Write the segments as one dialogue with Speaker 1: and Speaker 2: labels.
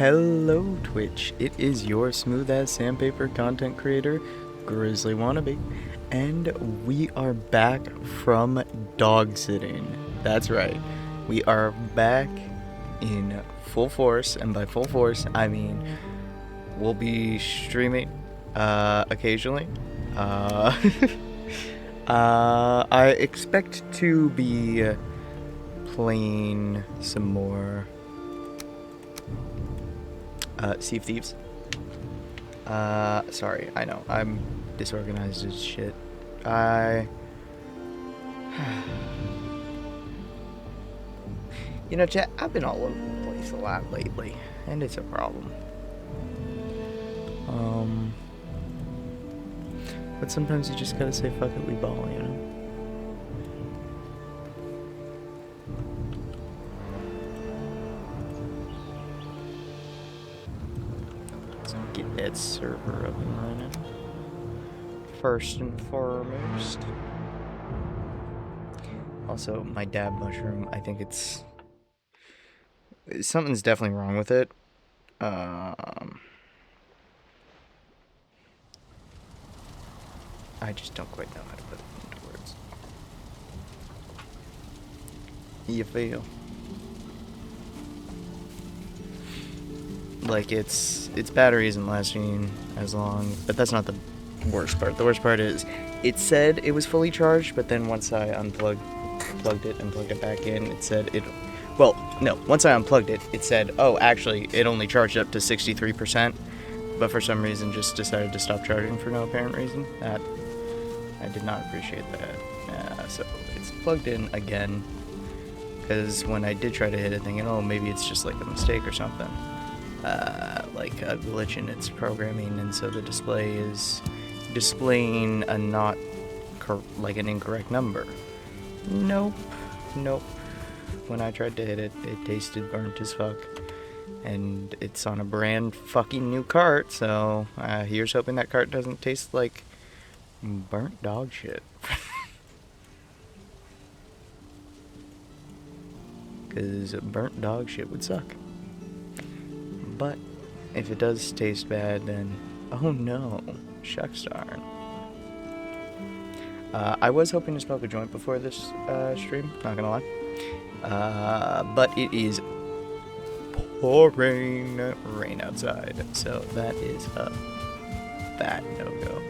Speaker 1: Hello Twitch, it is your smooth ass sandpaper content creator, Grizzly Wannabe, and we are back from dog sitting. That's right, we are back in full force, and by full force I mean we'll be streaming occasionally. I expect to be playing some more Sea of Thieves. Sorry, I know, I'm disorganized as shit. You know, chat, I've been all over the place a lot lately, and it's a problem. But sometimes you just gotta say, fuck it, we ball, you know? Let's get that server up and running. First and foremost. Also, my dab mushroom, I think something's definitely wrong with it. I just don't quite know how to put it into words. You feel? Like its battery isn't lasting as long, but that's not the worst part. The worst part is it said it was fully charged, but then once I plugged it and plugged it back in, it said it. Well, no. Once I unplugged it, it said, "Oh, actually, it only charged up to 63%." But for some reason, just decided to stop charging for no apparent reason. That I did not appreciate that. So it's plugged in again, because when I did try to hit it, thinking, "Oh, maybe it's just like a mistake or something." Like a glitch in its programming, and so the display is displaying a not like an incorrect number. Nope. When I tried to hit it, it tasted burnt as fuck, and it's on a brand fucking new cart. So here's hoping that cart doesn't taste like burnt dog shit. Because burnt dog shit would suck. But if it does taste bad, then oh no, shucks darn. I was hoping to smoke a joint before this stream, not gonna lie. But it is pouring rain outside, so that is a fat no-go.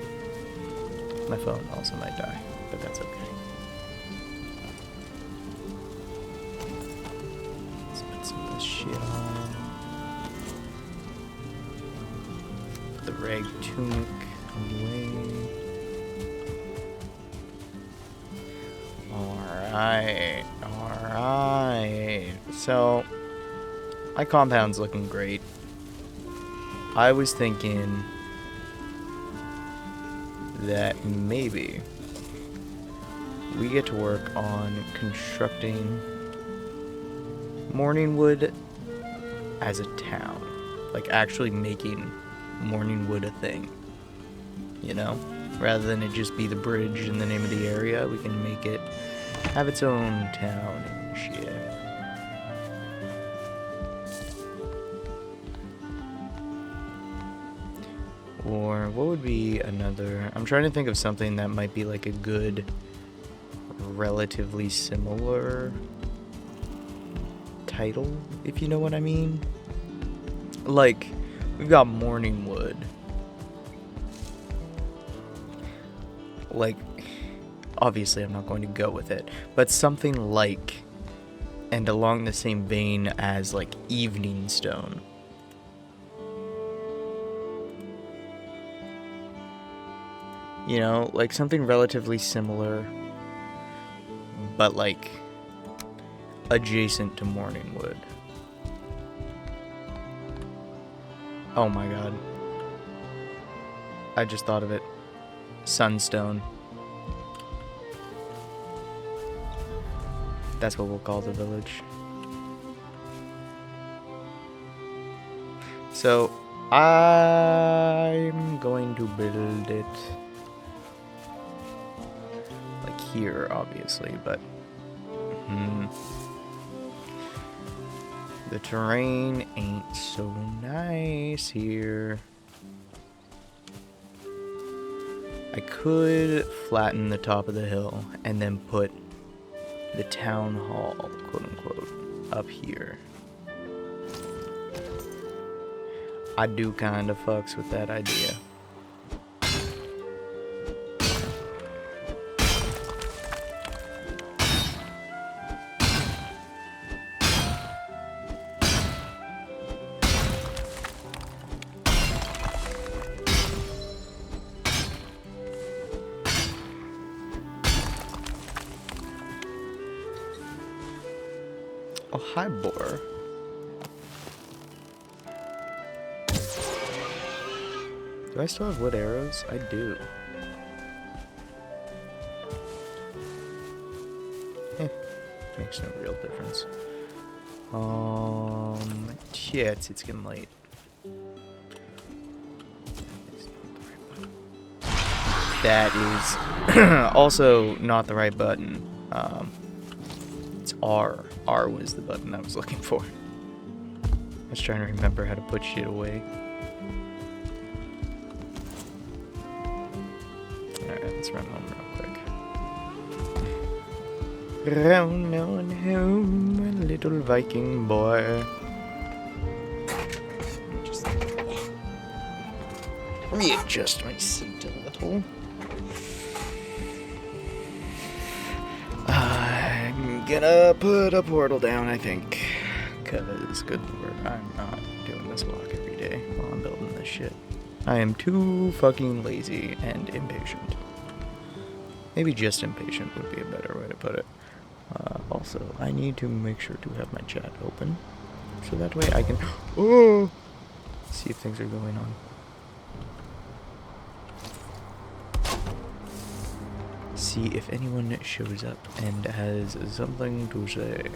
Speaker 1: My phone also might die, but that's okay. Let's put some of this shit on. The rag tunic away. Alright. So, my compound's looking great. I was thinking that maybe we get to work on constructing Morningwood as a town. Like, actually making Morningwood a thing, you know, rather than it just be the bridge and the name of the area. We can make it have its own town and shit. Or what would be another? I'm trying to think of something that might be like a good, relatively similar title, if you know what I mean. Like, we've got Morningwood. Like, obviously I'm not going to go with it, but something like, and along the same vein as, like, Eveningstone. You know, like something relatively similar, but, like, adjacent to Morningwood. Oh my god. I just thought of it. Sunstone. That's what we'll call the village. So, I'm going to build it like here, obviously, but The terrain ain't so nice here. I could flatten the top of the hill and then put the town hall, quote unquote, up here. I do kind of fucks with that idea. Oh, hi, boar. Do I still have wood arrows? I do. Makes no real difference. Yeah, it's getting late. That is also not the right button. It's R. R was the button I was looking for. I was trying to remember how to put shit away. Alright, let's run home real quick. Run on home, little Viking boy. Just readjust my seat a little. I'm gonna put a portal down, I think. Cause, good lord, I'm not doing this block every day while I'm building this shit. I am too fucking lazy and impatient. Maybe just impatient would be a better way to put it. Also, I need to make sure to have my chat open, so that way I can see if things are going on. See if anyone shows up and has something to say.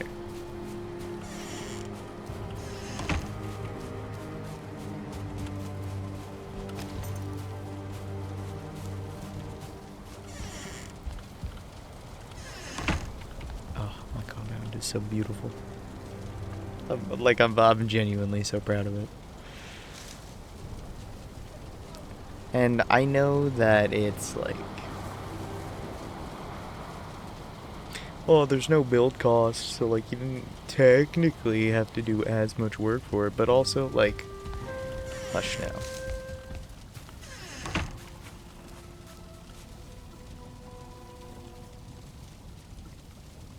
Speaker 1: Is so beautiful. I'm genuinely so proud of it. And I know that it's like, oh, there's no build cost, so like you didn't technically have to do as much work for it, but also like, hush now.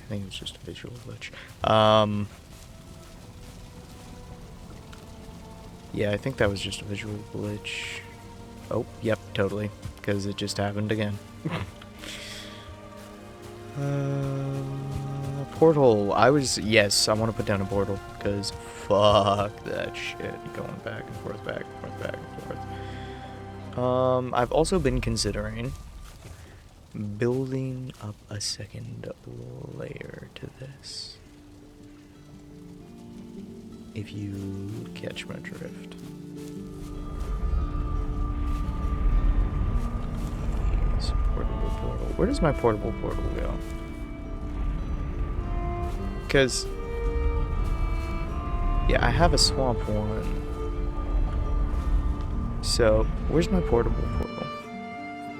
Speaker 1: I think it was just a visual glitch. Yeah, I think that was just a visual glitch. Oh, yep, totally. Because it just happened again. Portal. Yes, I want to put down a portal. Because fuck that shit. Going back and forth, back and forth, back and forth. I've also been considering building up a second layer to this, if you catch my drift. Portable portal. Where does my portable portal go? Because, yeah, I have a swamp one. So, where's my portable portal?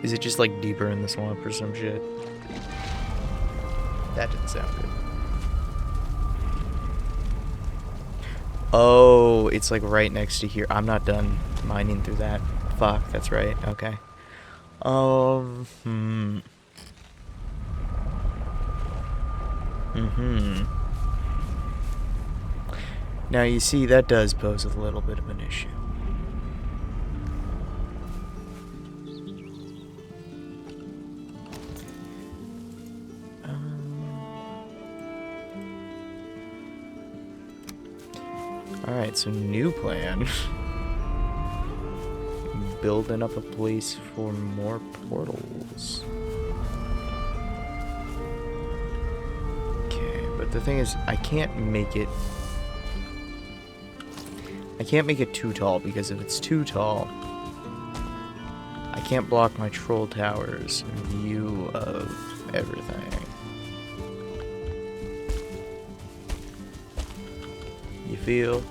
Speaker 1: Is it just like deeper in the swamp or some shit? That didn't sound good. Oh, it's like right next to here. I'm not done mining through that. Fuck, that's right. Okay. Now you see, that does pose a little bit of an issue. Alright, so new plan. Building up a place for more portals. Okay, but the thing is, I can't make it too tall, because if it's too tall, I can't block my troll tower's view of everything. You feel.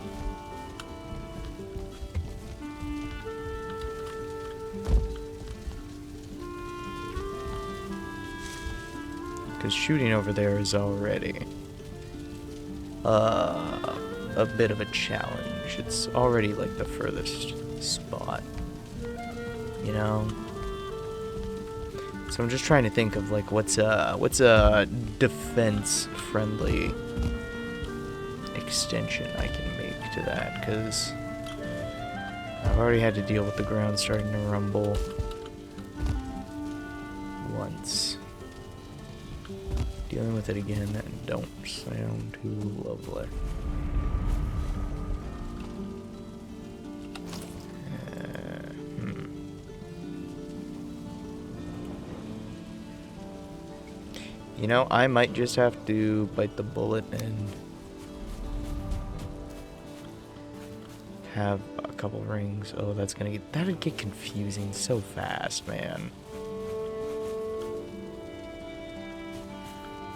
Speaker 1: Because shooting over there is already a bit of a challenge. It's already like the furthest spot, you know? So I'm just trying to think of like what's a defense friendly extension I can make to that, because I've already had to deal with the ground starting to rumble once. Dealing with it again don't sound too lovely. You know, I might just have to bite the bullet and have a couple rings. Oh, that'd get confusing so fast, man.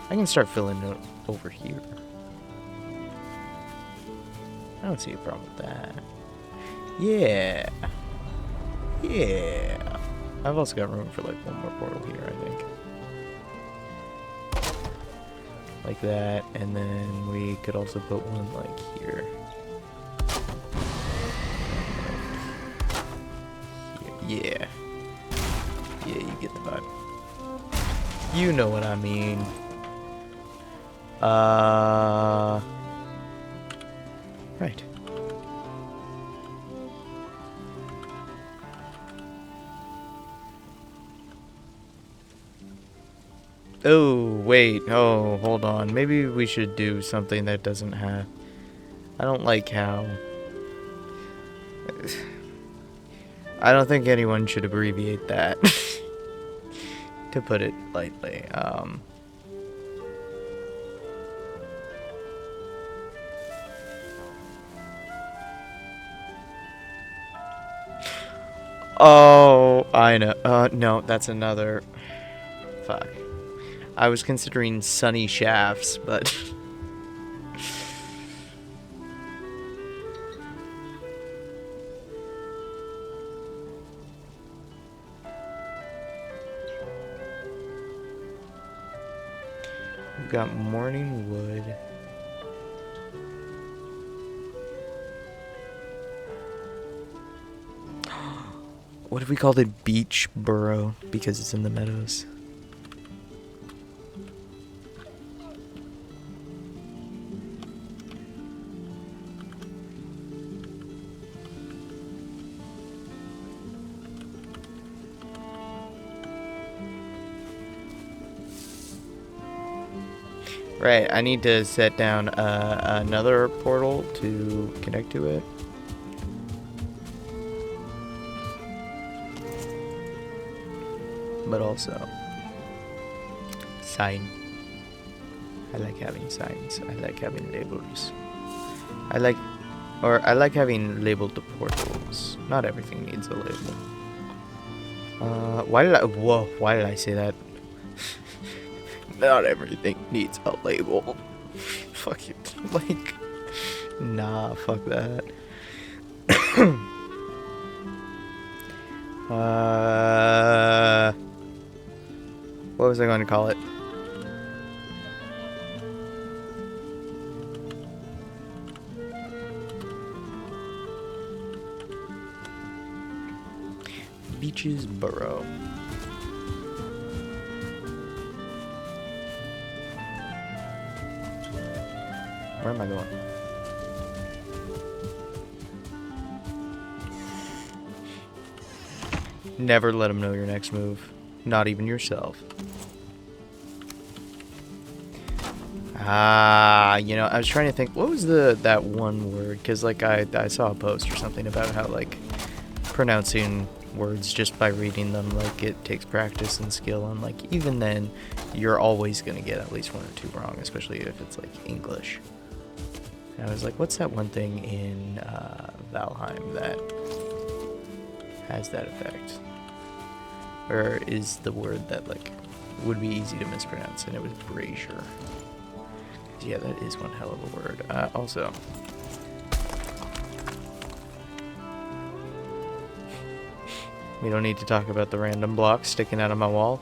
Speaker 1: I can start filling it over here. I don't see a problem with that. Yeah. Yeah. I've also got room for like one more portal here, I think. Like that, and then we could also put one like here. Yeah. Yeah, you get the vibe. You know what I mean. Right. Oh, wait. Oh, hold on. Maybe we should do something that doesn't have... I don't like how... I don't think anyone should abbreviate that. To put it lightly. Oh, I know. No, that's another... Fuck. I was considering Sunny Shafts, but... We've got Morning Wood. What if we called it Beach Burrow because it's in the meadows? Right, I need to set down another portal to connect to it. But also, sign. I like having signs. I like having labels. I like having labeled the portals. Not everything needs a label. Why did I say that? Not everything needs a label. Fuck it. Like, nah, fuck that. What was I going to call it? Beaches Burrow. Where am I going? Never let them know your next move. Not even yourself. You know, I was trying to think, what was that one word? Because, like, I saw a post or something about how, like, pronouncing words just by reading them, like, it takes practice and skill, and, like, even then, you're always going to get at least one or two wrong, especially if it's, like, English. And I was like, what's that one thing in Valheim that has that effect? Or is the word that, like, would be easy to mispronounce, and it was brazier. Yeah, that is one hell of a word. Also, We don't need to talk about the random blocks sticking out of my wall.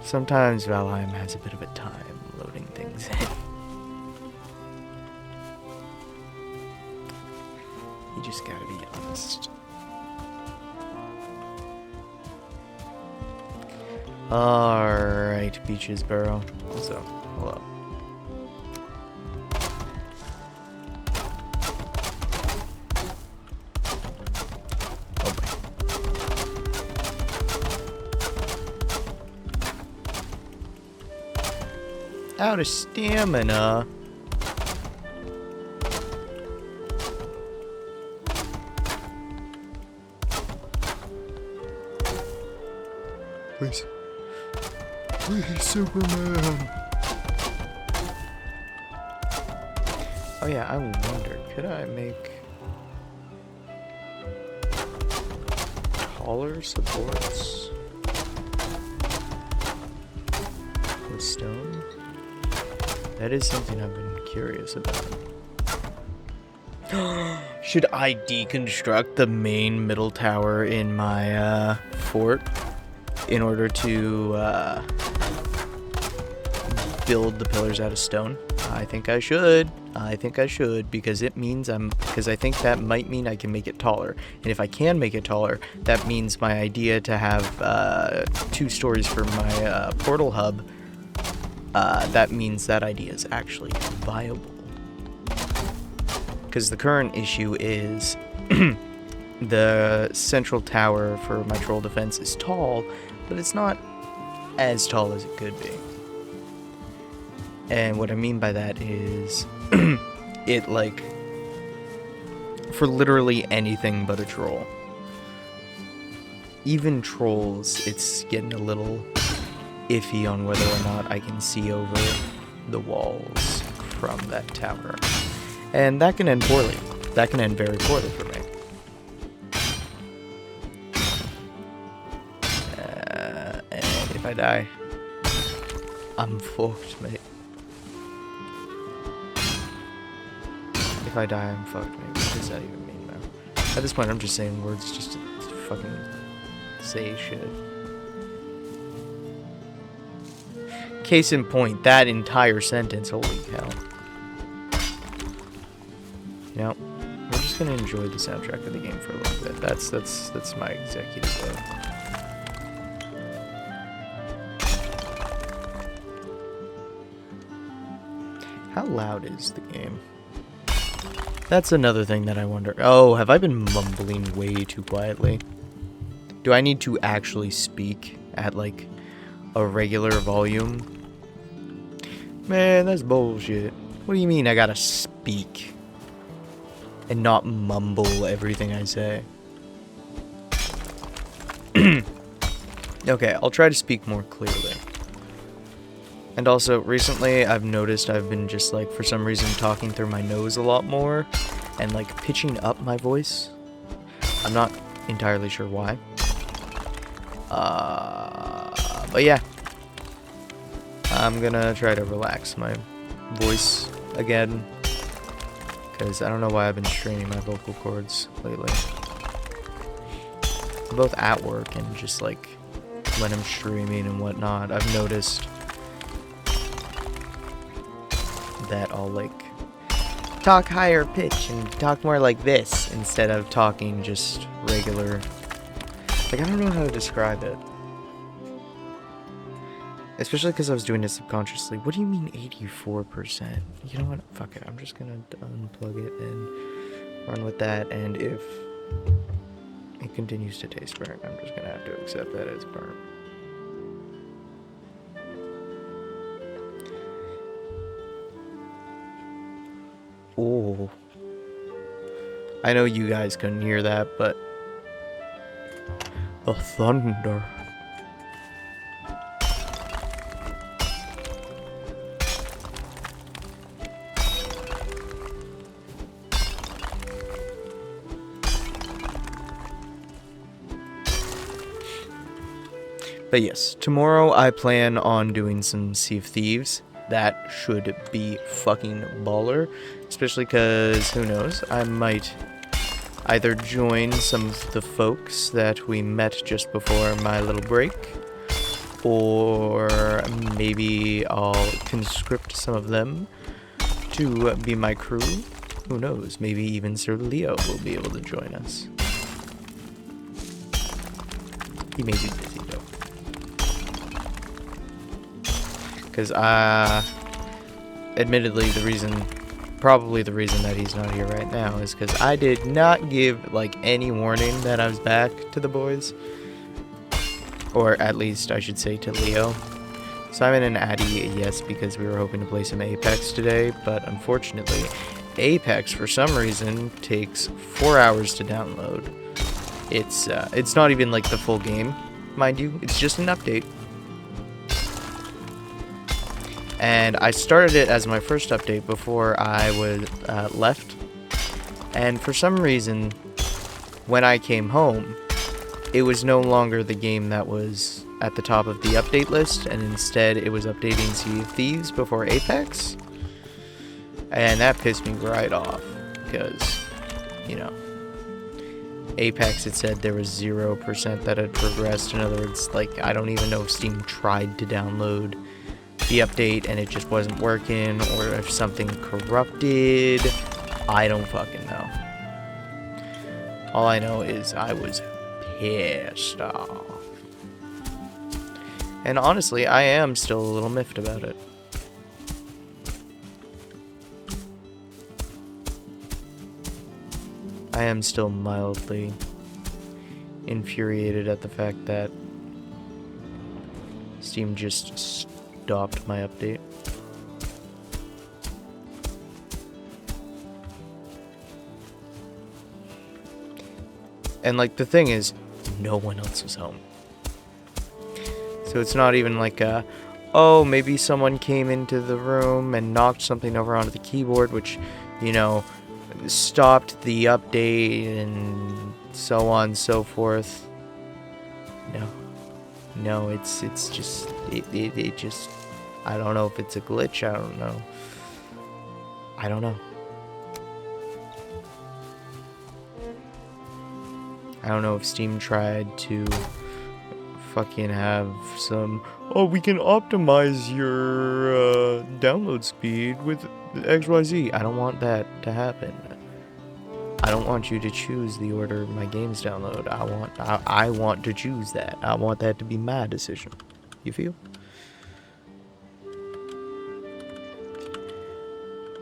Speaker 1: Sometimes Valheim has a bit of a time loading things in. You just gotta be honest. Alright, Beaches Burrow. So, hello. Oh boy. Out of stamina. Please. Please, Superman. Oh yeah, I wonder, could I make taller supports with stone? That is something I've been curious about. Should I deconstruct the main middle tower in my fort in order to build the pillars out of stone? I think I should. I think I should, because it means because I think that might mean I can make it taller. And if I can make it taller, that means my idea to have 2 stories for my portal hub, that means that idea is actually viable. Because the current issue is the central tower for my troll defense is tall, but it's not as tall as it could be. And what I mean by that is it, like, for literally anything but a troll. Even trolls, it's getting a little iffy on whether or not I can see over the walls from that tower. And that can end poorly. That can end very poorly for me. And if I die, I'm fucked, mate. If I die, I'm fucked, mate. What does that even mean, man? At this point, I'm just saying words just to fucking say shit. Case in point, that entire sentence, holy hell. You know, we're just gonna enjoy the soundtrack of the game for a little bit. That's my executive vote. How loud is the game? That's another thing that I wonder. Oh, have I been mumbling way too quietly? Do I need to actually speak at, like, a regular volume? Man, that's bullshit. What do you mean I gotta speak and not mumble everything I say? Okay, I'll try to speak more clearly. And also, recently, I've noticed I've been just, like, for some reason, talking through my nose a lot more, and, like, pitching up my voice. I'm not entirely sure why. But yeah. I'm gonna try to relax my voice again, because I don't know why I've been straining my vocal cords lately. Both at work and just, like, when I'm streaming and whatnot, I've noticed that I'll, like, talk higher pitch and talk more like this instead of talking just regular. Like, I don't know how to describe it. Especially because I was doing it subconsciously. What do you mean 84%? You know what? Fuck it. I'm just gonna unplug it and run with that. And if it continues to taste burnt, I'm just gonna have to accept that it's burnt. Oh. I know you guys couldn't hear that, but the thunder. But yes, tomorrow I plan on doing some Sea of Thieves. That should be fucking baller. Especially because, who knows, I might either join some of the folks that we met just before my little break, or maybe I'll conscript some of them to be my crew. Who knows, maybe even Sir Leo will be able to join us. He may be busy though. Because, admittedly, probably the reason that he's not here right now is because I did not give, like, any warning that I was back to the boys. Or at least, I should say, to Leo. Simon and Addie, yes, because we were hoping to play some Apex today, but unfortunately, Apex, for some reason, takes 4 hours to download. It's not even, like, the full game, mind you. It's just an update. And I started it as my first update before I was left. And for some reason, when I came home, it was no longer the game that was at the top of the update list, and instead it was updating Sea of Thieves before Apex. And that pissed me right off, because, you know, Apex, it said there was 0% that had progressed. In other words, like, I don't even know if Steam tried to download the update and it just wasn't working, or if something corrupted. I don't fucking know. All I know is I was pissed off. And honestly, I am still a little miffed about it. I am still mildly infuriated at the fact that Steam just stopped my update. And, like, the thing is, no one else was home. So it's not even like oh, maybe someone came into the room and knocked something over onto the keyboard, which, you know, stopped the update and so on and so forth. No, it's just, it just, I don't know if it's a glitch, I don't know. I don't know if Steam tried to fucking have some, oh, we can optimize your download speed with XYZ. I don't want that to happen. I don't want you to choose the order my games download. I want to choose that. I want that to be my decision. You feel?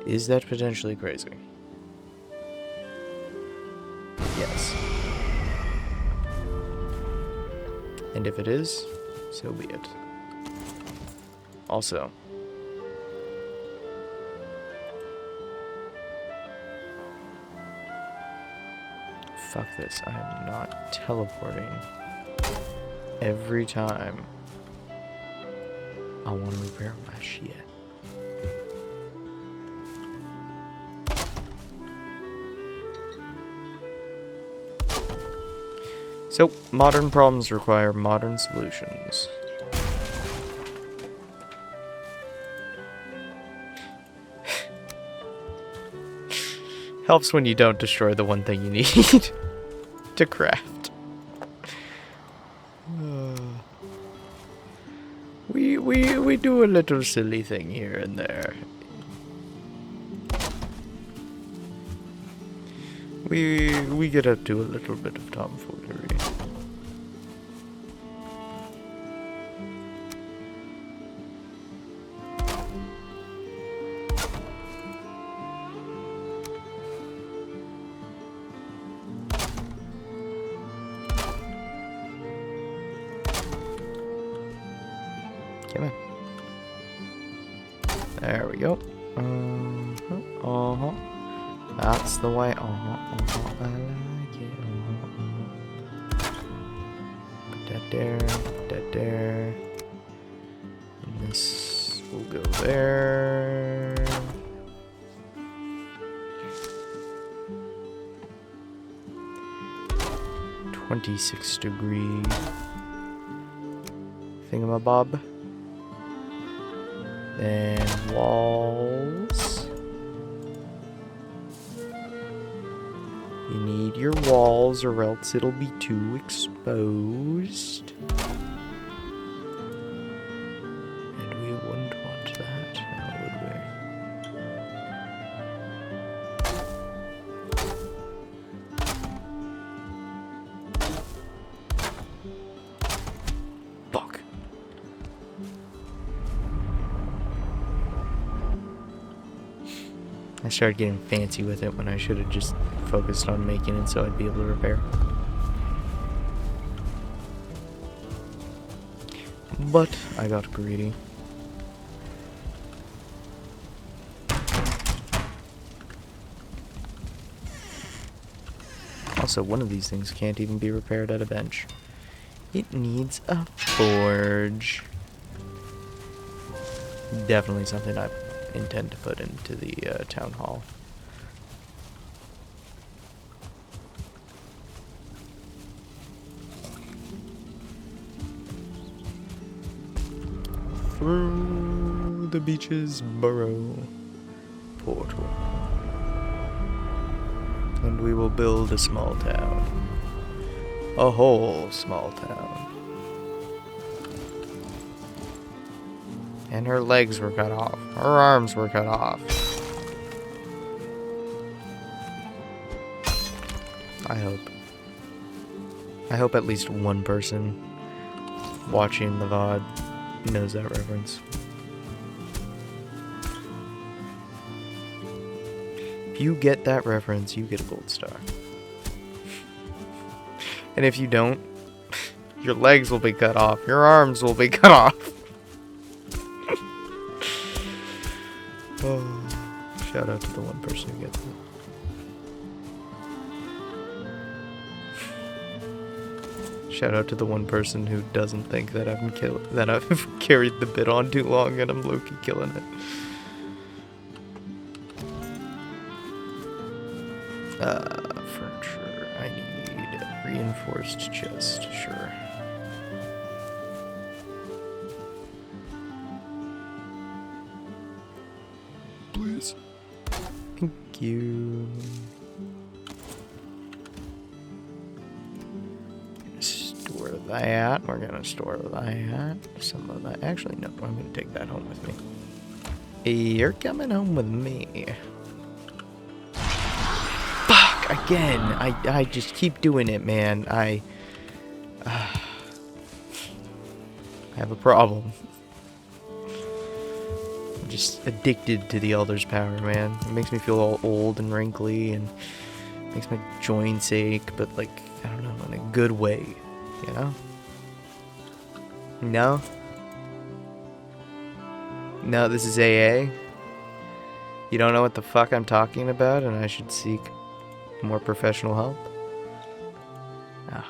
Speaker 1: Is that potentially crazy? Yes. And if it is, so be it. Also, fuck this, I am not teleporting every time I want to repair my shit. So, modern problems require modern solutions. Helps when you don't destroy the one thing you need to craft. We do a little silly thing here and there. We get up to a little bit of tomfoolery. Come on. There we go. That's the way. I like it. Put that there. Put that there. And this will go there. $26-degree thingamabob. Then walls. You need your walls or else it'll be too exposed. And we wouldn't want that, now would we? Fuck. I started getting fancy with it when I should have just focused on making it so I'd be able to repair. But I got greedy. Also, one of these things can't even be repaired at a bench. It needs a forge. Definitely something I intend to put into the town hall. Through the beach's burrow portal. And we will build a small town. A whole small town. And her legs were cut off. Her arms were cut off. I hope at least one person watching the VOD knows that reference. If you get that reference, you get a gold star. And if you don't, your legs will be cut off. Your arms will be cut off. Oh, shout out to the one person who gets it. Shout out to the one person who doesn't think that I've carried the bit on too long and I'm low-key killing it. Furniture. I need a reinforced chest, sure. Please. Thank you. Store that. We're gonna store that. Some of that. Actually, no. I'm gonna take that home with me. You're coming home with me. Fuck! Again. I just keep doing it, man. I have a problem. I'm just addicted to the Elder's power, man. It makes me feel all old and wrinkly and makes my joints ache, but like, I don't know, in a good way, you know? No? No, this is AA? You don't know what the fuck I'm talking about and I should seek more professional help? Ah.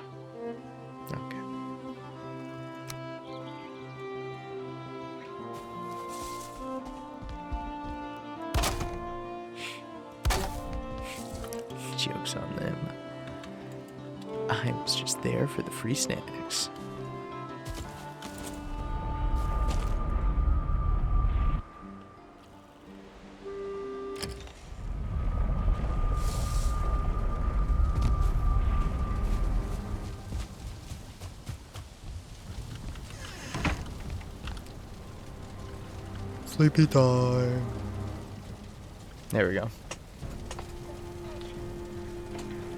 Speaker 1: Okay. Joke's on them. I was just there for the free snacks. Sleepy time. There we go.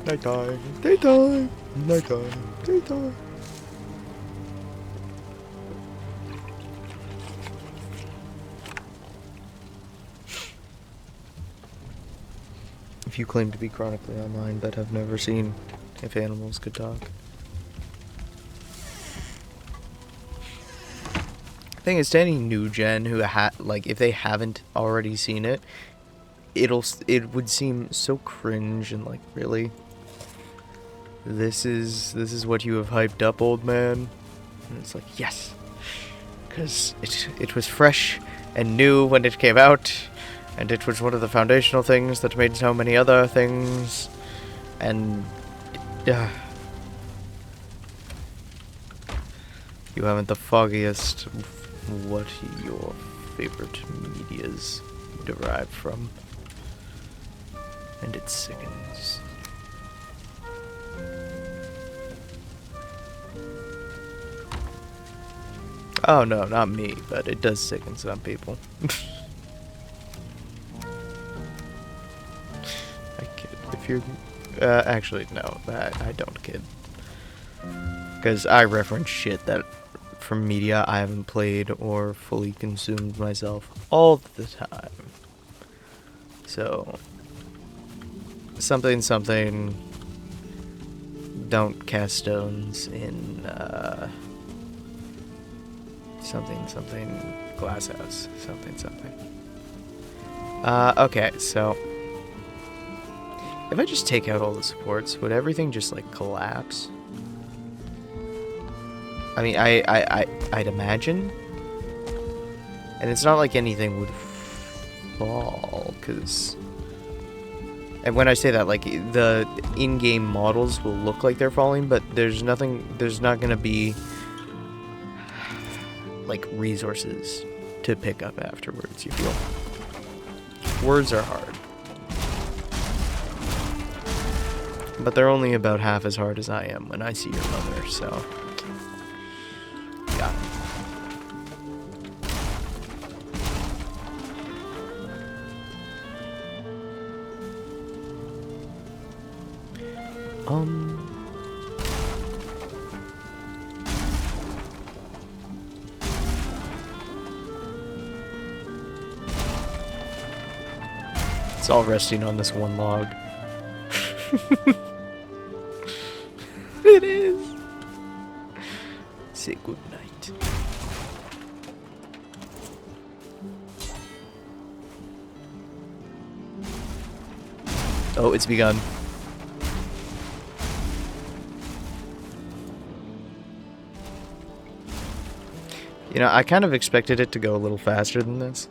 Speaker 1: Nighttime, daytime, nighttime, daytime. If you claim to be chronically online but have never seen If Animals Could Talk. Thing is, to any new gen who like, if they haven't already seen it, it would seem so cringe and like, really, this is what you have hyped up, old man. And it's like, yes, because it was fresh and new when it came out, and it was one of the foundational things that made so many other things, and you haven't the foggiest what your favorite medias derive from, and it sickens. Oh no, not me, but it does sicken some people. I kid. If you're... actually, no, I don't kid. Because I reference shit that from media I haven't played or fully consumed myself all the time. So, something, don't cast stones in, something, glass house, something. Okay, so, if I just take out all the supports, would everything just, like, collapse? I mean, I'd imagine. And it's not like anything would fall, because... And when I say that, like, the in-game models will look like they're falling, but there's not gonna be, like, resources to pick up afterwards, you feel? Words are hard. But they're only about half as hard as I am when I see your mother, so... Yeah. It's all resting on this one log. It is. Say good night. Oh, it's begun. You know, I kind of expected it to go a little faster than this.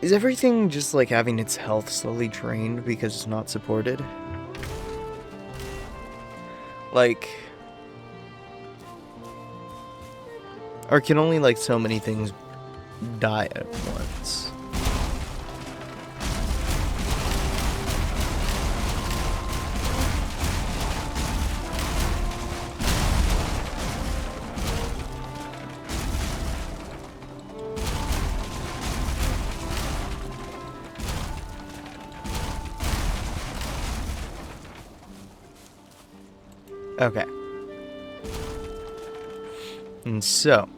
Speaker 1: Is everything just like having its health slowly drained because it's not supported? Like... Or can only like so many things die at once? Okay. And so...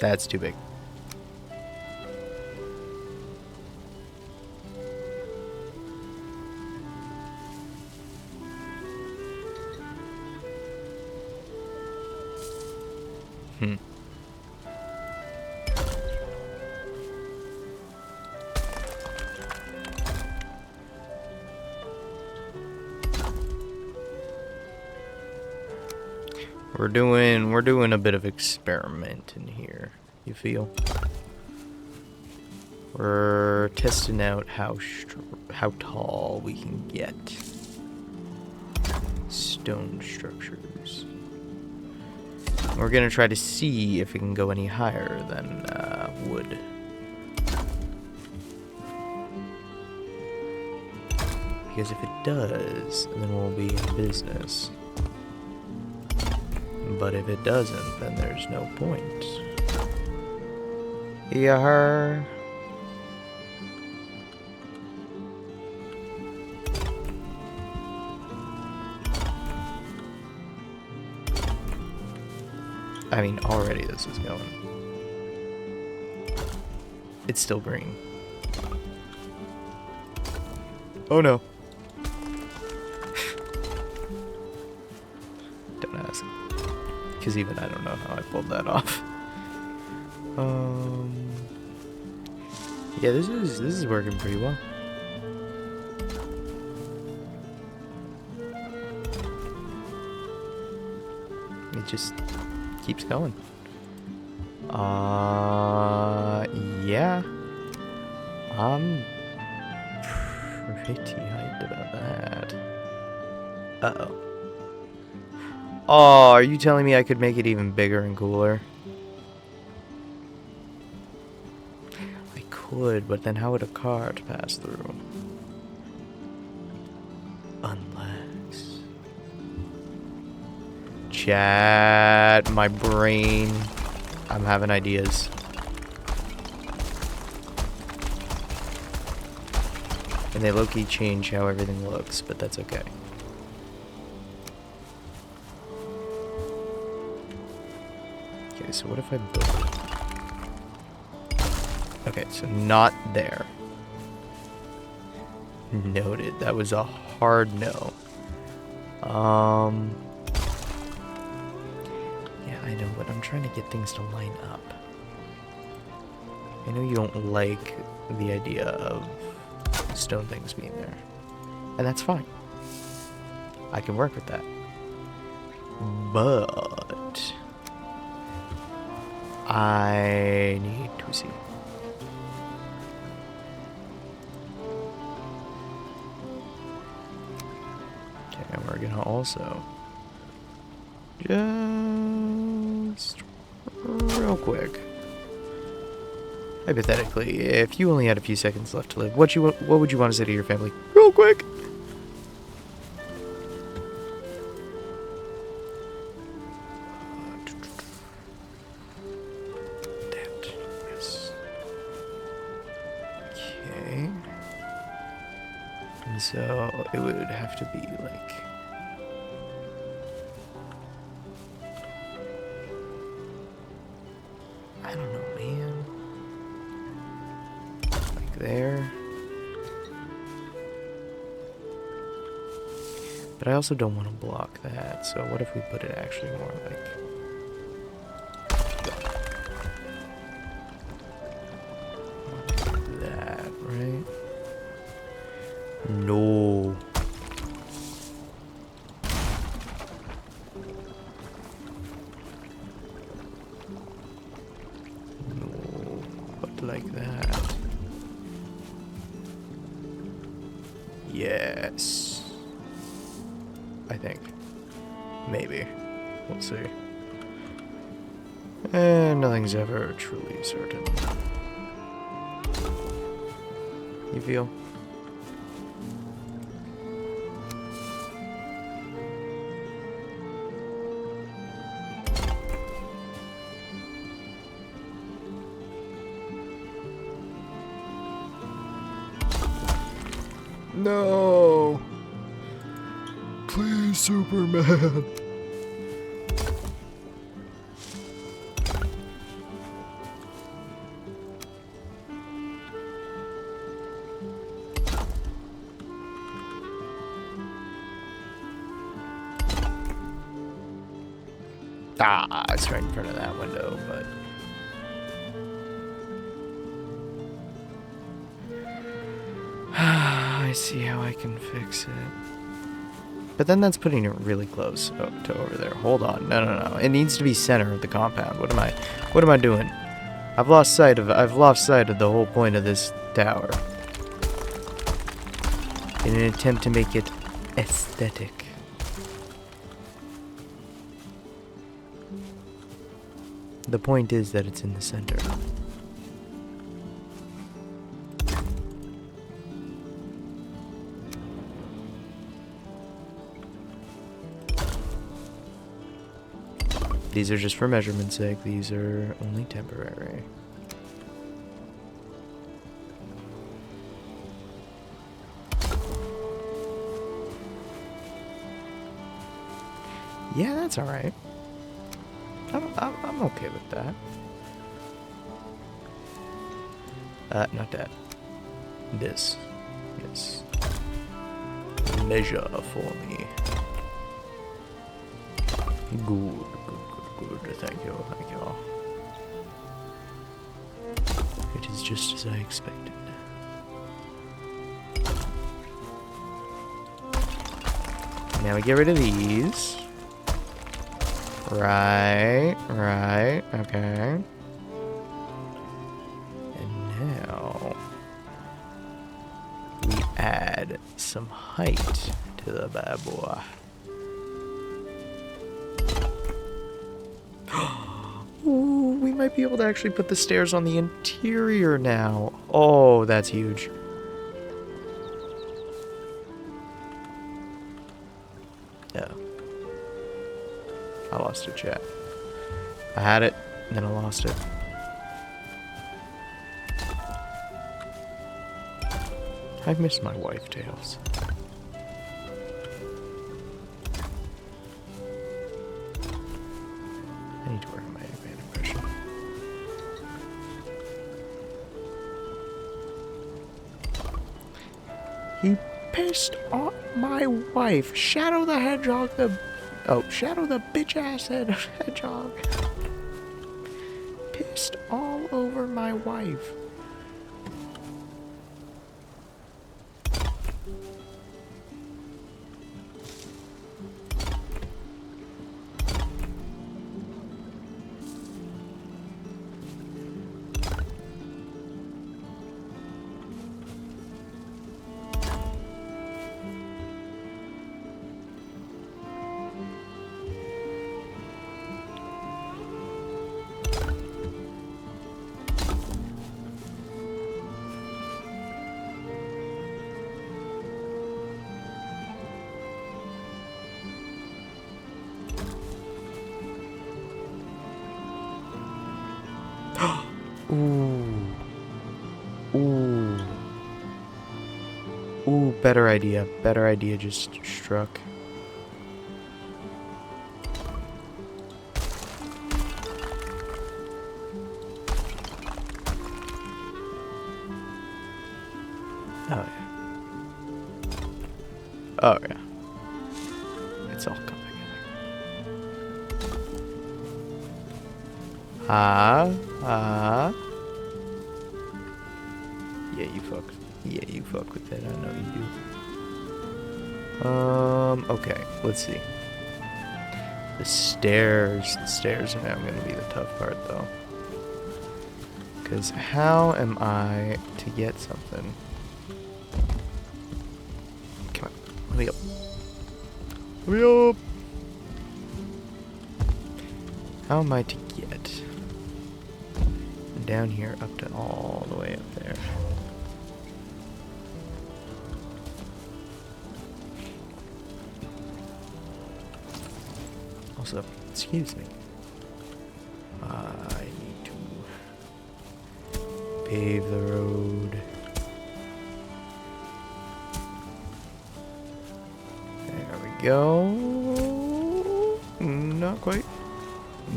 Speaker 1: That's too big. We're doing a bit of experimenting here, you feel? We're testing out how tall we can get stone structures. We're gonna try to see if it can go any higher than wood. Because if it does, then we'll be in business. But if it doesn't, then there's no point. Yeah. I mean, already this is going. It's still green. Oh no. Don't ask. Because even I don't know how I pulled that off. Yeah, this is working pretty well. It just keeps going. Yeah. I'm pretty hyped about that. Uh-oh. Oh, are you telling me I could make it even bigger and cooler? I could, but then how would a cart pass through? Unless... Chat, my brain. I'm having ideas. And they low-key change how everything looks, but that's okay. Okay, so what if I build it? Okay, so not there. Noted. That was a hard no. Yeah, I know, but I'm trying to get things to line up. I know you don't like the idea of stone things being there. And that's fine. I can work with that. But I need to see. Okay, and we're gonna also just real quick. Hypothetically, if you only had a few seconds left to live, what would you want to say to your family? Real quick. That, yes. Okay. And so it would have to be like... I don't know, man. Like there. But I also don't want to block that, so what if we put it actually more like... that, right? No. No, but like that. Yes. I think. Maybe. We'll see. And nothing's ever truly certain. You feel? No! Please, Superman! Ah, it's right in front of that window, but... I see how I can fix it. But then that's putting it really close to over there. Hold on. No. It needs to be center of the compound. What am I doing? I've lost sight of the whole point of this tower. In an attempt to make it aesthetic. The point is that it's in the center. These are just for measurement's sake. These are only temporary. Yeah, that's all right. I'm okay with that. Not that. This. Yes. Measure for me. Good. Thank you. It is just as I expected. Now we get rid of these. Right, okay. And now we add some height to the bad boy. Ooh, we might be able to actually put the stairs on the interior now. Oh, that's huge. Yeah. I lost it, chat. I had it, and then I lost it. I've missed my wife tales. I need to work on my fan impression. He pissed on my wife. Shadow the Hedgehog, Shadow the bitch-ass hedgehog. Pissed all over my wife. Ooh, better idea. Better idea just struck. Oh, yeah. Oh, yeah. It's all coming together. Yeah, you fuck. Yeah, you fuck with that. I know you do. Okay. Let's see. The stairs. The stairs are now going to be the tough part, though. Because how am I to get something? Come on. Let me up. Let me up! How am I to get down here up to all the way up there? Also, excuse me. I need to pave the road. There we go. Not quite.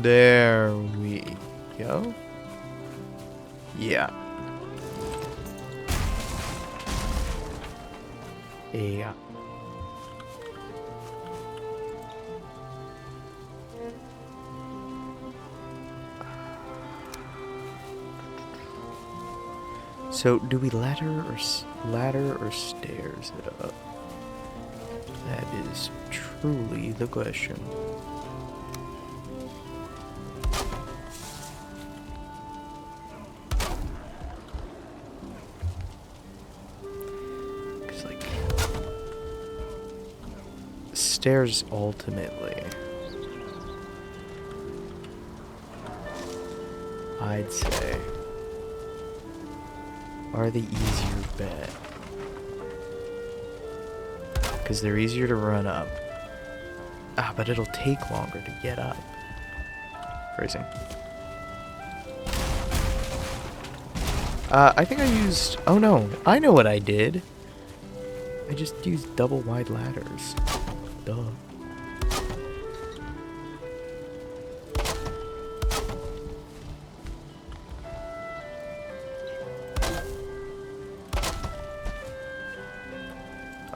Speaker 1: There we go. Yeah. Yeah. So, do we ladder or stairs it up? That is truly the question. Because, like, stairs ultimately, I'd say, are the easier bet. Because they're easier to run up. Ah, but it'll take longer to get up. Phrasing. I think I used... Oh no, I know what I did. I just used double wide ladders. Duh.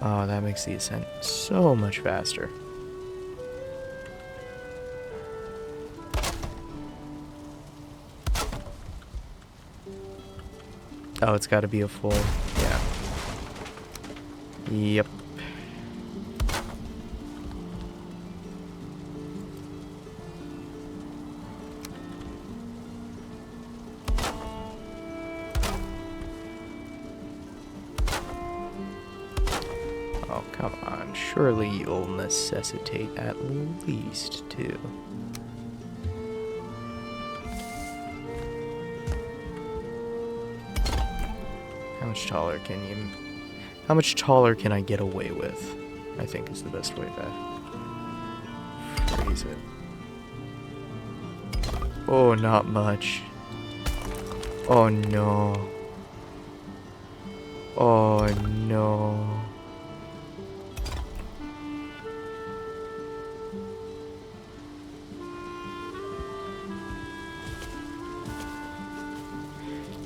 Speaker 1: Oh, that makes the ascent so much faster. Oh, it's got to be a full. Yeah. Yep. Oh, come on. Surely you'll necessitate at least 2. How much taller can you... How much taller can I get away with? I think is the best way to phrase it. Oh, not much. Oh, no. Oh, no.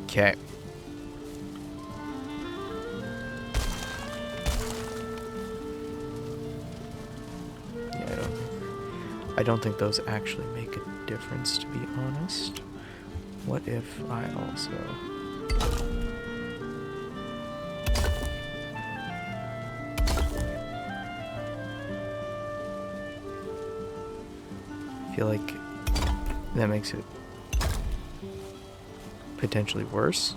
Speaker 1: Okay. I don't think those actually make a difference, to be honest. What if I also... feel like that makes it potentially worse.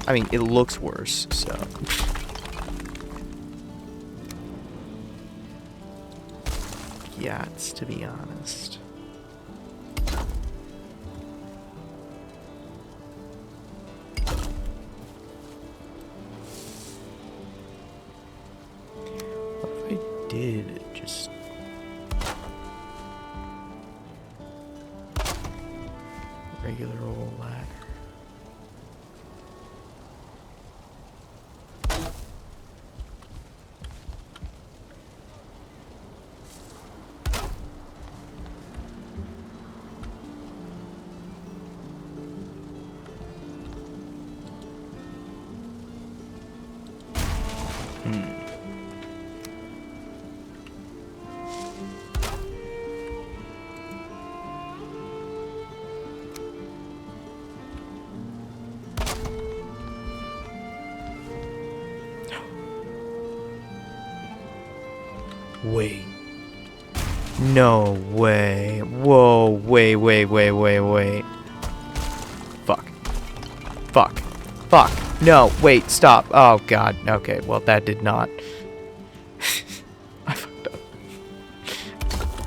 Speaker 1: I mean, it looks worse, so... Yachts, to be honest. What if I did just... regular old ladder? Wait. No way. Whoa, wait. Fuck. Fuck. No, wait, stop. Oh, God. Okay, well, that did not. I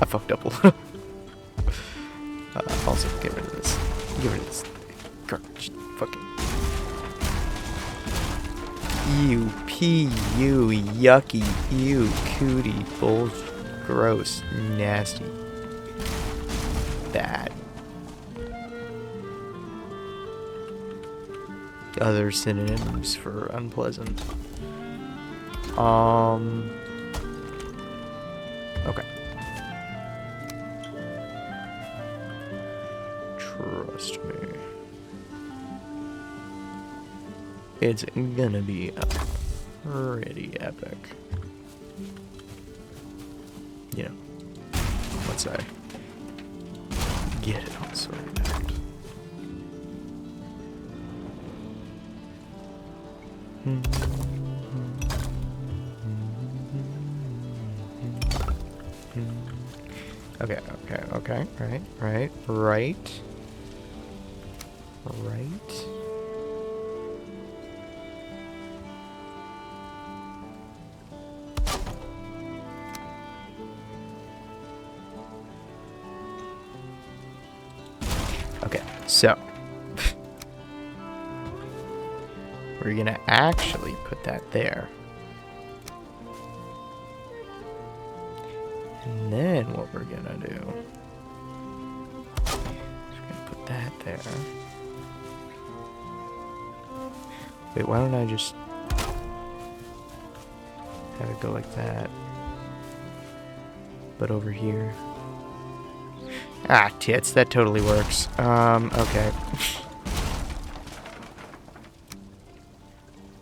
Speaker 1: fucked up a little. Also, get rid of this. Garbage. Fucking. You pee, you yucky, you cootie, bullshit, gross, nasty, bad. Other synonyms for unpleasant. Okay. Trust me. It's gonna be pretty epic. You know, once I get it all sorted out. Okay. Right. Okay, so we're gonna actually put that there. And then what we're gonna do is we're gonna put that there. Wait, why don't I just have it go like that? But over here. Ah, tits, that totally works. Okay.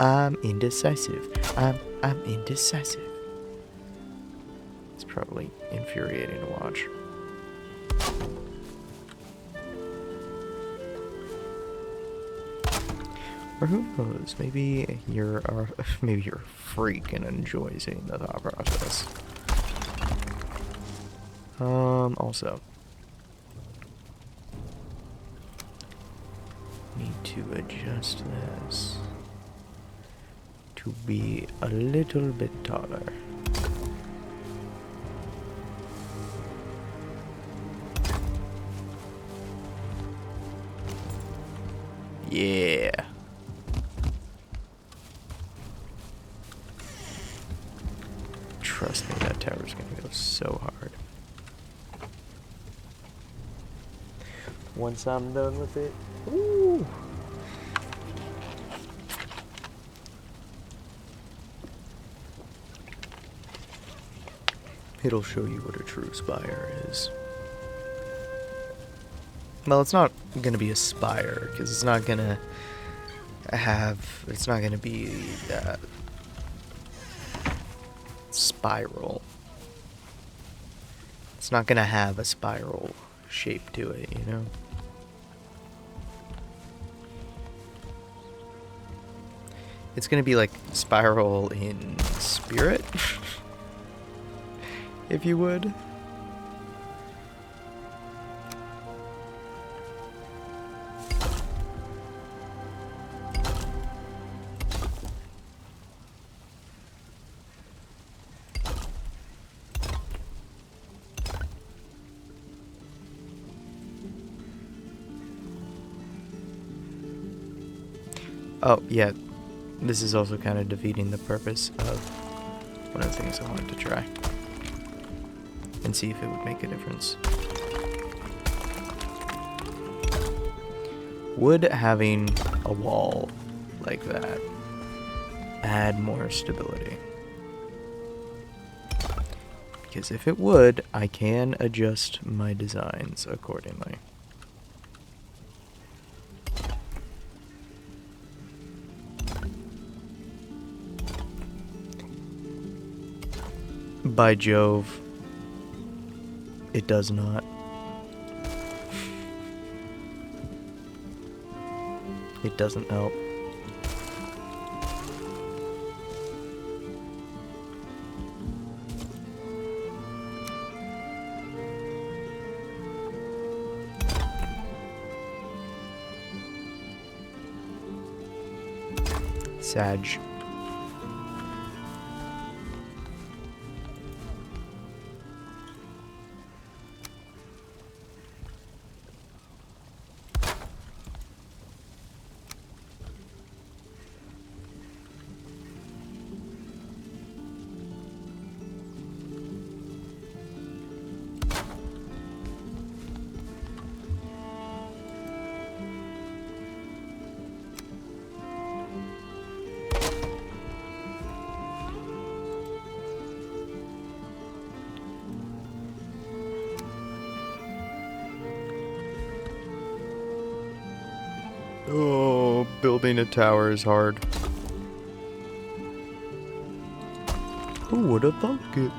Speaker 1: I'm indecisive. I'm indecisive. It's probably infuriating to watch. Or who knows? Maybe you're maybe you're a freak and enjoy seeing the thought process. Also need to adjust this to be a little bit taller. Yeah. Trust me, that tower's gonna go so hard. Once I'm done with it, ooh. It'll show you what a true spire is. Well, it's not gonna be a spire, because it's not gonna be spiral. It's not gonna have a spiral shape to it, you know? It's gonna be like spiral in spirit, if you would. Oh, yeah. This is also kind of defeating the purpose of one of the things I wanted to try. And see if it would make a difference. Would having a wall like that add more stability? Because if it would, I can adjust my designs accordingly. By Jove, it does not. It doesn't help. Sag. Oh, building a tower is hard. Who would have thunk it?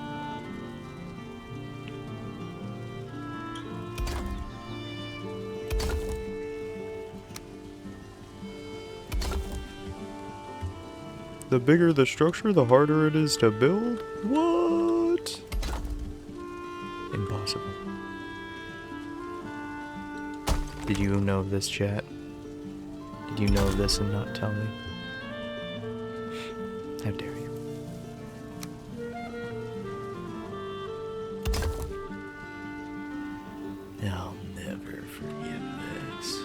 Speaker 1: The bigger the structure, the harder it is to build? What? Impossible. Did you know this, chat? Did you know this and not tell me? How dare you? I'll never forget this.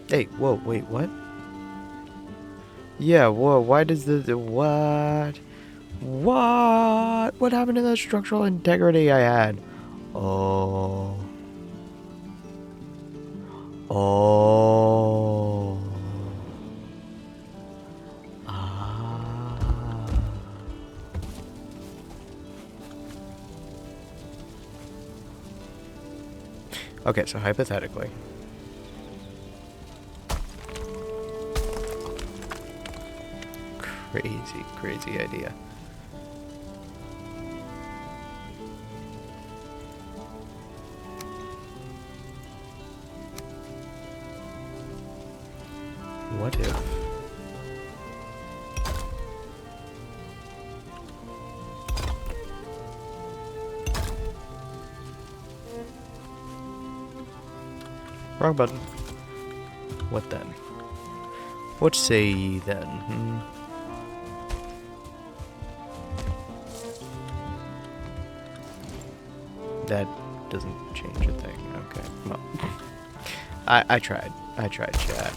Speaker 1: Hey, whoa, wait, what? Yeah, whoa, why does what? What? What happened to the structural integrity I had? Oh. Oh. Ah. Okay, so hypothetically. Crazy, crazy idea. Wrong button. What then? What say ye then? That doesn't change a thing. Okay. Well, I tried. I tried, chat.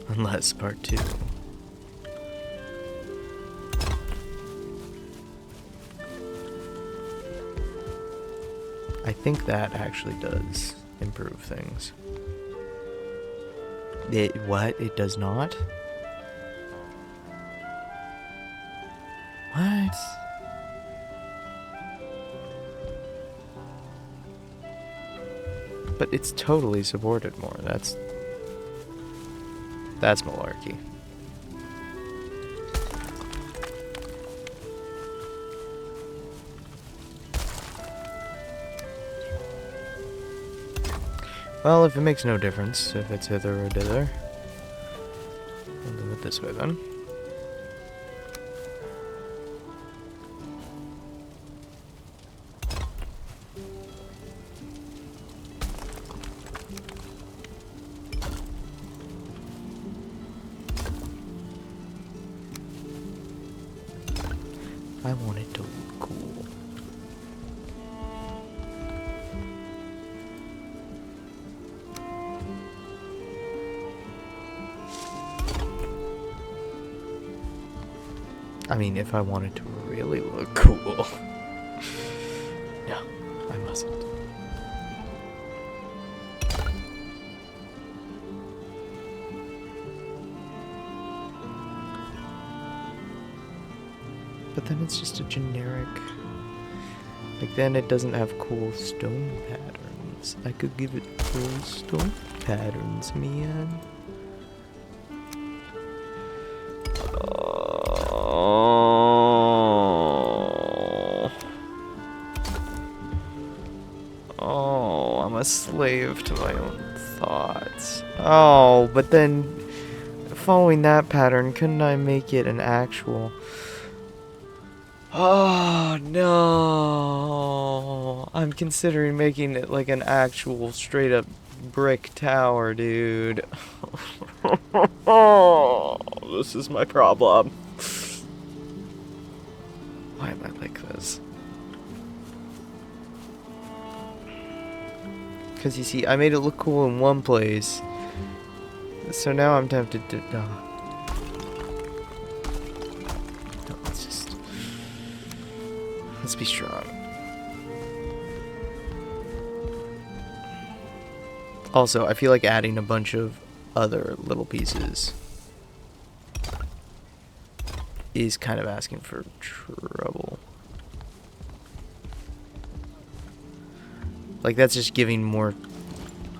Speaker 1: Unless part 2. I think that actually does improve things. What? It does not? What? But it's totally supported more. That's malarkey. Well, if it makes no difference, if it's hither or dither, we'll do it this way then. I want it to look cool. I mean, if I wanted to really look cool. No, I mustn't. But then it's just a generic... Like, then it doesn't have cool stone patterns. I could give it cool stone patterns, man. Oh, I'm a slave to my own thoughts. Oh, but then, following that pattern, couldn't I make it an actual... Oh, no. I'm considering making it like an actual straight up brick tower, dude. This is my problem. Why am I like this? Because you see, I made it look cool in one place. So now I'm tempted to... Let's be strong. Also, I feel like adding a bunch of other little pieces is kind of asking for trouble. Like, that's just giving more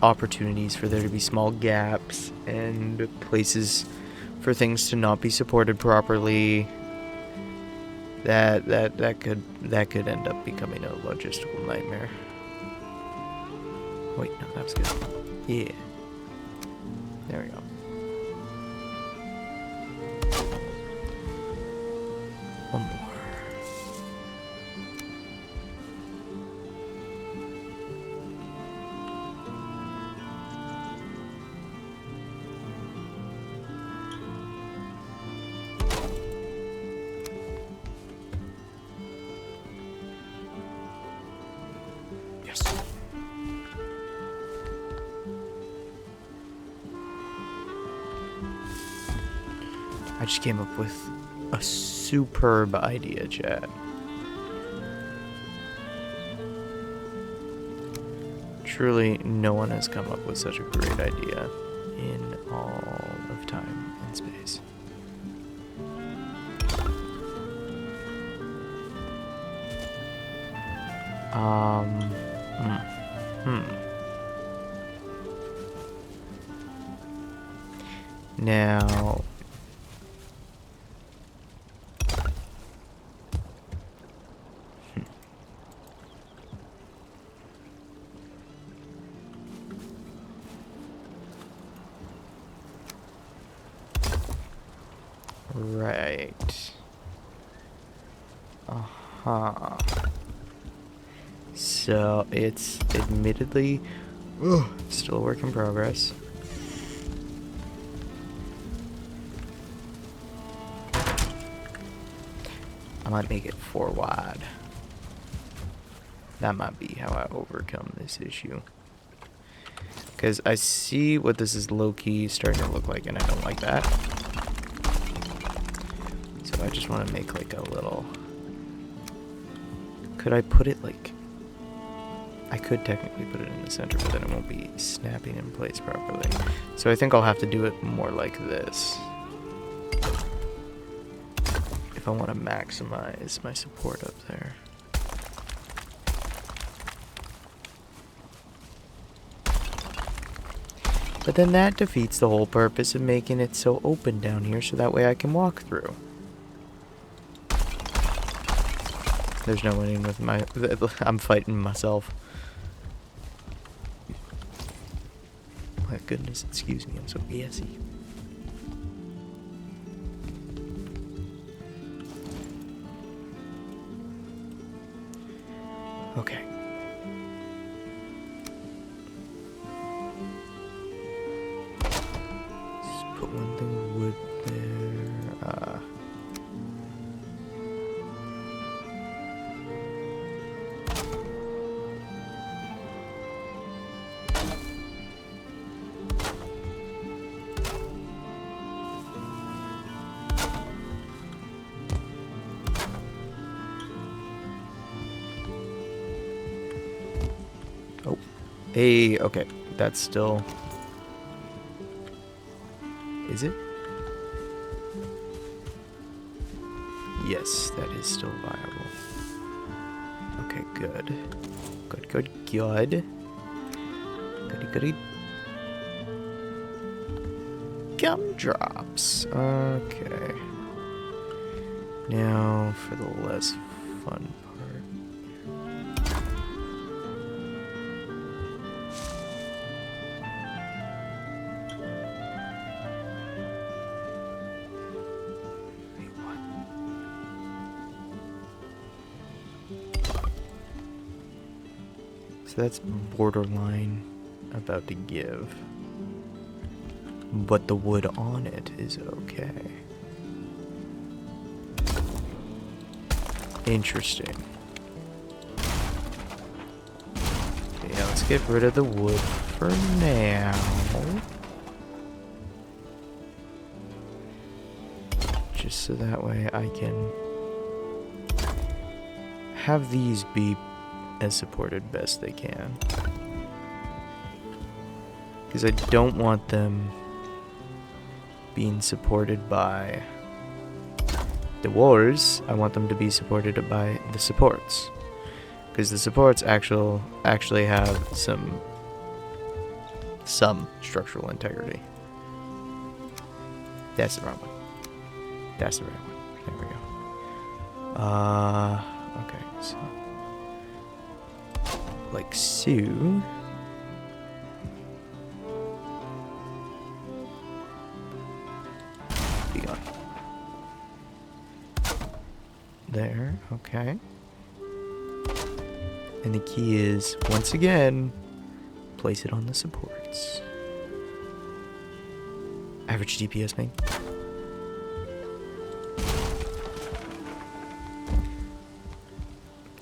Speaker 1: opportunities for there to be small gaps and places for things to not be supported properly. That could end up becoming a logistical nightmare. Wait, no, that was good. Yeah. There we go. One more. I just came up with a superb idea, chat. Truly, no one has come up with such a great idea in all of time and space. Now... Right. Huh. So it's admittedly still a work in progress. I might make it 4 wide. That might be how I overcome this issue. Because I see what this is low-key starting to look like, and I don't like that. So I just want to make like a little... Could I put it like... I could technically put it in the center, but then it won't be snapping in place properly. So I think I'll have to do it more like this. If I want to maximize my support up there. But then that defeats the whole purpose of making it so open down here, so that way I can walk through. There's no winning with my... I'm fighting myself. My goodness, excuse me, I'm so gassy. Okay. Let's put one thing of wood there. Oh. Hey, okay. That's still... Is it? Yes, that is still viable. Okay, good. Good, good, good. Goody, goody. Gumdrops. Okay. Now for the less fun part. So that's borderline about to give. But the wood on it is okay. Interesting. Yeah, let's get rid of the wood for now. Just so that way I can have these be as supported best they can. Because I don't want them being supported by the walls. I want them to be supported by the supports. Because the supports actually have some structural integrity. That's the wrong one. That's the right one. There we go. Okay, so like so. Be gone. There, okay. And the key is, once again, place it on the supports. Average DPS, man.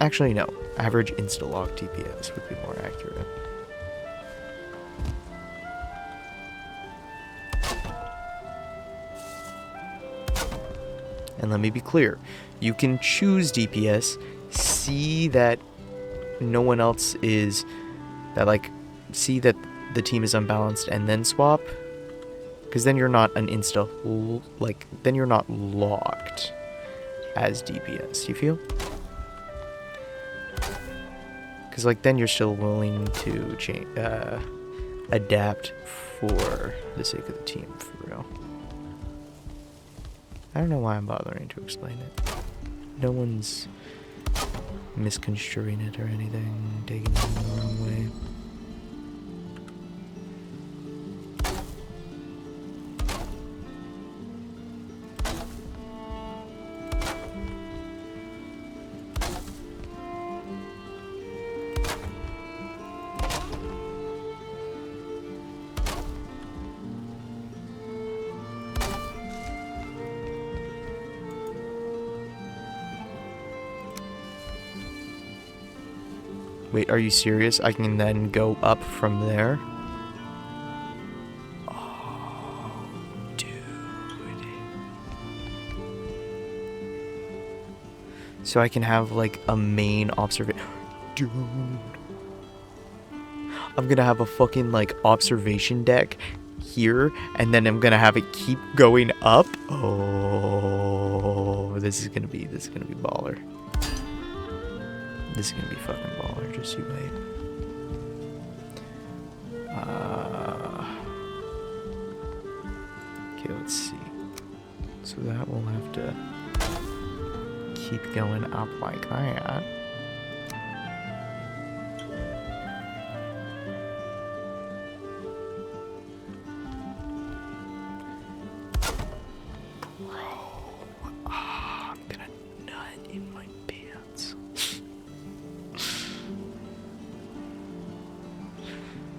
Speaker 1: Actually, no. Average insta-log DPS would be more accurate. And let me be clear. You can choose DPS, see that no one else is... see that the team is unbalanced, and then swap. Because then you're not an insta... then you're not locked as DPS. You feel? Because, then you're still willing to adapt for the sake of the team, for real. I don't know why I'm bothering to explain it. No one's misconstruing it or anything, taking it the wrong way. Wait, are you serious? I can then go up from there? Oh, dude. So I can have, like, a main observation. Dude. I'm gonna have a fucking, like, observation deck here, and then I'm gonna have it keep going up. Oh, this is gonna be baller. This is gonna be fucking baller. Just you wait. Okay, let's see. So that will have to keep going up like that.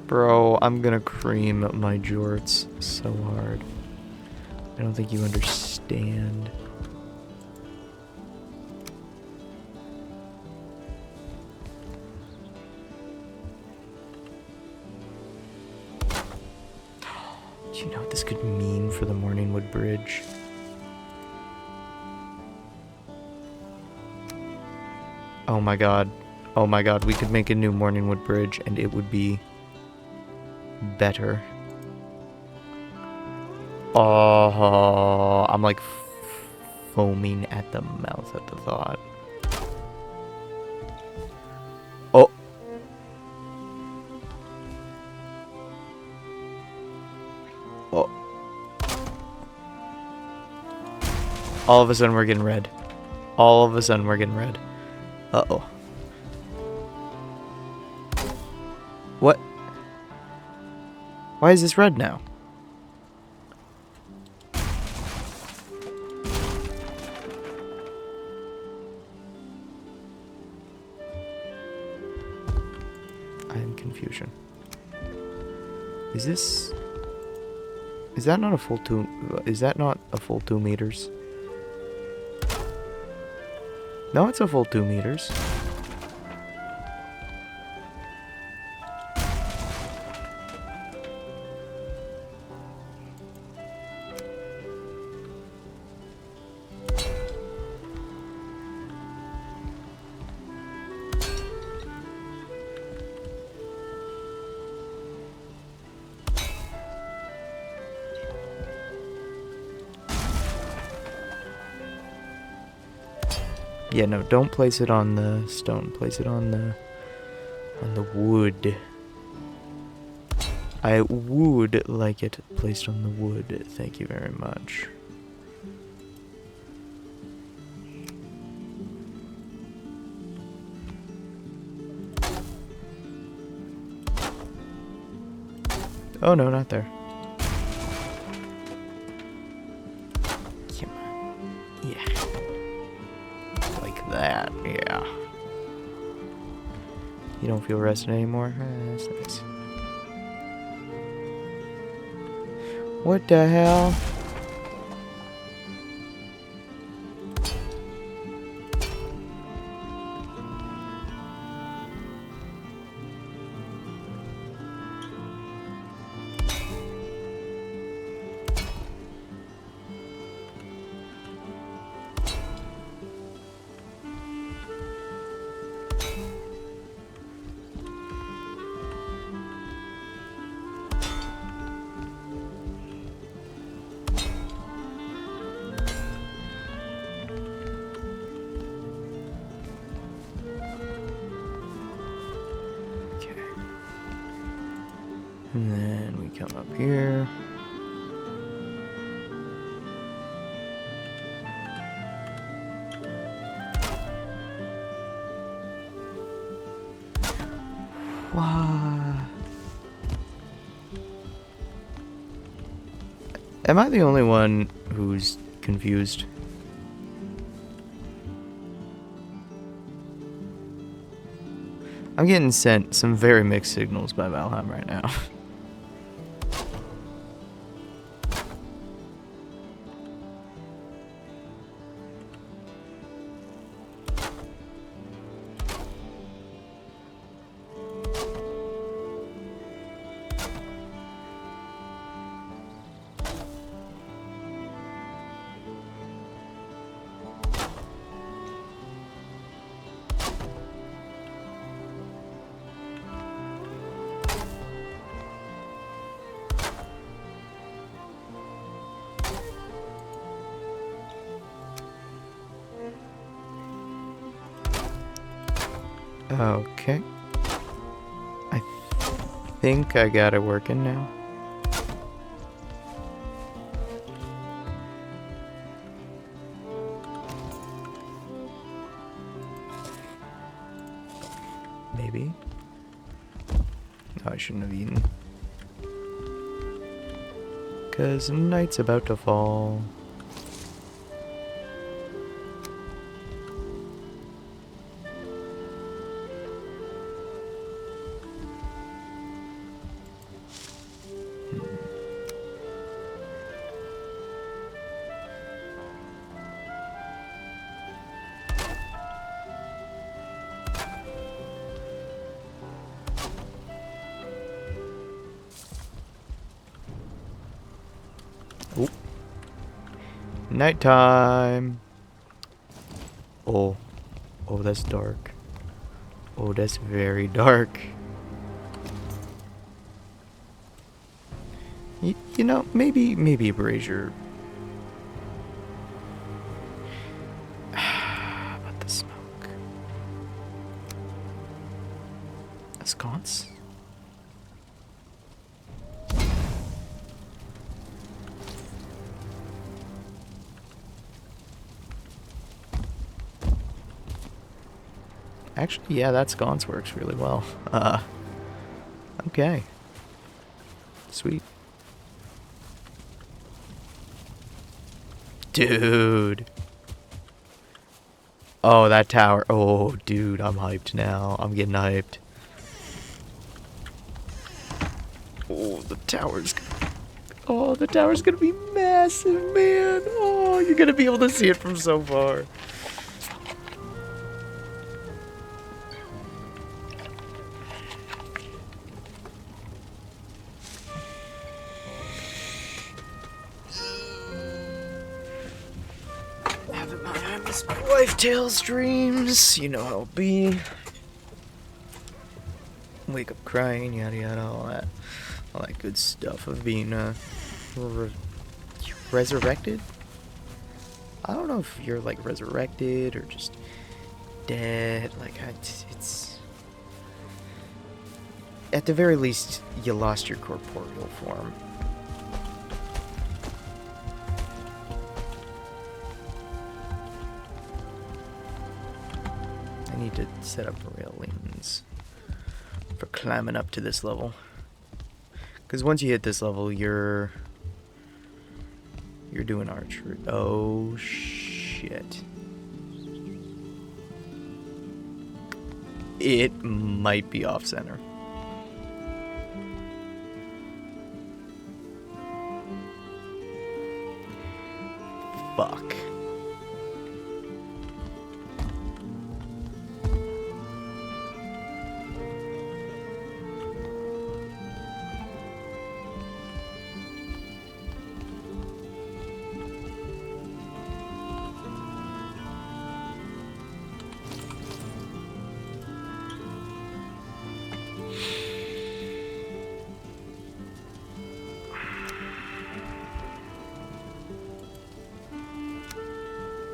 Speaker 1: Bro, I'm gonna cream my jorts so hard. I don't think you understand. Do you know what this could mean for the Morningwood Bridge? Oh my god. Oh my god, we could make a new Morningwood Bridge and it would be better. Oh, I'm like foaming at the mouth at the thought. Oh. Oh. All of a sudden we're getting red. All of a sudden we're getting red. Uh-oh. What? Why is this red now? I am confusion. Is this... Is that not a full 2... Is that not a full 2 meters? No, it's a full 2 meters. Yeah, no, don't place it on the stone. Place it on the wood. I would like it placed on the wood. Thank you very much. Oh no, not there. Come on. Yeah. Like that, yeah. You don't feel rested anymore? That's nice. What the hell? And then we come up here. Wow. Am I the only one who's confused? I'm getting sent some very mixed signals by Valheim right now. Okay. I think I got it working now. Maybe. Oh, I shouldn't have eaten. 'Cause night's about to fall. Oop. Nighttime. Oh. Oh, that's dark. Oh, that's very dark. You know, maybe a brazier. About the smoke. A sconce? Actually, yeah, that sconce works really well. Okay. Sweet. Dude. Oh, that tower. Oh, dude, I'm hyped now. I'm getting hyped. Oh, the tower's gonna be massive, man. Oh, you're gonna be able to see it from so far. Having my Miss Wife Tales dreams. You know how it'll be. Wake up crying, yada yada, all that good stuff of being resurrected. I don't know if you're like resurrected or just dead. Like it's at the very least you lost your corporeal form. I need to set up railings for climbing up to this level. Because once you hit this level, you're doing archery. Oh shit! It might be off center. Fuck.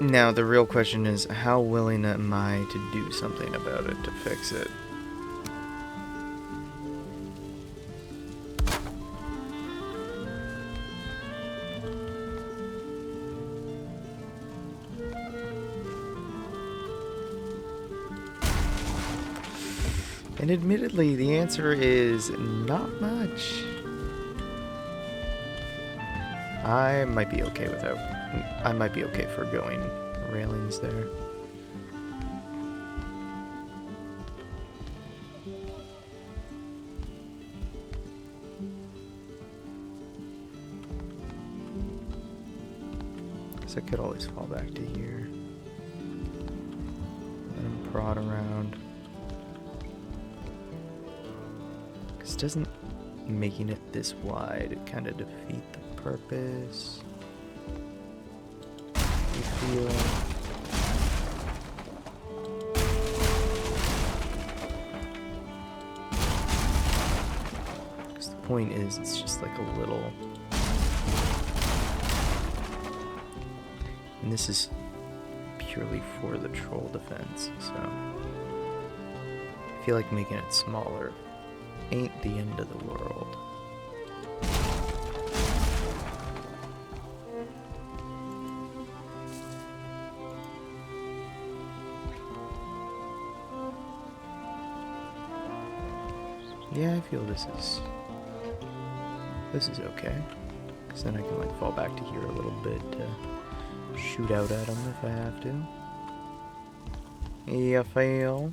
Speaker 1: Now, the real question is, how willing am I to do something about it to fix it? And admittedly, the answer is not much. I might be okay without. I might be okay for going railings there. Guess I could always fall back to here. Let him prod around. Because doesn't making it this wide kind of defeat the purpose? You feel? Because the point is, it's just like a little. And this is purely for the troll defense, so. feel like making it smaller ain't the end of the world. Yeah, I feel this is okay. Because then I can like fall back to here a little bit to shoot out at them if I have to. Yeah, fail.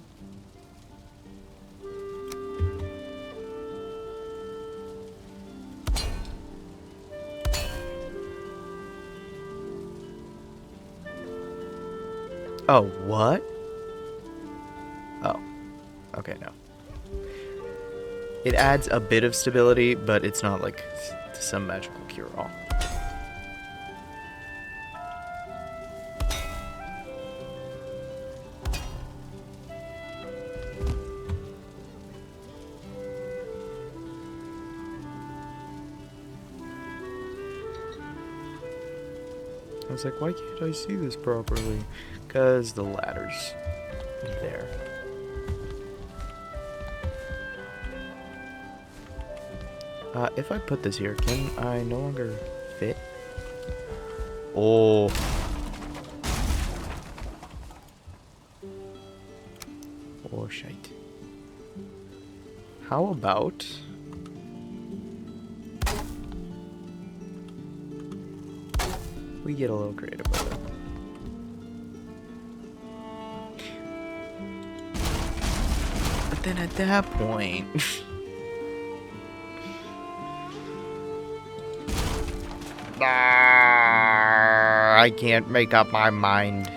Speaker 1: Oh, what? Oh. Okay, no. It adds a bit of stability, but it's not like some magical cure-all. I was like, why can't I see this properly? Because the ladder's there. If I put this here, can I no longer fit? Oh. Oh, shite. How about... we get a little creative with it. But then at that point... I can't make up my mind.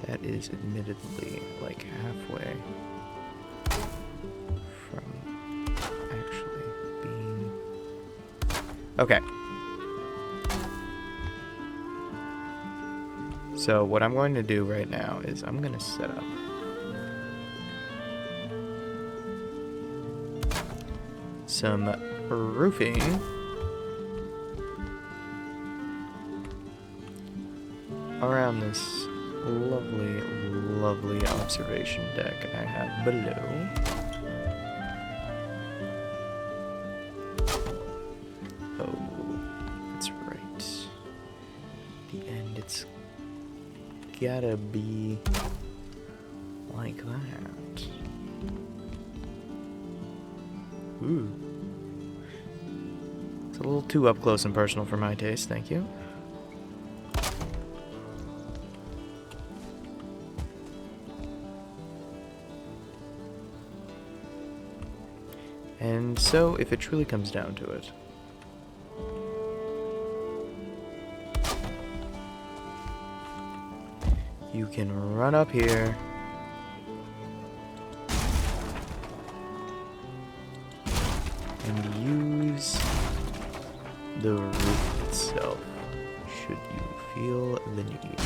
Speaker 1: That is admittedly like halfway from actually being... Okay. So what I'm going to do right now is I'm going to set up some roofing around this lovely, lovely observation deck I have below. Gotta be like that. Ooh. It's a little too up close and personal for my taste, thank you. And so, if it truly comes down to it, you can run up here and use the roof itself, should you feel the need.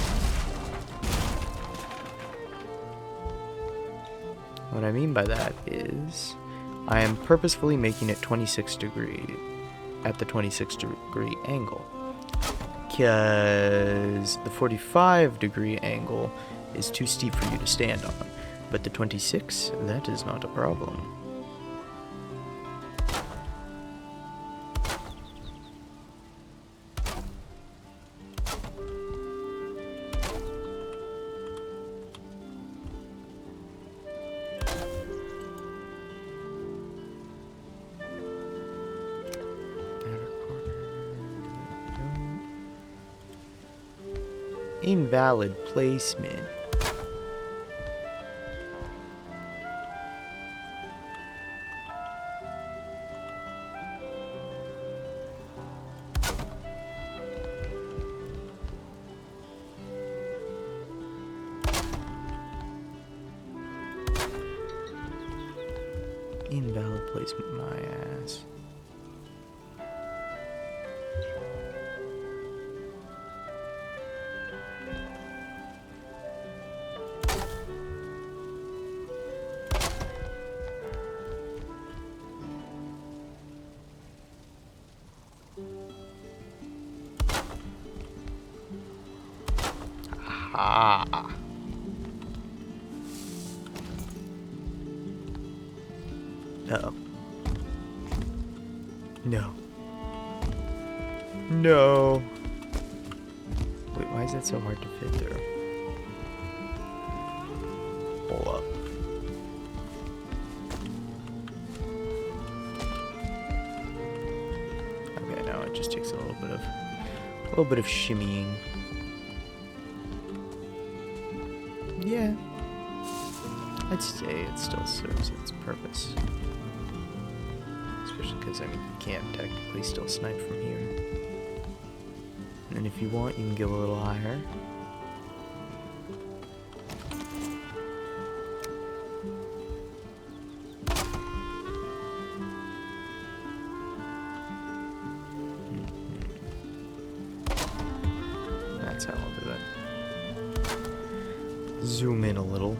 Speaker 1: What I mean by that is, I am purposefully making it 26 degree, at the 26 degree angle. Because the 45 degree angle is too steep for you to stand on. But the 26, that is not a problem. Invalid placement. Invalid placement, my ass. Ah. Uh-oh. No. No. Wait, why is that so hard to fit through? Hold up. Okay, now it just takes a little bit of shimmying. Yeah. I'd say it still serves its purpose. Especially because, I mean, you can't technically still snipe from here. And then if you want, you can go a little higher. That's how I'll do it. Zoom in a little.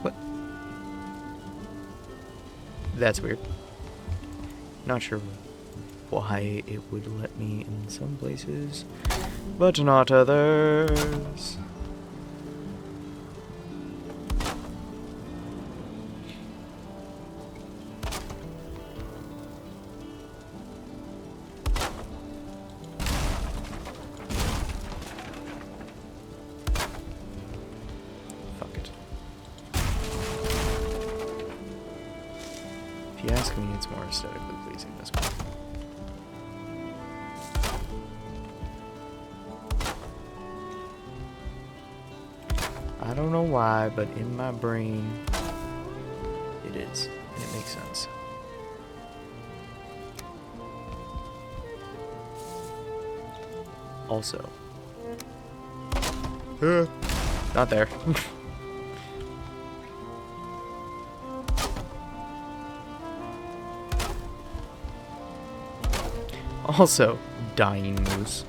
Speaker 1: What? That's weird. Not sure why it would let me in some places, but not others. Fuck it. If you ask me, it's more aesthetically pleasing this way. I don't know why, but in my brain, it is. And it makes sense. Also. Not there. Also, dying moose.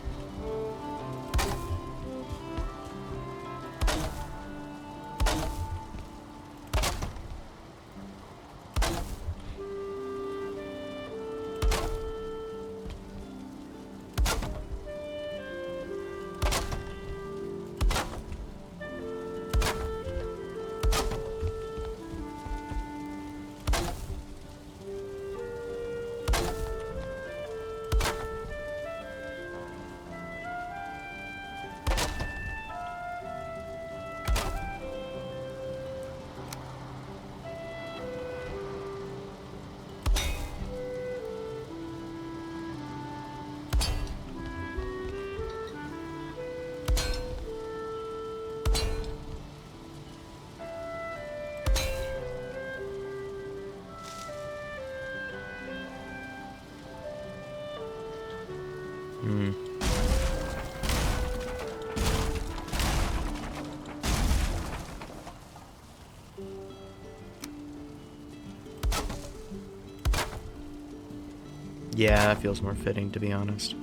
Speaker 1: Yeah, that feels more fitting, to be honest.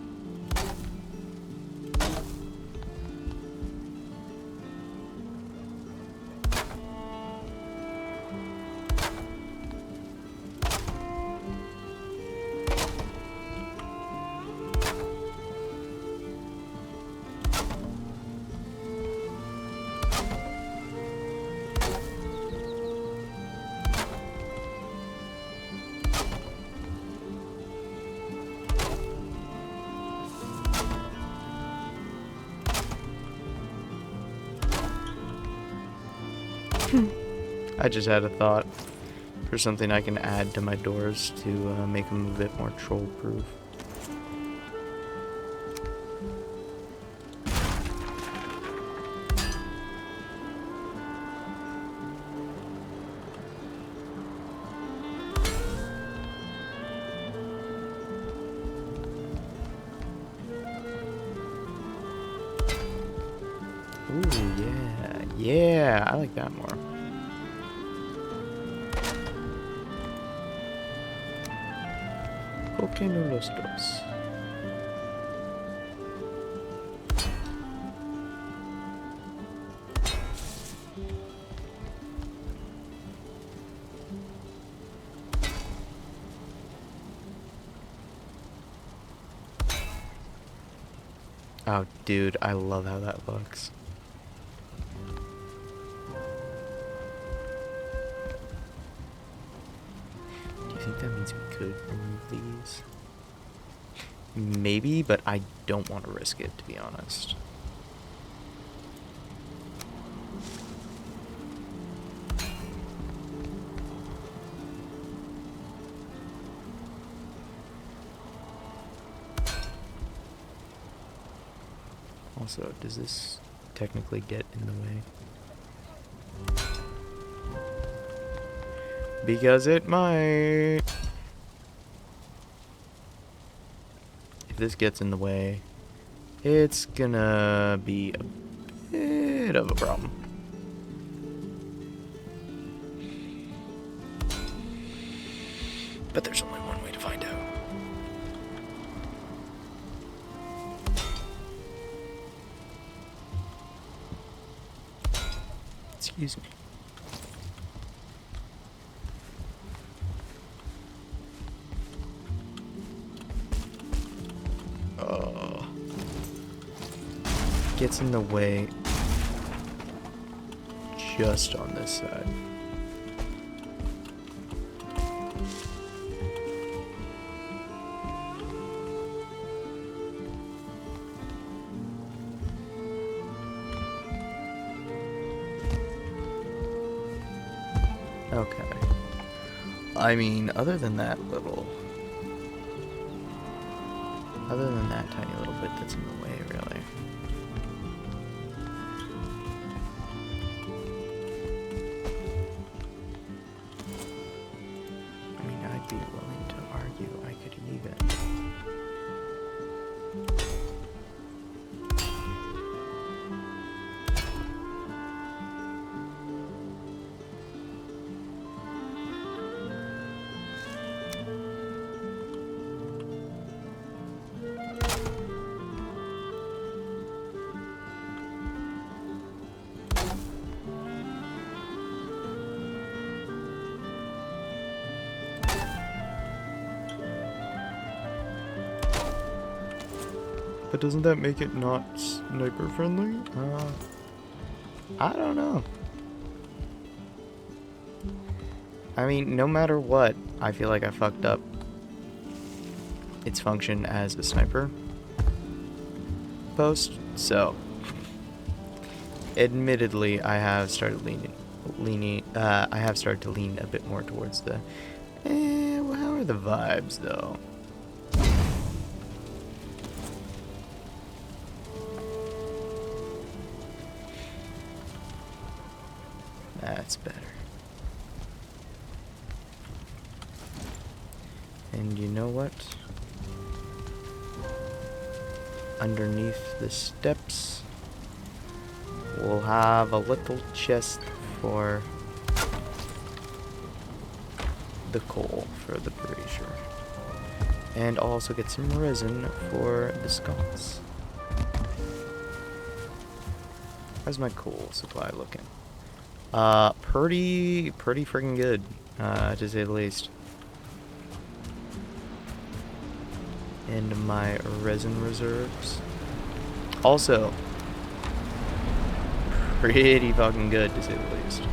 Speaker 1: I just had a thought for something I can add to my doors to make them a bit more troll-proof. Ooh, yeah. Yeah, I like that more. ¿Por qué no los dos? Oh, dude, I love how that looks. Do you think that means we could remove these? Maybe, but I don't want to risk it, to be honest. Also, does this technically get in the way? Because it might. If this gets in the way, it's gonna be a bit of a problem. But there's only one way to find out. Excuse me. Gets in the way just on this side. Okay. I mean, other than that tiny little bit that's in the way, really. I mean, I'd be willing to argue I could even. But doesn't that make it not sniper friendly? I don't know. I mean, no matter what, I feel like I fucked up its function as a sniper post, so admittedly I have started to lean a bit more towards the well, how are the vibes though? That's better. And you know what? Underneath the steps, we'll have a little chest for the coal for the brazier. And I'll also get some resin for the sconce. How's my coal supply looking? Pretty freaking good, to say the least. And my resin reserves. Also, pretty fucking good, to say the least.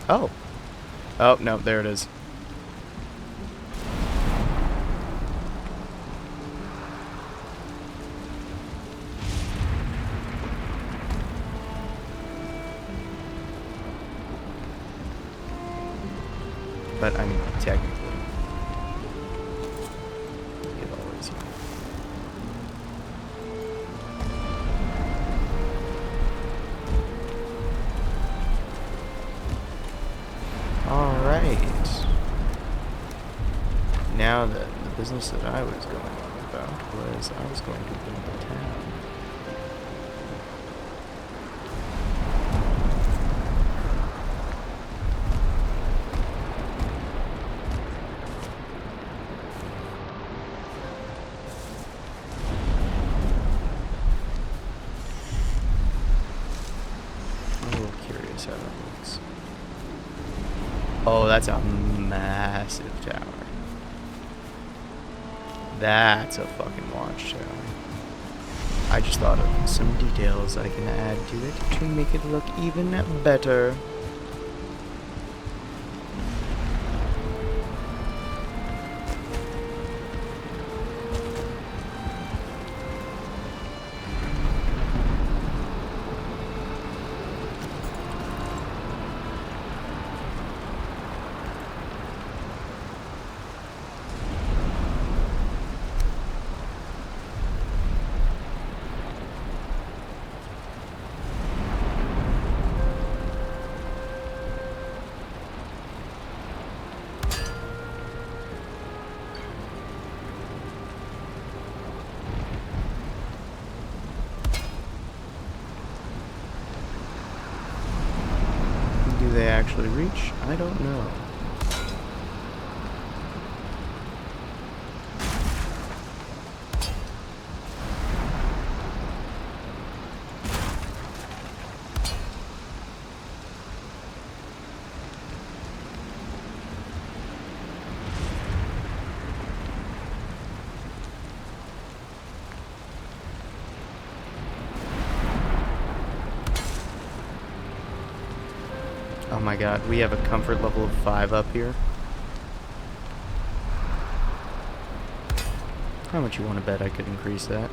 Speaker 1: Oh. Oh, no, there it is. But, I mean, technically, it always. Alright. now the business that I was going on about was I was going to build a town. I'm a little curious how that looks. Oh, that's a massive tower. That's a fucking watchtower. I just thought of some details I can add to it to make it look even better. Do they actually reach? I don't know. Oh my god, we have a comfort level of 5 up here. How much you want to bet I could increase that?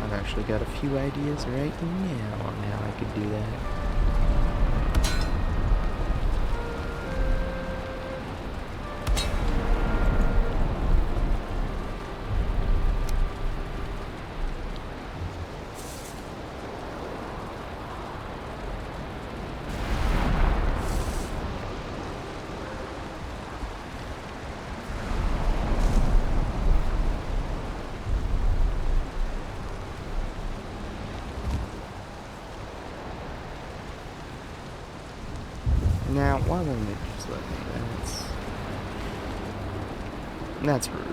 Speaker 1: I've actually got a few ideas right now on how I could do that. Now, why won't it just let me? That's rude.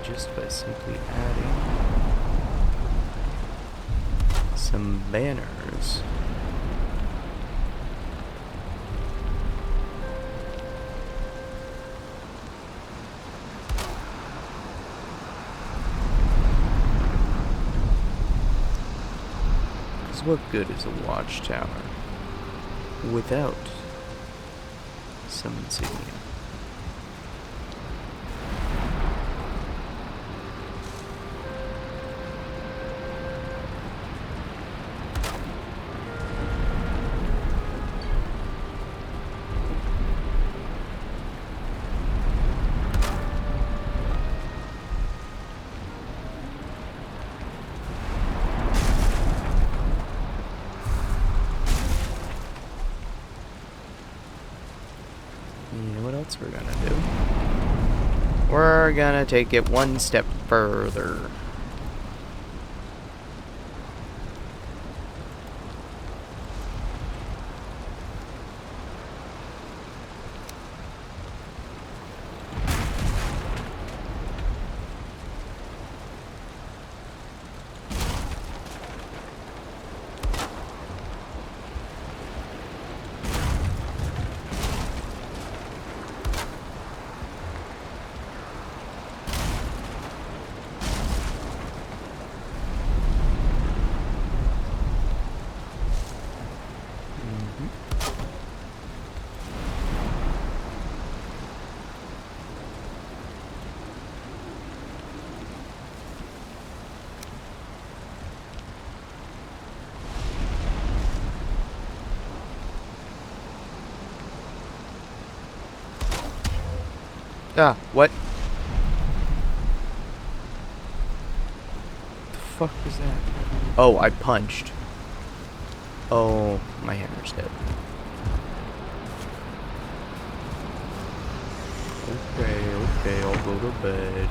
Speaker 1: Just by simply adding some banners. Because what good is a watchtower without some insignia? We're gonna do. We're gonna take it one step further. Ah, what? The fuck was that? Oh, I punched. Oh, my hammer's dead. Okay, I'll go to bed.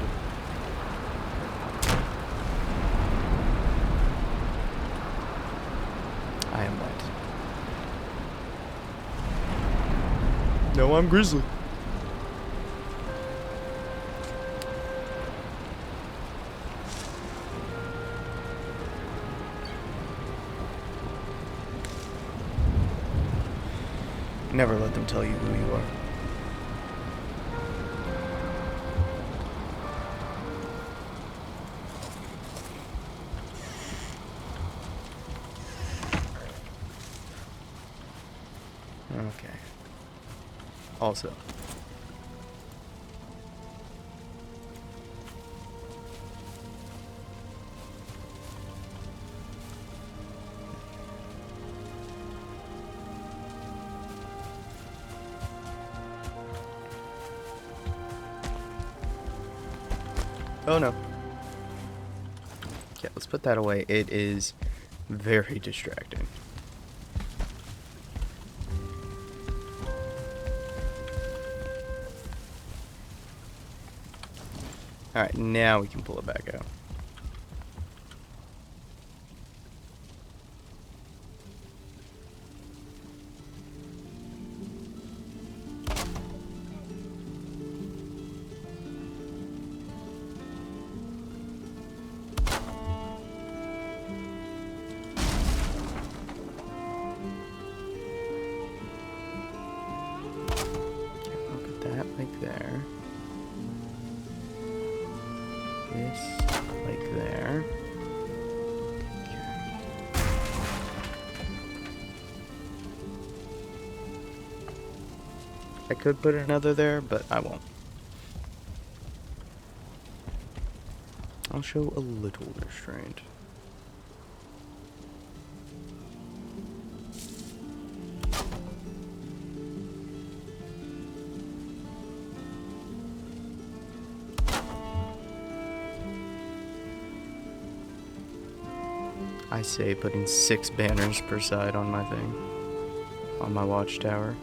Speaker 1: I am wet. No, I'm grizzly. Never let them tell you who you are. Okay. Also. Oh no. Yeah, let's put that away. It is very distracting. Alright, now we can pull it back out. Like there. This, like there. Okay. I could put another there, but I won't. I'll show a little restraint. I say putting 6 banners per side on my thing. On my watchtower.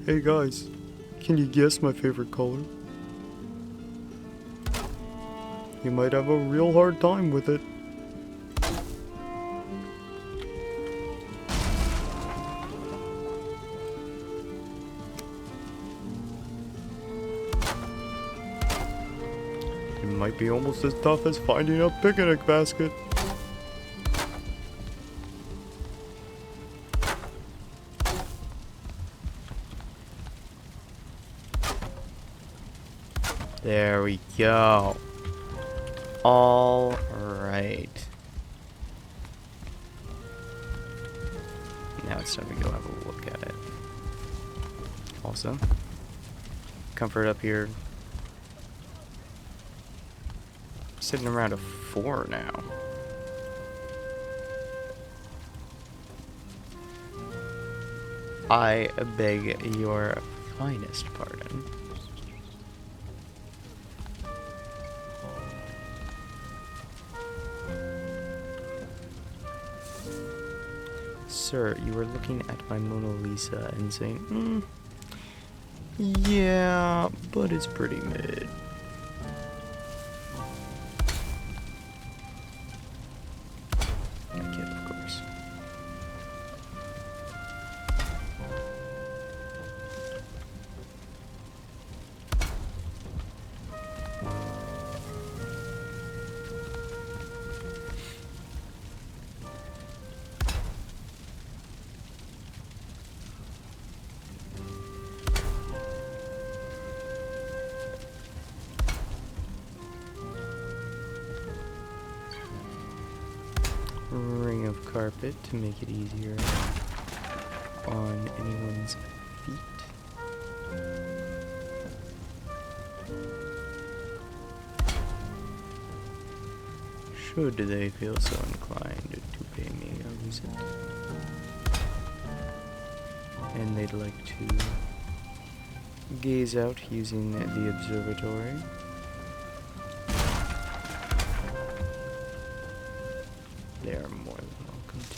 Speaker 1: Hey guys, can you guess my favorite color? You might have a real hard time with it. It might be almost as tough as finding a picnic basket. There we go. All right. Now it's time to go have a look at it. Also, comfort up here. Sitting around a 4 now. I beg your finest pardon. Sir, you were looking at my Mona Lisa and saying, yeah, but it's pretty mid. ring of carpet to make it easier on anyone's feet. Should they feel so inclined to pay me a visit. And they'd like to gaze out using the observatory. They are more than welcome to.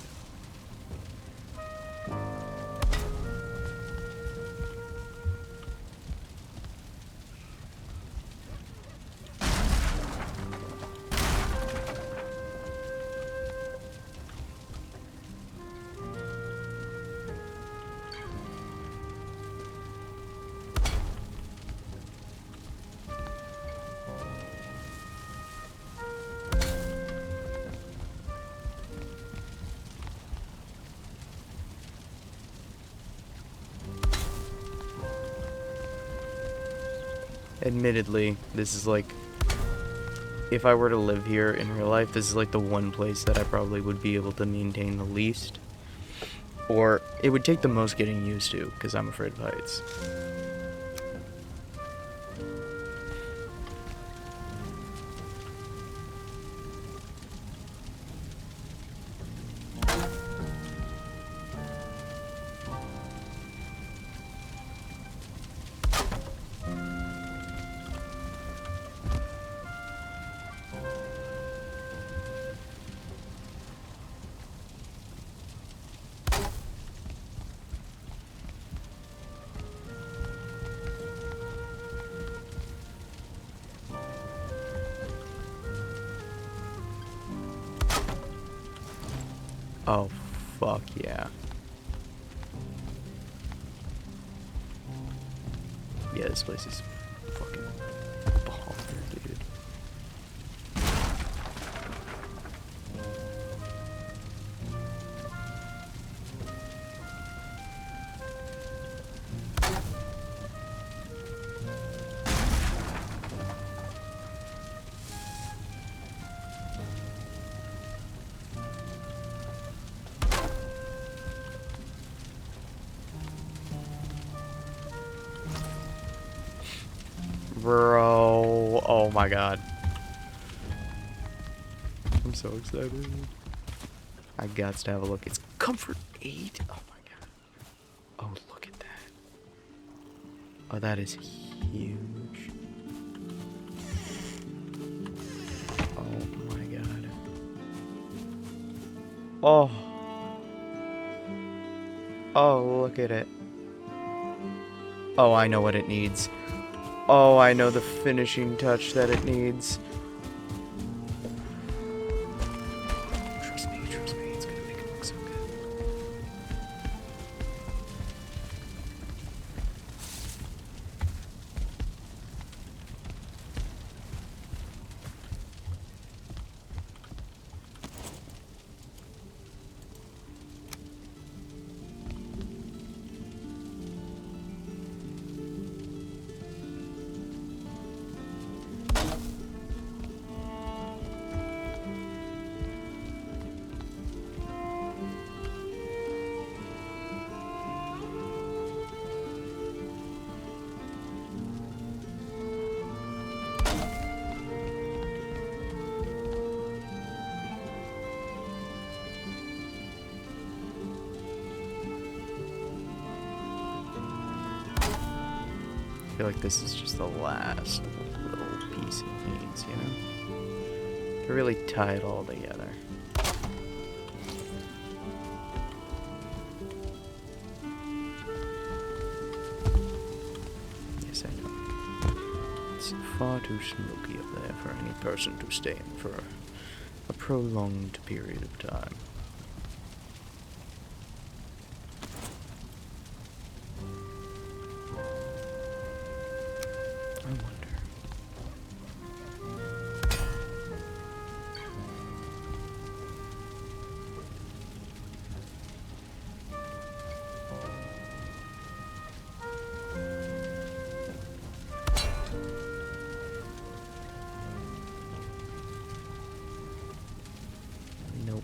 Speaker 1: Admittedly, this is like, if I were to live here in real life, this is like the one place that I probably would be able to maintain the least. Or it would take the most getting used to, because I'm afraid of heights. Oh, fuck yeah. Yeah, this place is fucking baller, dude. Bro, oh my god. I'm so excited. I got to have a look. It's Comfort 8. Oh my god. Oh, look at that. Oh, that is huge. Oh my god. Oh. Oh, look at it. Oh, I know what it needs. Oh, I know the finishing touch that it needs. Trust me, it's gonna make it look so good. I feel like this is just the last little piece it needs, you know? To really tie it all together. Yes, I know. It's far too smoky up there for any person to stay in for a prolonged period of time. I wonder. Nope.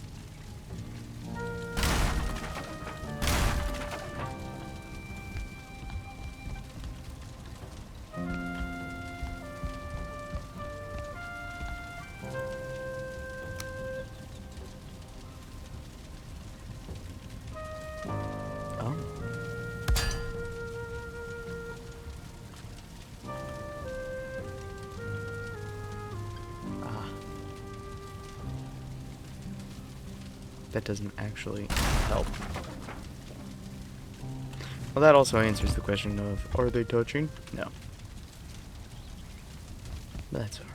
Speaker 1: that doesn't actually help. Well, that also answers the question of, are they touching? No. That's alright.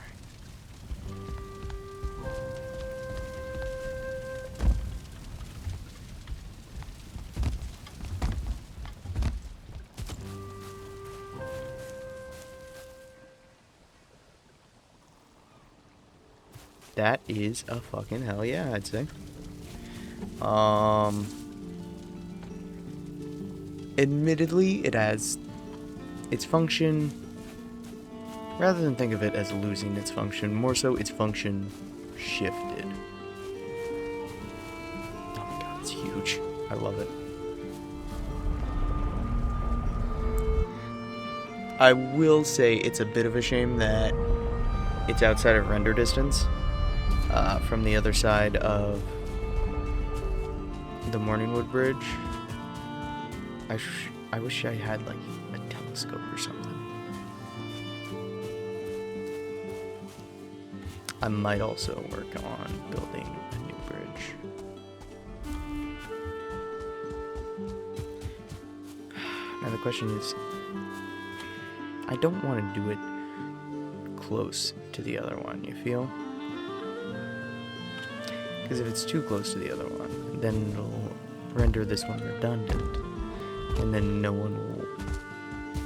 Speaker 1: That is a fucking hell yeah, I'd say. Admittedly, it has its function. Rather than think of it as losing its function, more so its function shifted. Oh my god, it's huge. I love it. I will say it's a bit of a shame that it's outside of render distance from the other side of the Morningwood Bridge. I wish I had like a telescope or something. I might also work on building a new bridge. Now the question is, I don't want to do it close to the other one, you feel? Because if it's too close to the other one, then it'll render this one redundant, and then no one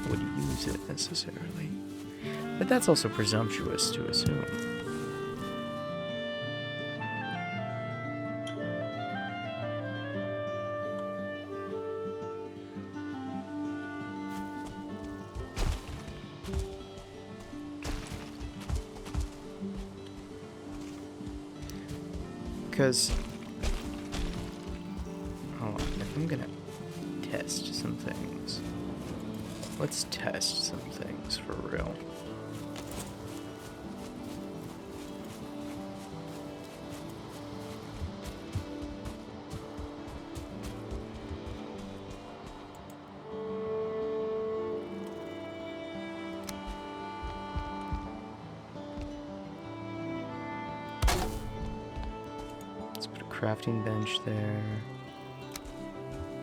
Speaker 1: would use it necessarily. But that's also presumptuous to assume. Because, hold on, if I'm gonna test some things, let's test some things for real. Crafting bench there.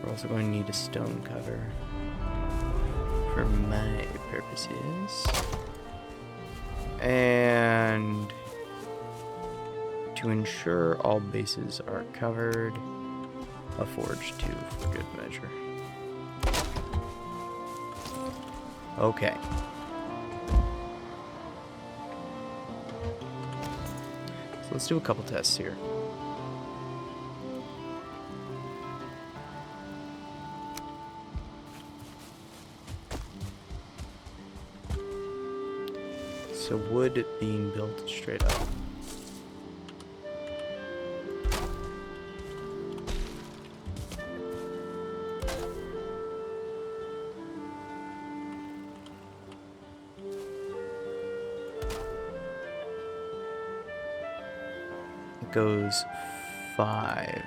Speaker 1: We're also going to need a stone cutter for my purposes. And to ensure all bases are covered, a forge too, for good measure. Okay. So let's do a couple tests here. So wood being built straight up. It goes 5.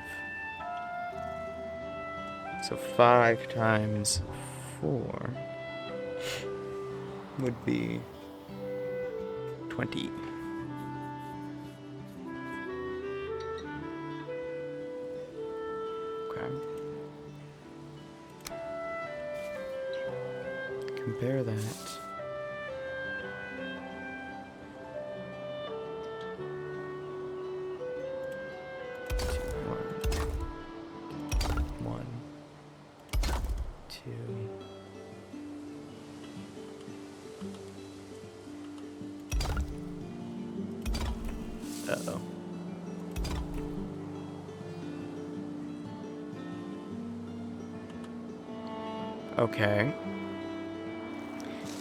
Speaker 1: So 5 times 4 would be 20. Okay. Compare that. One, two. Uh-oh. Okay.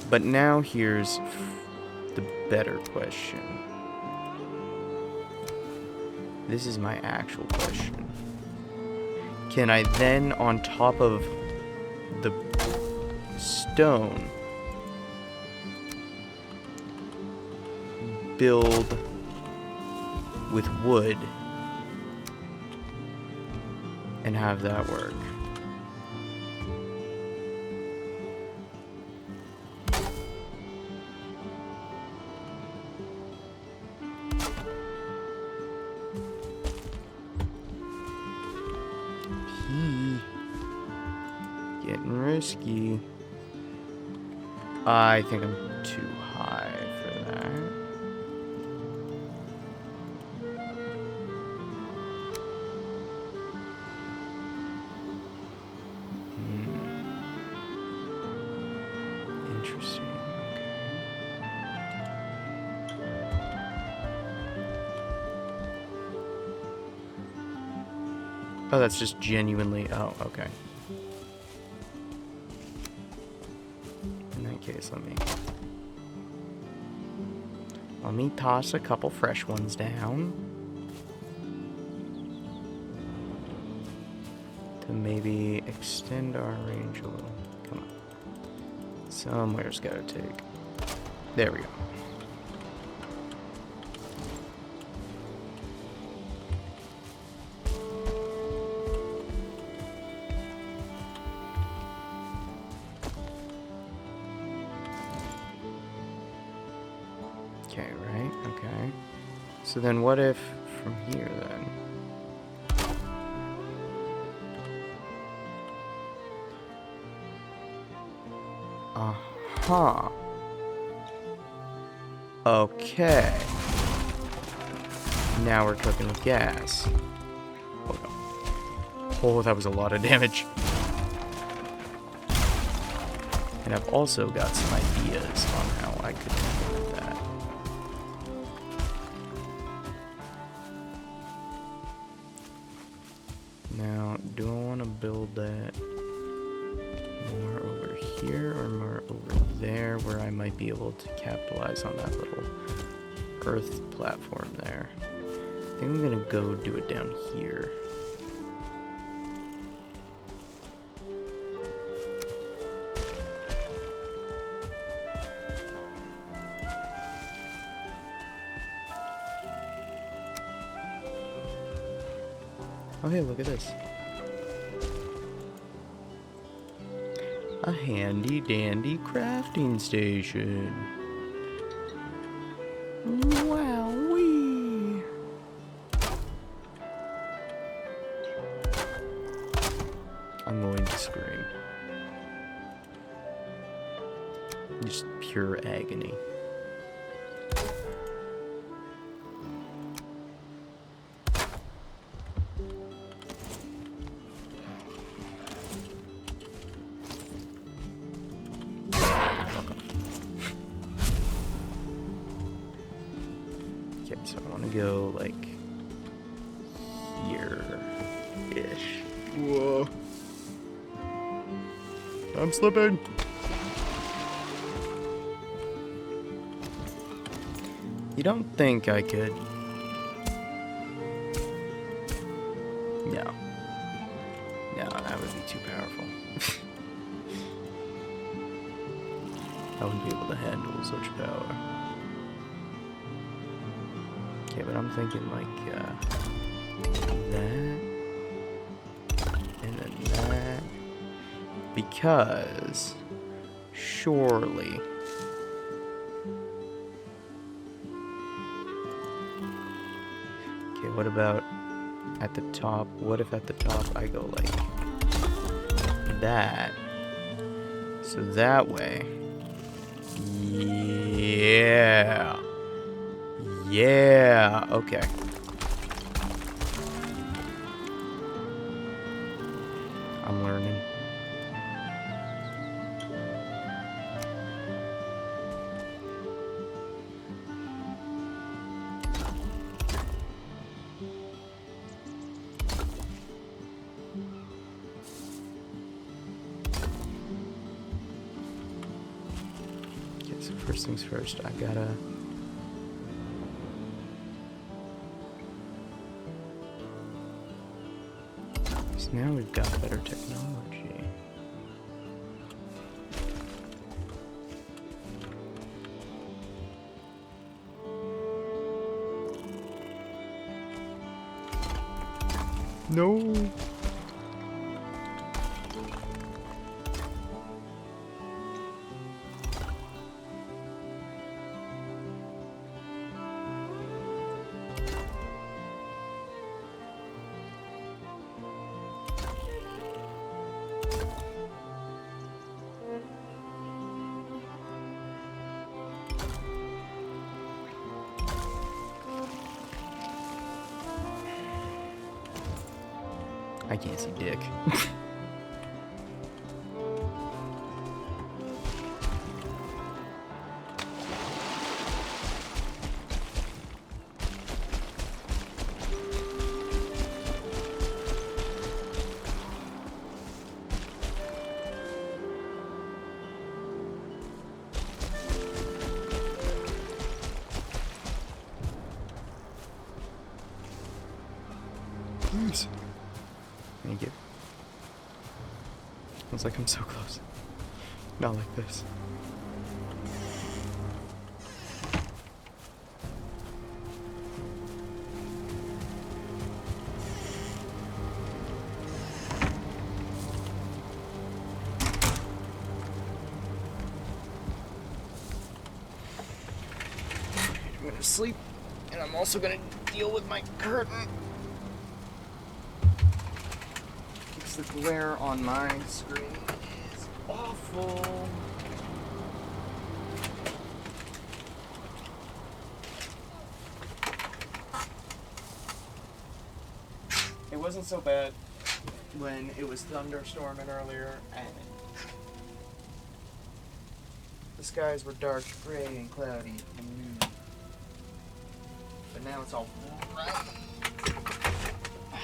Speaker 1: But now here's the better question. This is my actual question. Can I then, on top of the stone, build with wood and have that work? getting risky. I think I'm too high for that. Interesting. Oh, that's just genuinely... Oh, okay. In that case, let me toss a couple fresh ones down. To maybe extend our range a little. Come on. Somewhere's gotta take. There we go. Okay, right? Okay. So then what if from here then? Uh-huh. Okay. Now we're cooking with gas. Hold on. Oh, that was a lot of damage. And I've also got some ideas on how I could implement that. Now, do I want to build that more over here or more over there where I might be able to capitalize on that little earth platform there? I think I'm going to go do it down here. Oh, hey, look at this. A handy-dandy crafting station. Wowee! I'm going to scream. Just pure agony. So I want to go, like, here-ish. Whoa. I'm slipping. You don't think I could? No. No, that would be too powerful. I wouldn't be able to handle such power. Okay, but I'm thinking like that, and then that, because surely okay, what about at the top? What if at the top I go like that, so that way, yeah. Yeah, okay. I'm learning. Okay, so first things first, I gotta... Now we've got better technology. No. I can't see dick. Please. Thank you. Feels like I'm so close. Not like this. I'm gonna sleep, and I'm also gonna deal with my curtain. The glare on my screen is awful. It wasn't so bad when it was thunderstorming earlier and the skies were dark, gray, and cloudy and new. But now it's all bright.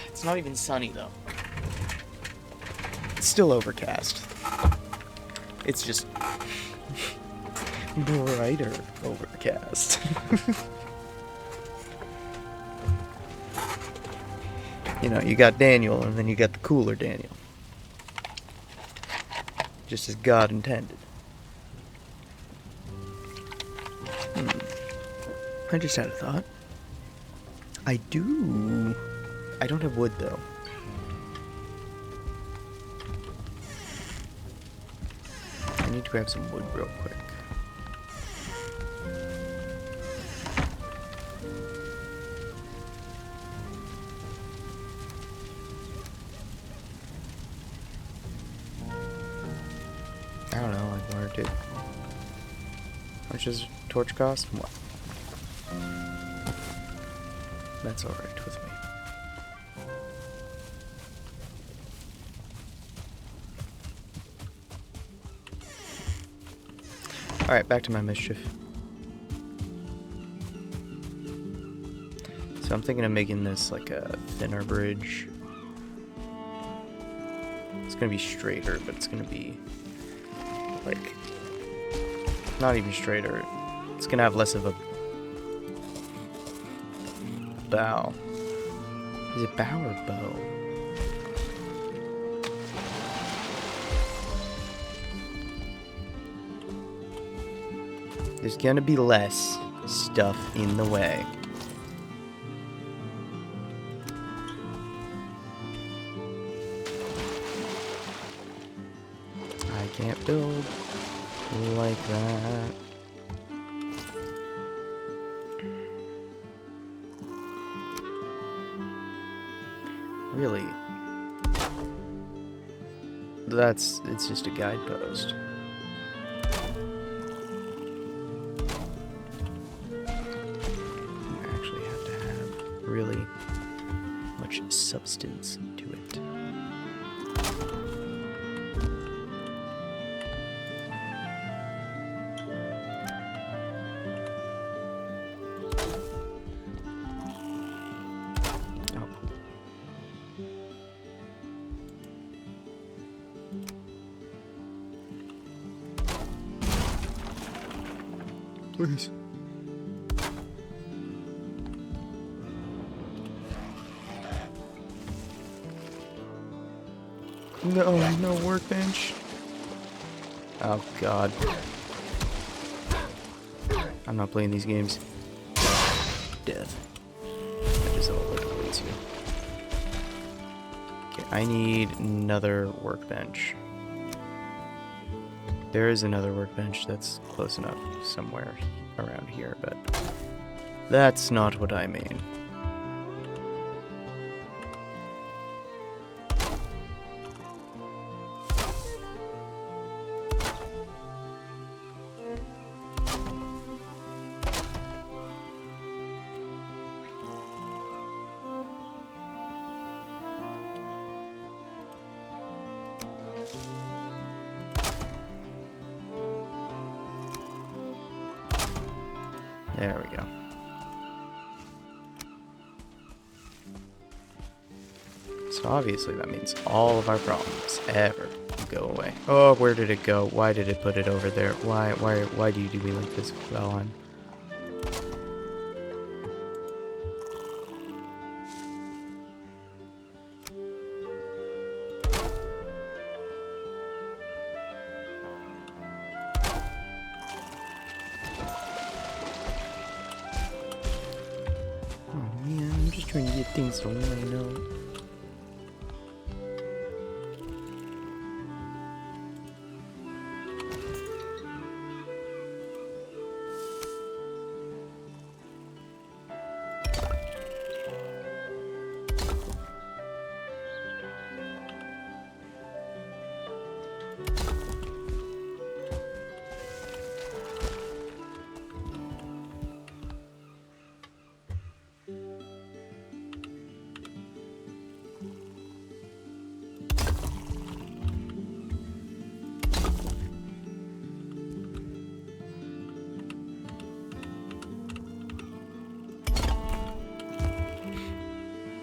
Speaker 1: It's not even sunny though. It's still overcast. It's just brighter overcast. You know, you got Daniel and then you got the cooler Daniel. Just as God intended. I just had a thought. I don't have wood though. I need to grab some wood real quick. I don't know, like where did... How much does a torch cost? What? That's alright with me. Alright, back to my mischief. So I'm thinking of making this like a thinner bridge. It's gonna be straighter, but it's gonna be like not even straighter. It's gonna have less of a bow. Is it bow or bow? There's gonna be less stuff in the way. I can't build like that. Really? It's just a guidepost. Really much substance to it. Oh. Please. No, no workbench. Oh god. I'm not playing these games. Death. That is all that leads you. Okay, I need another workbench. There is another workbench that's close enough somewhere around here, but that's not what I mean. There we go. So obviously that means all of our problems ever go away. Oh, where did it go? Why did it put it over there? Why do you do me like this, Valheim? Oh man, I'm just trying to get things to line up.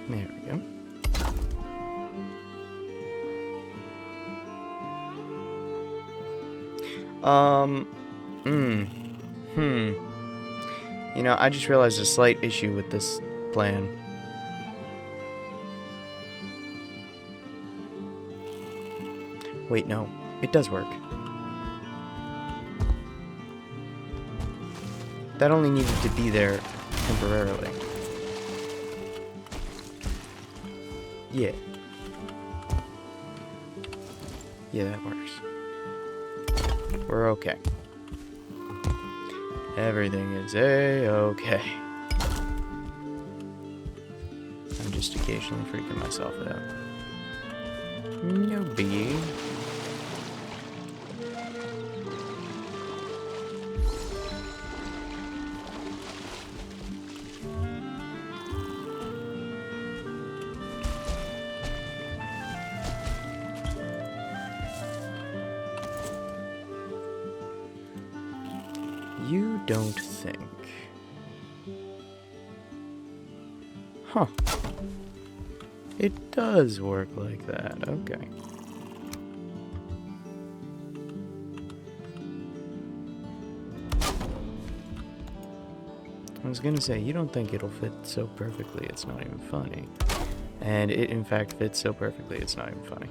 Speaker 1: There we go. You know, I just realized a slight issue with this plan. Wait, no. It does work. That only needed to be there temporarily. Yeah. Yeah, that works. We're okay. Everything is A-okay. I'm just occasionally freaking myself out. No biggie. You don't think. Huh. It does work like that. Okay. I was gonna say, you don't think it'll fit so perfectly it's not even funny. And it in fact fits so perfectly it's not even funny.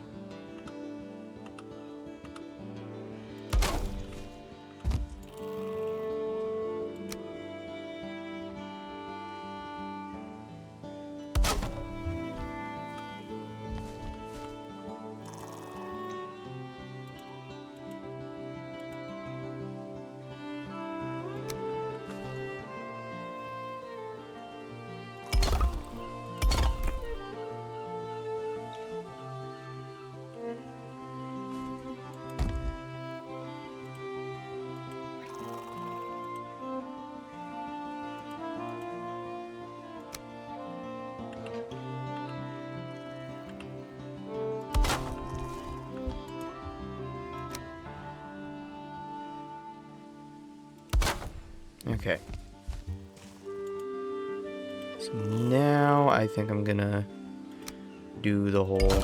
Speaker 1: Okay. So now I think I'm gonna do the whole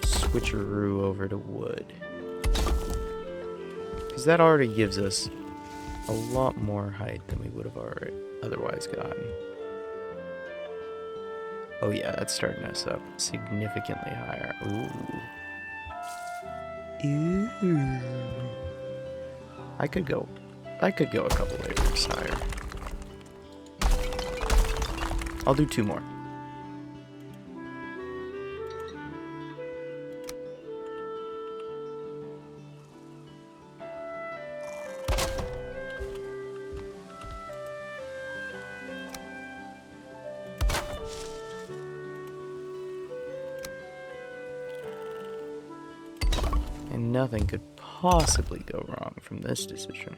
Speaker 1: switcheroo over to wood. Because that already gives us a lot more height than we would have already otherwise gotten. Oh yeah, that's starting us up significantly higher. Ooh. Ooh. I could go a couple layers higher. I'll do 2 more. And nothing could possibly go wrong from this decision.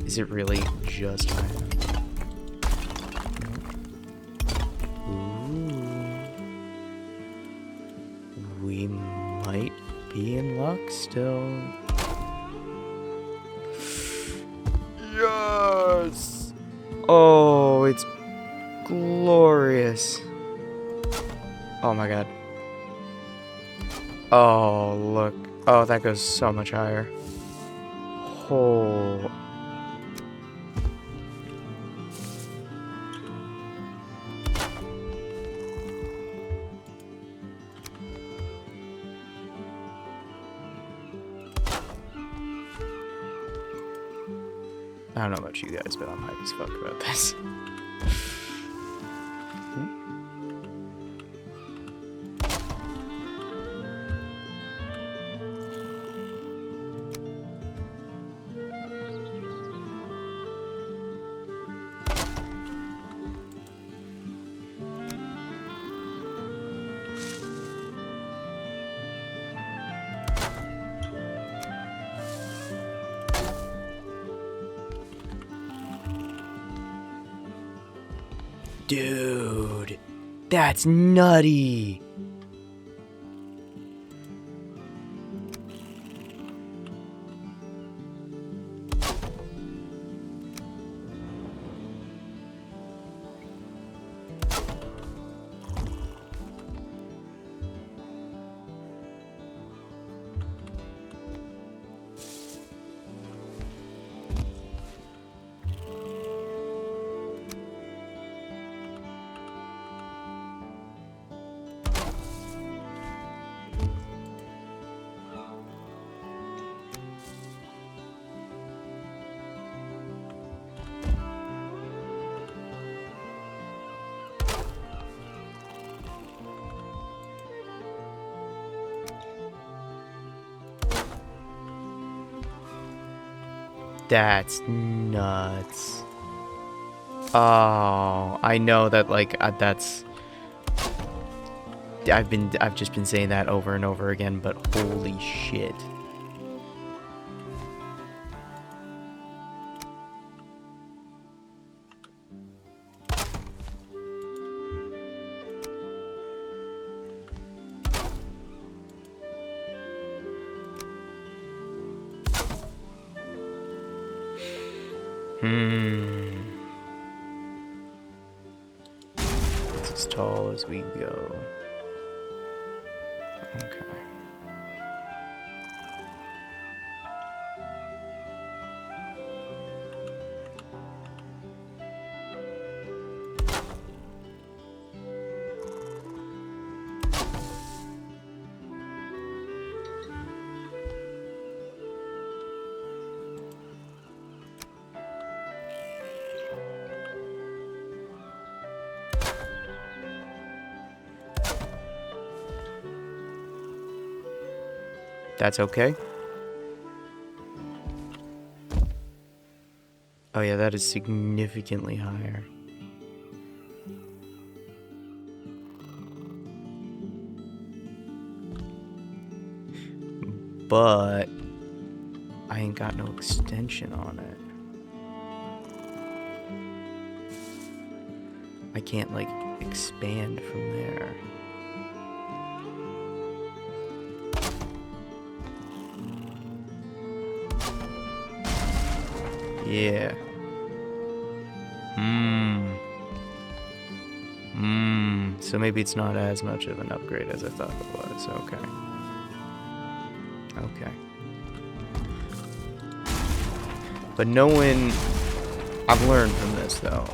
Speaker 1: Is it really just high enough? luck still. Yes! Oh, it's glorious. Oh my god. Oh, look. Oh, that goes so much higher. Oh. I don't know about you guys, but I'm hyped as fuck about this. Dude, that's nutty. That's nuts. Oh, I know that, like, that's... I've just been saying that over and over again, but holy shit. It's as tall as we go. Okay. That's okay. Oh yeah, that is significantly higher. But I ain't got no extension on it. I can't, like, expand from there. Yeah. So maybe it's not as much of an upgrade as I thought it was. Okay. Okay. But knowing... I've learned from this, though.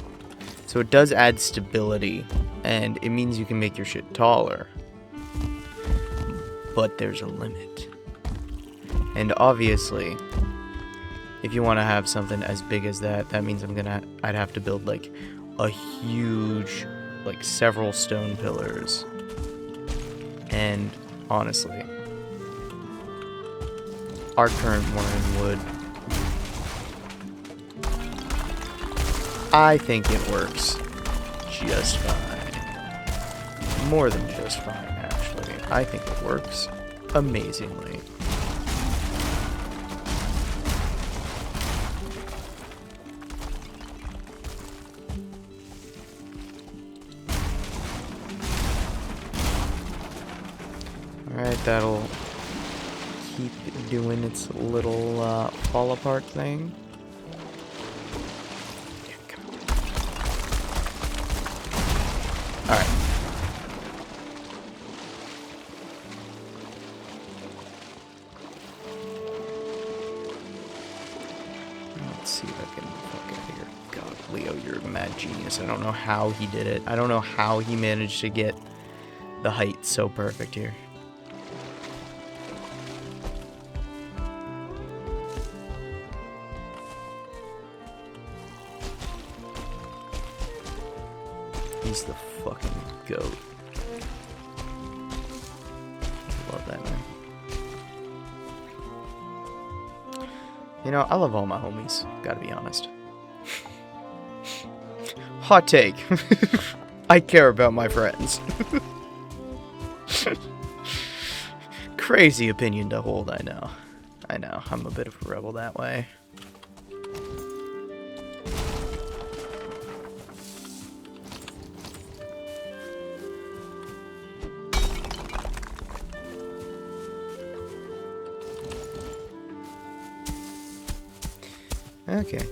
Speaker 1: So it does add stability, and it means you can make your shit taller. But there's a limit. And obviously... if you want to have something as big as that, that means I'd have to build, like, a huge, like, several stone pillars. And, honestly, our current one in wood, I think it works just fine. More than just fine, actually. I think it works amazingly. Alright, that'll keep doing its little fall apart thing. Yeah, come on. All right. Let's see if I can fuck out of here. God, Leo, you're a mad genius. I don't know how he did it. I don't know how he managed to get the height so perfect here. He's the fucking goat. Love that man. You know, I love all my homies, gotta be honest. Hot take. I care about my friends. Crazy opinion to hold, I know. I know, I'm a bit of a rebel that way. Okay.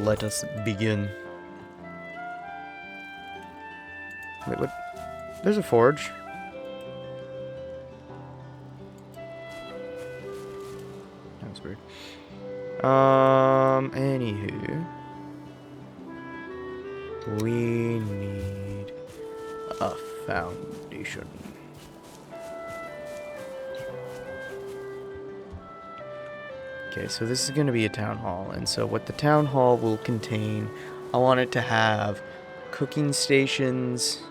Speaker 1: Let us begin. Wait, what? There's a forge. That was weird. Anywho. We need a foundation. Okay, so this is going to be a town hall, and so what the town hall will contain, I want it to have cooking stations,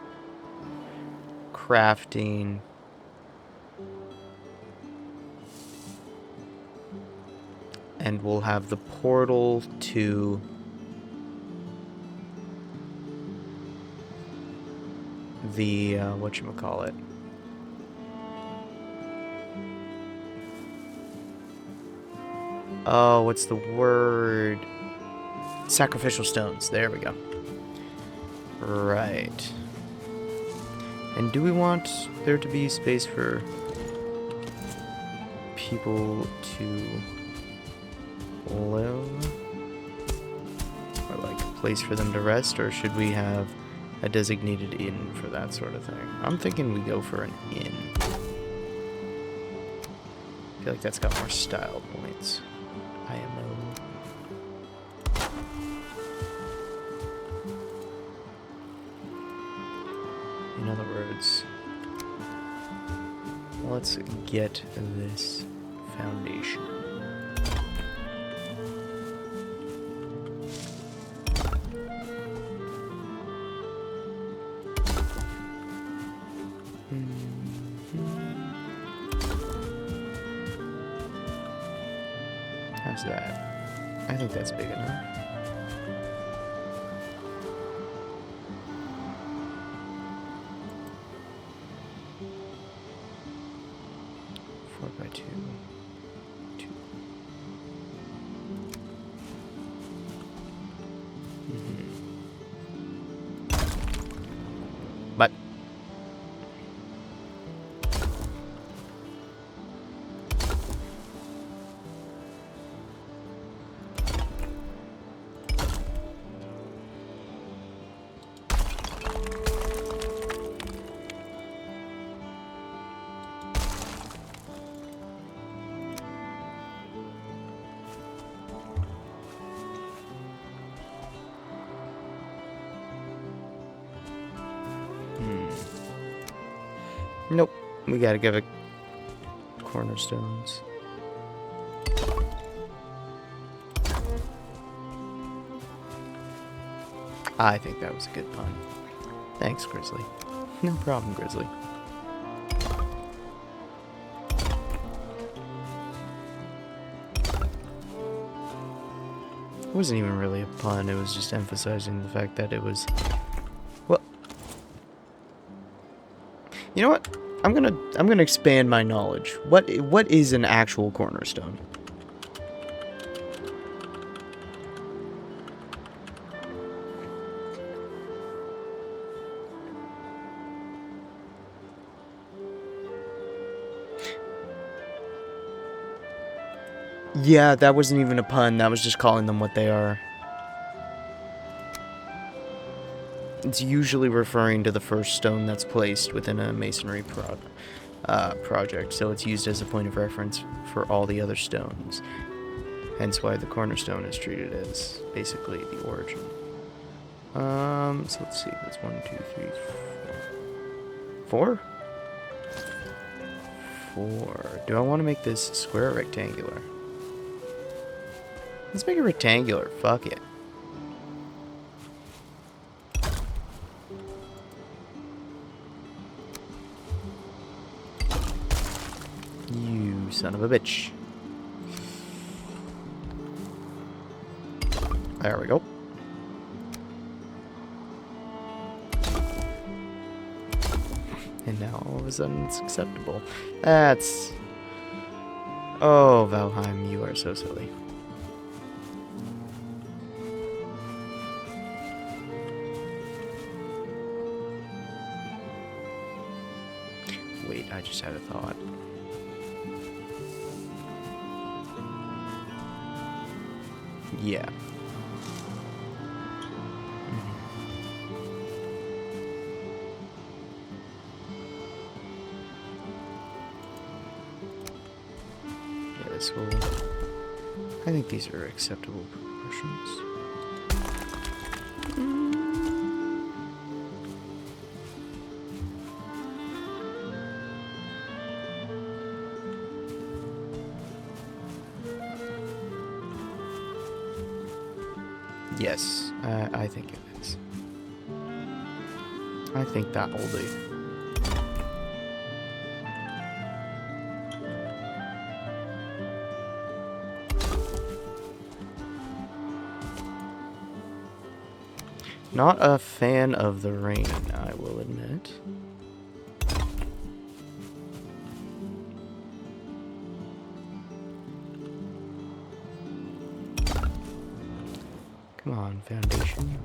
Speaker 1: crafting, and we'll have the portal to the, whatchamacallit. Oh, what's the word? Sacrificial stones. There we go. Right. And do we want there to be space for people to live? Or like a place for them to rest? Or should we have a designated inn for that sort of thing? I'm thinking we go for an inn. I feel like that's got more style points. IMO. In other words, let's get this foundation. How's that? I think that's big enough. By 2. But nope, we gotta give it cornerstones. I think that was a good pun. Thanks, Grizzly. No problem, Grizzly. It wasn't even really a pun, it was just emphasizing the fact that it was... Well... You know what? I'm gonna expand my knowledge. What is an actual cornerstone? Yeah, that wasn't even a pun. That was just calling them what they are. It's usually referring to the first stone that's placed within a masonry project, so it's used as a point of reference for all the other stones. Hence why the cornerstone is treated as basically the origin. So let's see. That's 1, 2, 3, 4. 4. Do I want to make this square or rectangular? Let's make it rectangular. Fuck it. You son of a bitch. There we go. And now all of a sudden it's acceptable. That's... Oh, Valheim, you are so silly. Wait, I just had a thought. Yeah. Yeah, this will... I think these are acceptable proportions. Yes, I think it is. I think that will do. Not a fan of the rain, I will admit. Come on, foundation.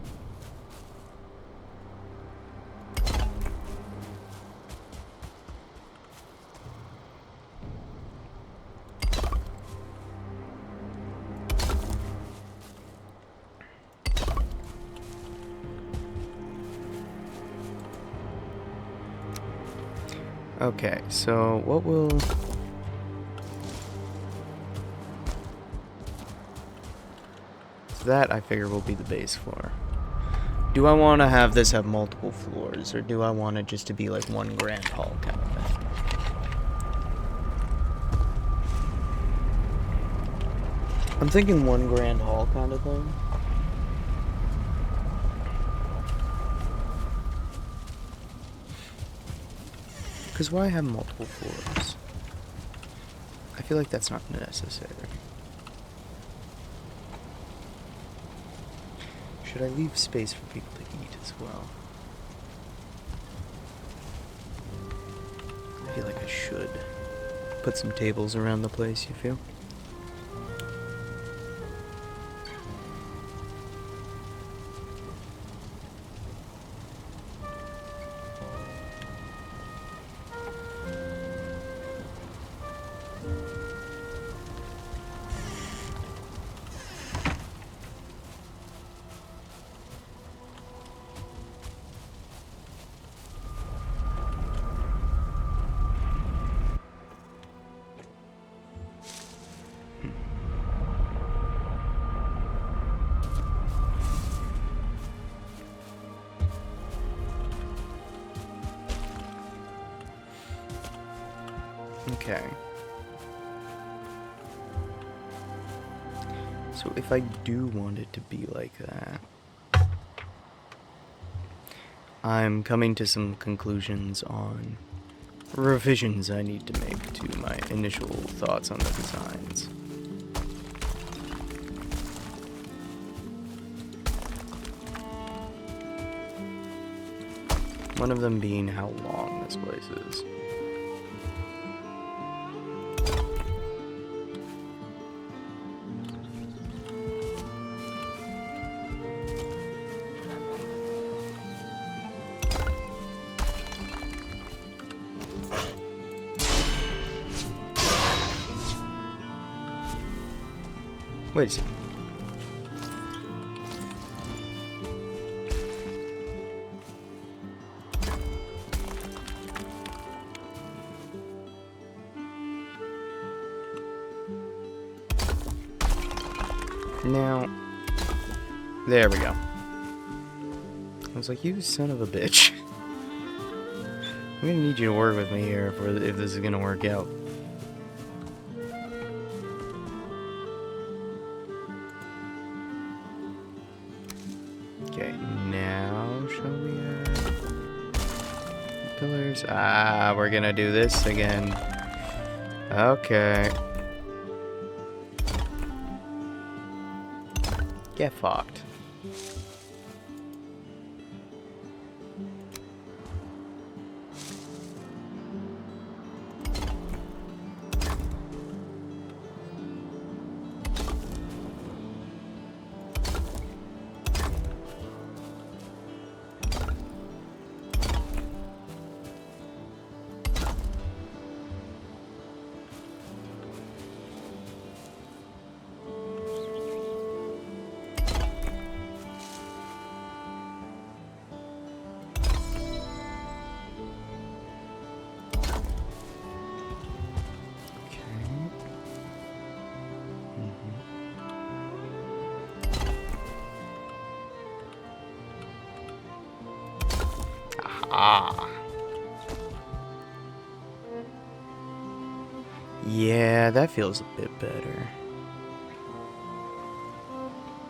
Speaker 1: Okay, so what will... That, I figure, will be the base floor. Do I want to have this have multiple floors, or do I want it just to be like one grand hall kind of thing? I'm thinking one grand hall kind of thing. Because why have multiple floors? I feel like that's not necessary. Should I leave space for people to eat as well? I feel like I should. Put some tables around the place, you feel? Okay. So if I do want it to be like that, I'm coming to some conclusions on revisions I need to make to my initial thoughts on the designs. One of them being how long this place is. Wait a second. Now, there we go. I was like, you son of a bitch. I'm gonna need you to work with me here if this is gonna work out. Okay, now shall we add pillars? Ah, we're gonna do this again. Okay. Get fucked. Ah. Yeah, that feels a bit better.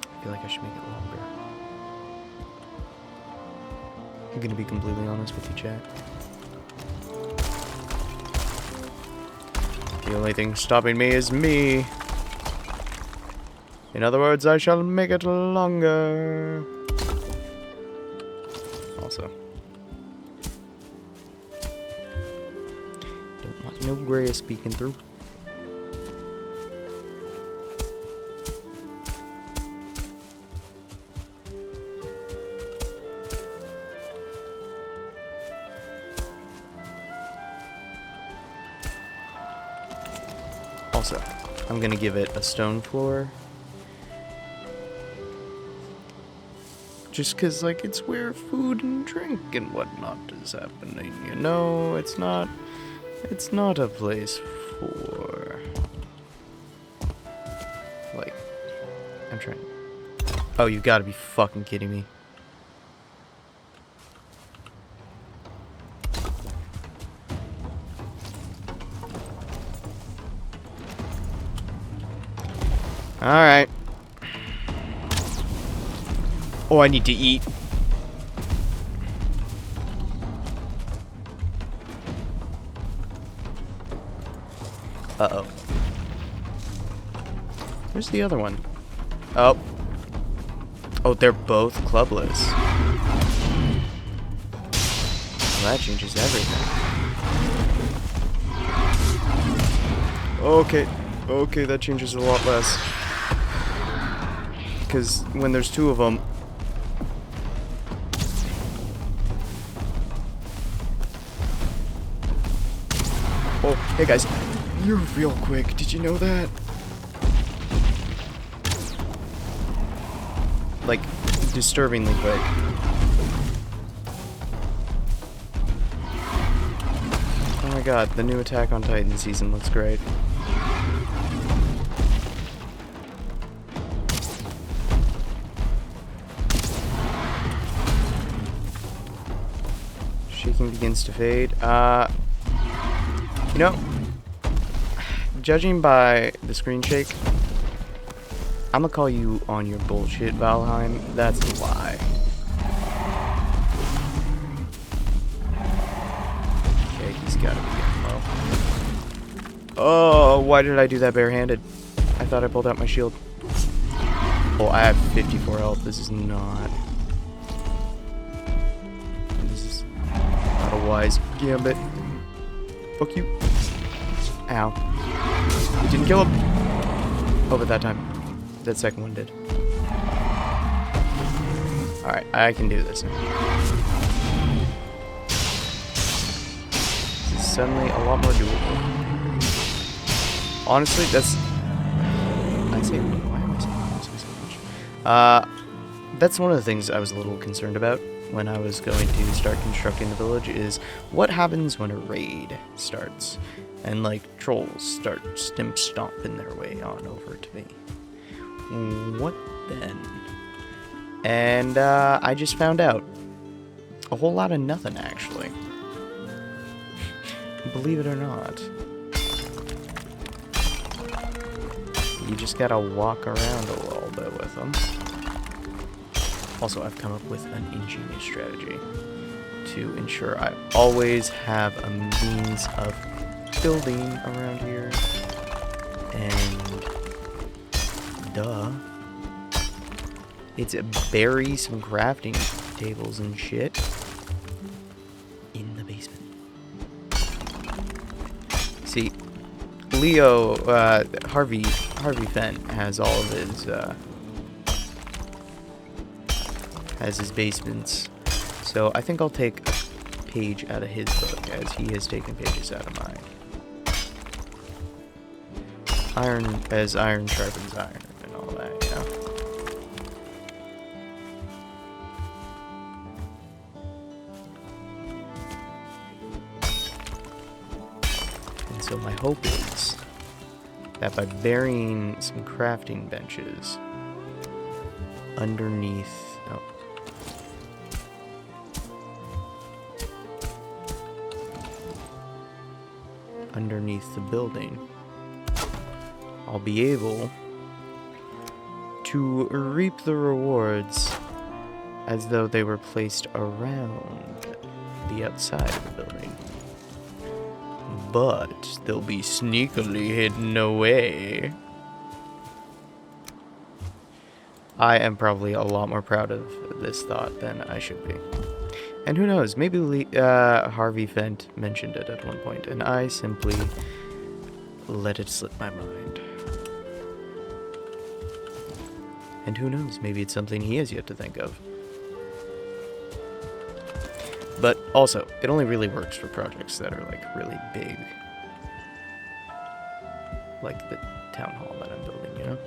Speaker 1: I feel like I should make it longer. I'm gonna be completely honest with you, chat. The only thing stopping me is me. In other words, I shall make it longer. Also. Don't want no grass peeking through. Also, I'm gonna give it a stone floor. Just cause, like, it's where food and drink and whatnot is happening, you know? It's not a place for, like, I'm trying. Oh, you gotta be fucking kidding me. Alright. Oh, I need to eat. Uh-oh. Where's the other one? Oh. Oh, they're both clubless. Well, that changes everything. Okay. Okay, that changes a lot less. Because when there's two of them... Oh, hey guys. You're real quick. Did you know that? Like, disturbingly quick. Oh my god, the new Attack on Titan season looks great. Shaking begins to fade. You know, judging by the screen shake, I'm gonna call you on your bullshit, Valheim. That's a lie. Okay, he's gotta be getting low. Oh, why did I do that barehanded? I thought I pulled out my shield. Oh, I have 54 health. This is not... This is not a wise gambit. Fuck you. Ow. It didn't kill him. Oh, but that time. That second one did. Alright, I can do this now. This is suddenly a lot more doable. Honestly, that's... I say, why am I That's one of the things I was a little concerned about when I was going to start constructing the village is what happens when a raid starts and like trolls start stomping their way on over to me. What then? And I just found out a whole lot of nothing, actually. Believe it or not. You just gotta walk around a little bit with them. Also, I've come up with an ingenious strategy to ensure I always have a means of building around here. And duh. It's bury some crafting tables and shit in the basement. See, Leo, Harvey Fenn has all of his, has his basements. So I think I'll take a page out of his book, as he has taken pages out of mine. Iron sharpens iron and all that, you know? And so my hope is that by burying some crafting benches underneath... Oh. Underneath the building, I'll be able to reap the rewards as though they were placed around the outside of the building. But they'll be sneakily hidden away. I am probably a lot more proud of this thought than I should be. And who knows, maybe Harvey Fent mentioned it at one point, and I simply let it slip my mind. And who knows, maybe it's something he has yet to think of. But also, it only really works for projects that are like really big. Like the town hall that I'm building, you know?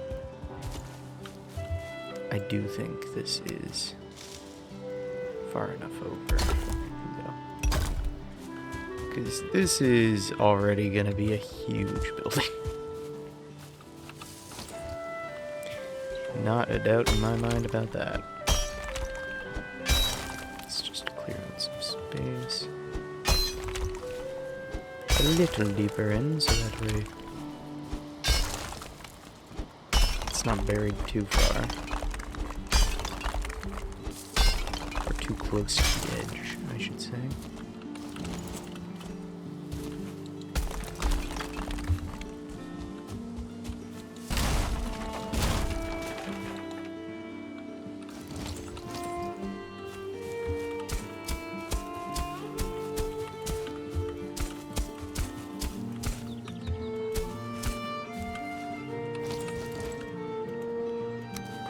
Speaker 1: I do think this is far enough over. Because this is already going to be a huge building. Not a doubt in my mind about that. Let's just clear out some space. A little deeper in, so that way it's not buried too far. Or too close to the edge, I should say.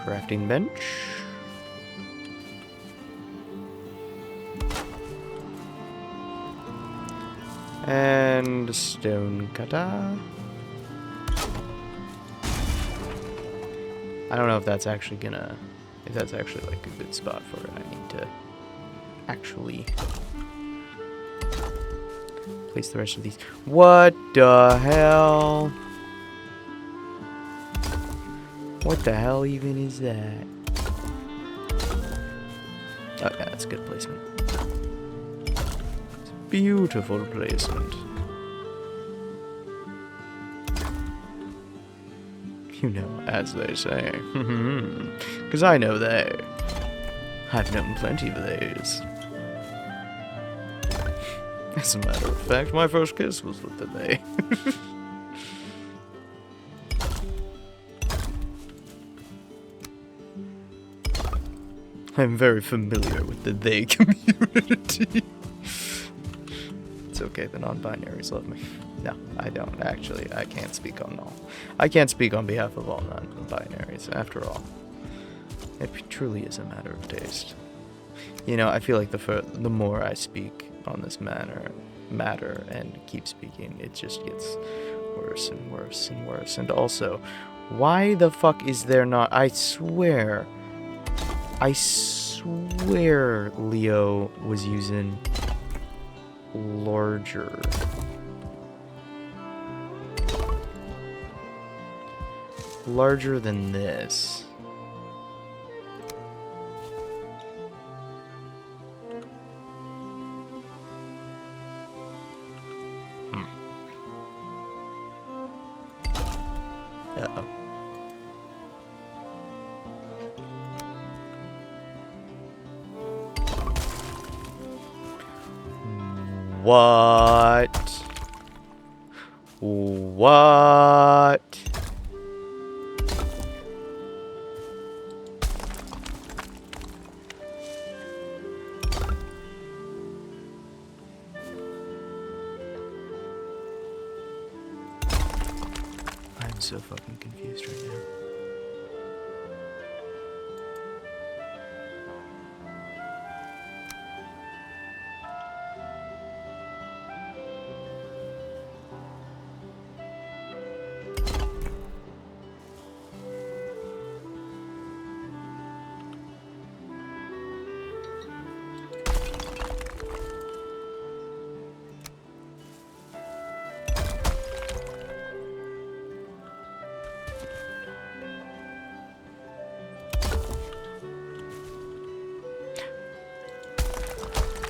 Speaker 1: Crafting bench. And stone cutter. I don't know if that's actually gonna, if that's actually like a good spot for it. I need to actually place the rest of these. What the hell? What the hell even is that? Oh yeah, that's good placement. It's beautiful placement. You know, as they say. Because I know they. I've known plenty of theys. As a matter of fact, my first kiss was with the they. I'm very familiar with the they community. It's okay, the non-binaries love me. No, I don't, actually. I can't speak on all. I can't speak on behalf of all non-binaries, after all. It truly is a matter of taste. You know, I feel like the more I speak on this matter and keep speaking, it just gets worse and worse and worse. And also, Why the fuck is there not? I swear Leo was using larger. Larger than this. Uh-oh. What? What? I'm so fucking confused right now.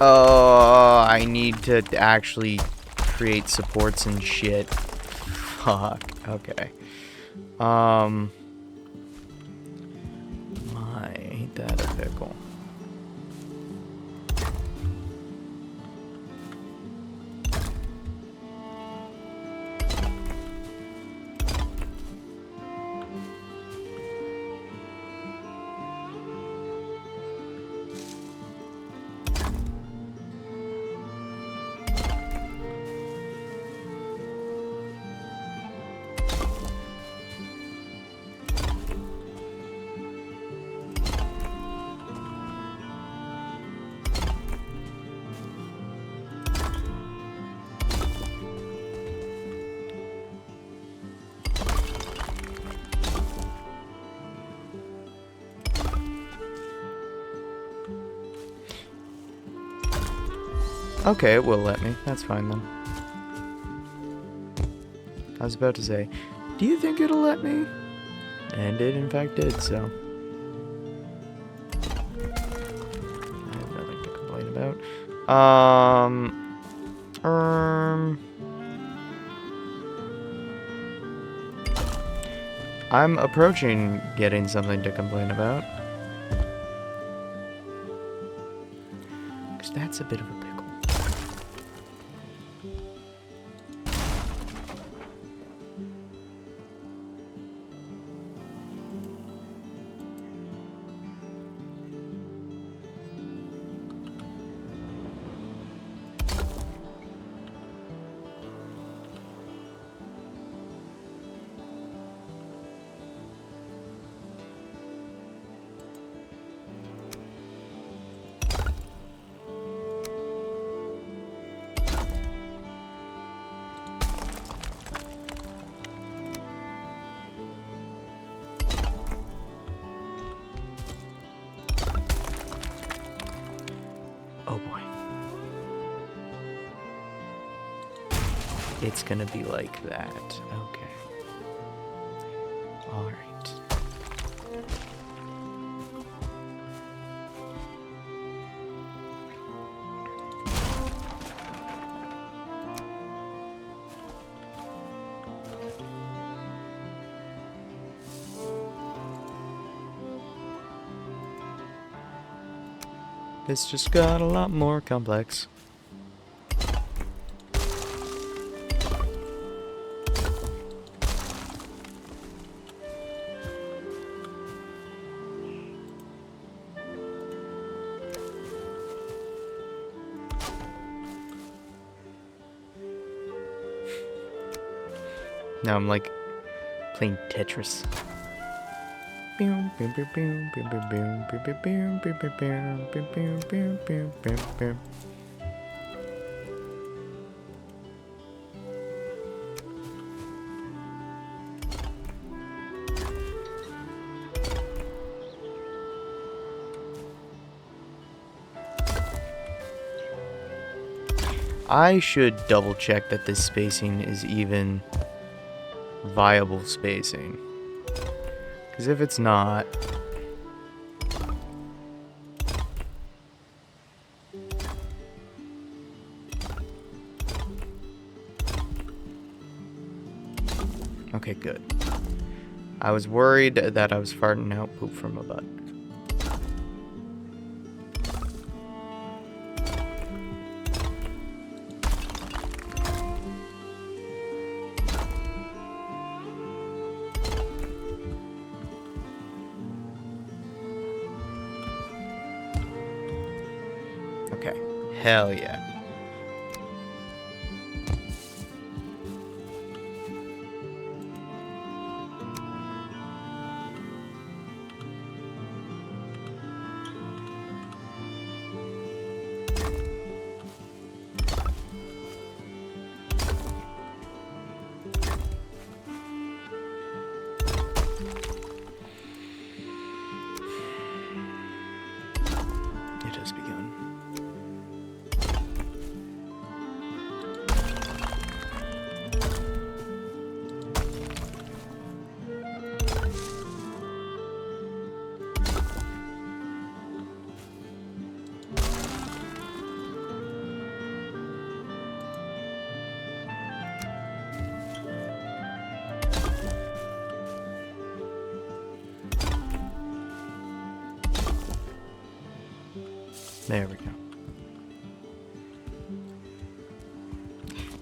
Speaker 1: Oh, I need to actually create supports and shit. Fuck. Okay. My, ain't that a pickle? Okay, it will let me. That's fine then. I was about to say, do you think it'll let me? And it in fact did, so. I have nothing to complain about. I'm approaching getting something to complain about. Because that's a bit of a pickle. Oh boy. It's gonna be like that. Okay. Alright. It's just got a lot more complex. Now I'm like playing Tetris. I should double check that this spacing is even viable spacing. Because if it's not... Okay, good. I was worried that I was farting out poop from a butt. Okay. Hell yeah. It has begun. There we go.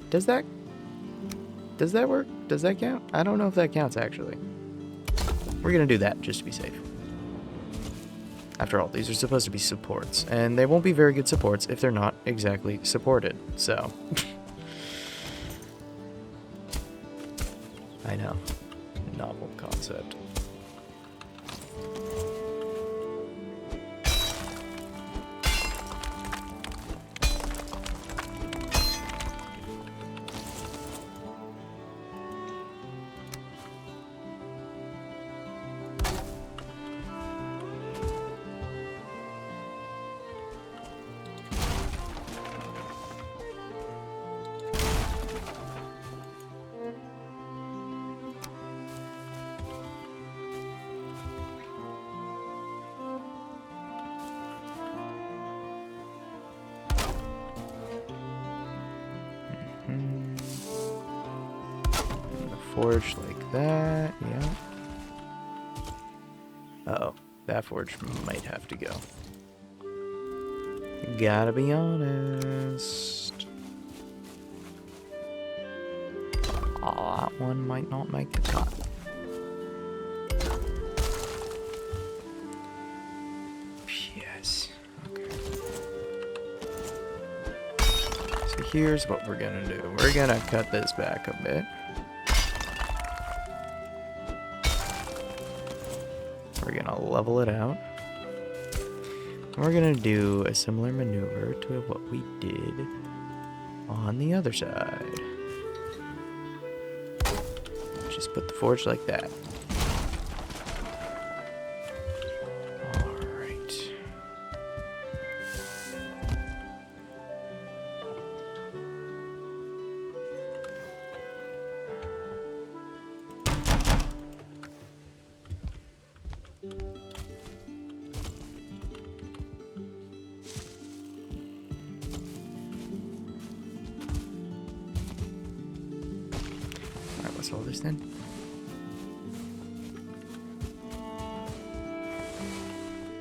Speaker 1: Does that work? Does that count? I don't know if that counts, actually. We're gonna do that, just to be safe. After all, these are supposed to be supports, and they won't be very good supports if they're not exactly supported, so... I know. Novel concept. Forge like that, yeah. Uh-oh, that forge might have to go. Gotta be honest. Oh, that one might not make the cut. Yes, okay. So here's what we're gonna do. We're gonna cut this back a bit. We're gonna level it out. And we're gonna do a similar maneuver to what we did on the other side. Just put the forge like that. Alright. Alright, what's all this then?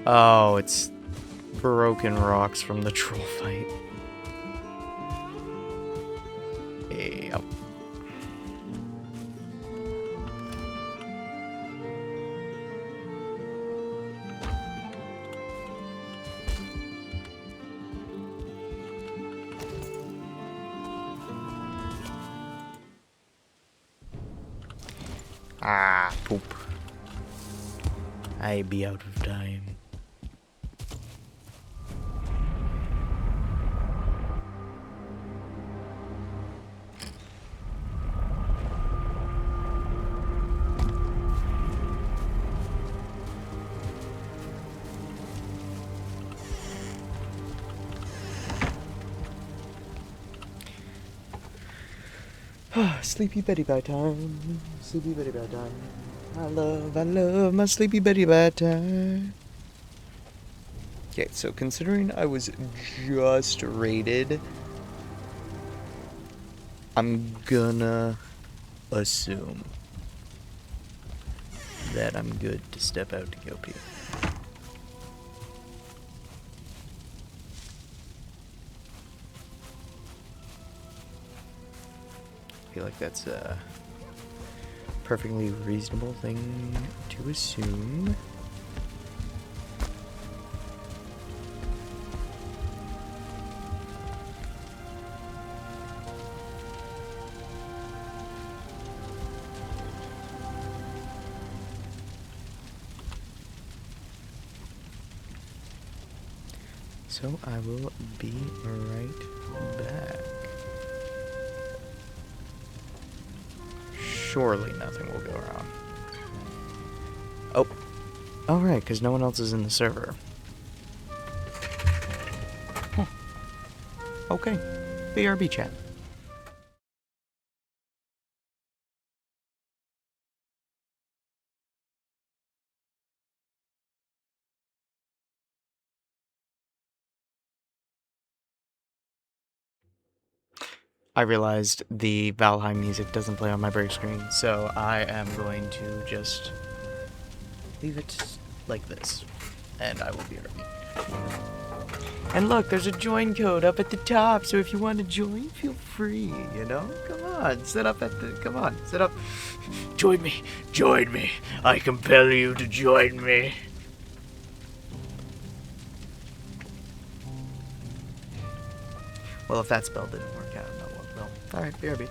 Speaker 1: Oh, it's broken rocks from the troll fight. Yep. Ah, poop. I be out of time. Sleepy Betty by time. Sleepy Betty by time. I love my Sleepy Betty by time. Okay, so considering I was just raided, I'm gonna assume that I'm good to step out to go pee. I feel like that's a perfectly reasonable thing to assume. So I will be right back. Surely nothing will go wrong. Oh right, because no one else is in the server. Huh. Okay, BRB chat. I realized the Valheim music doesn't play on my break screen, so I am going to just leave it like this, and I will be RB. And look, there's a join code up at the top, so if you want to join, feel free, you know? Come on, sit up. Join me, I compel you to join me. Well, if that spell didn't work out, no one will. Alright, BRB.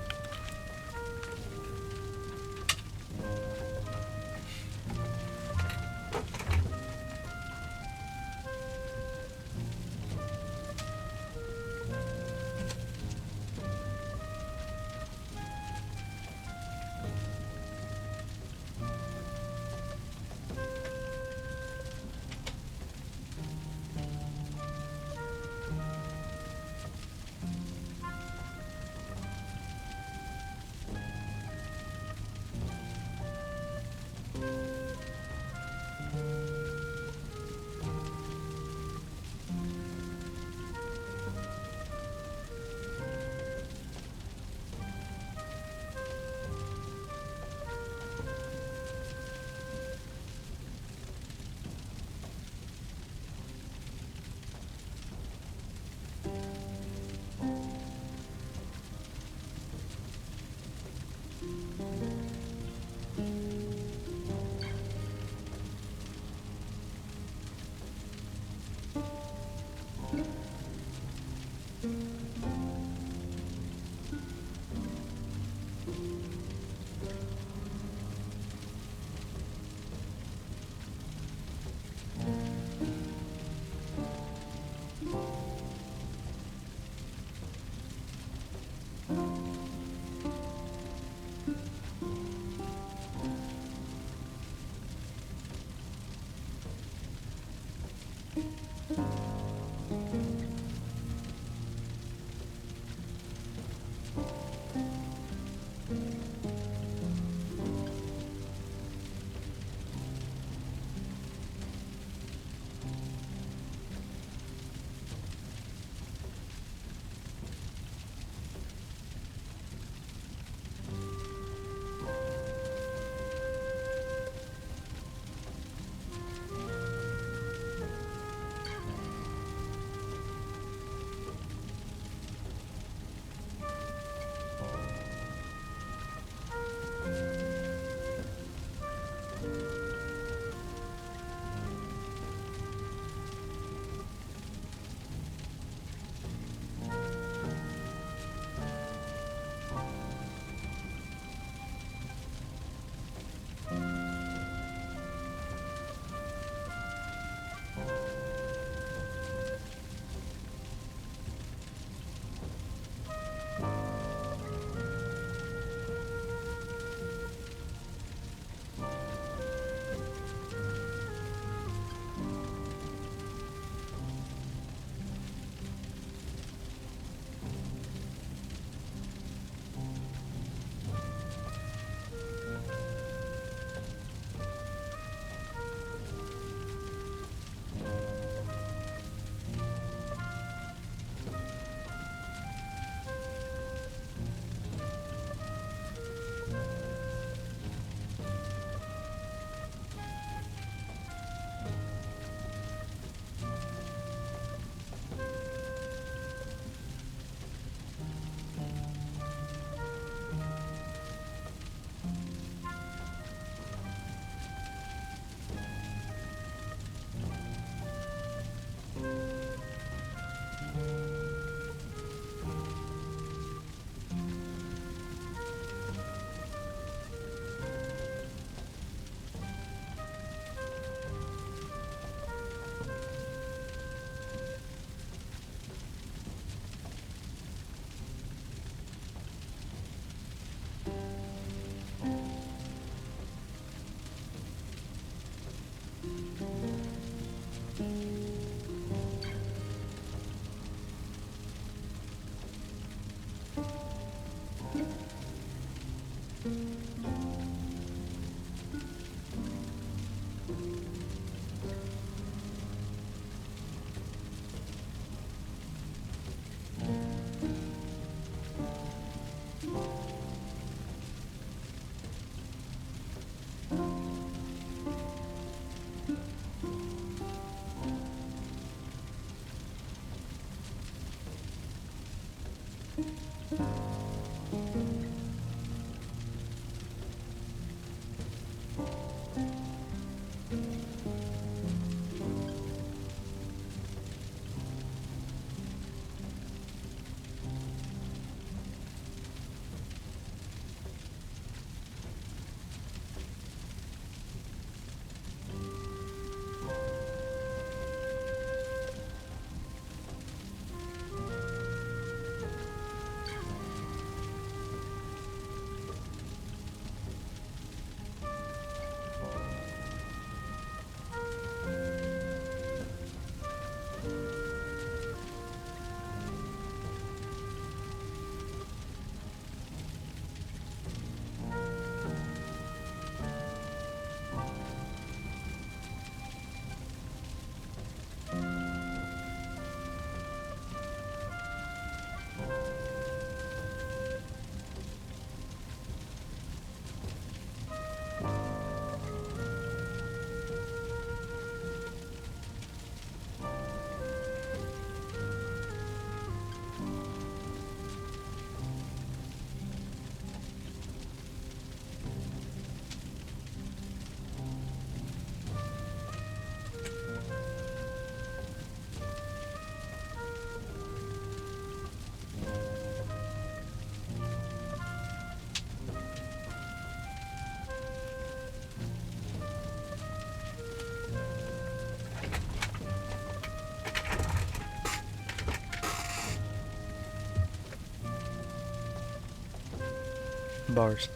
Speaker 1: Bars.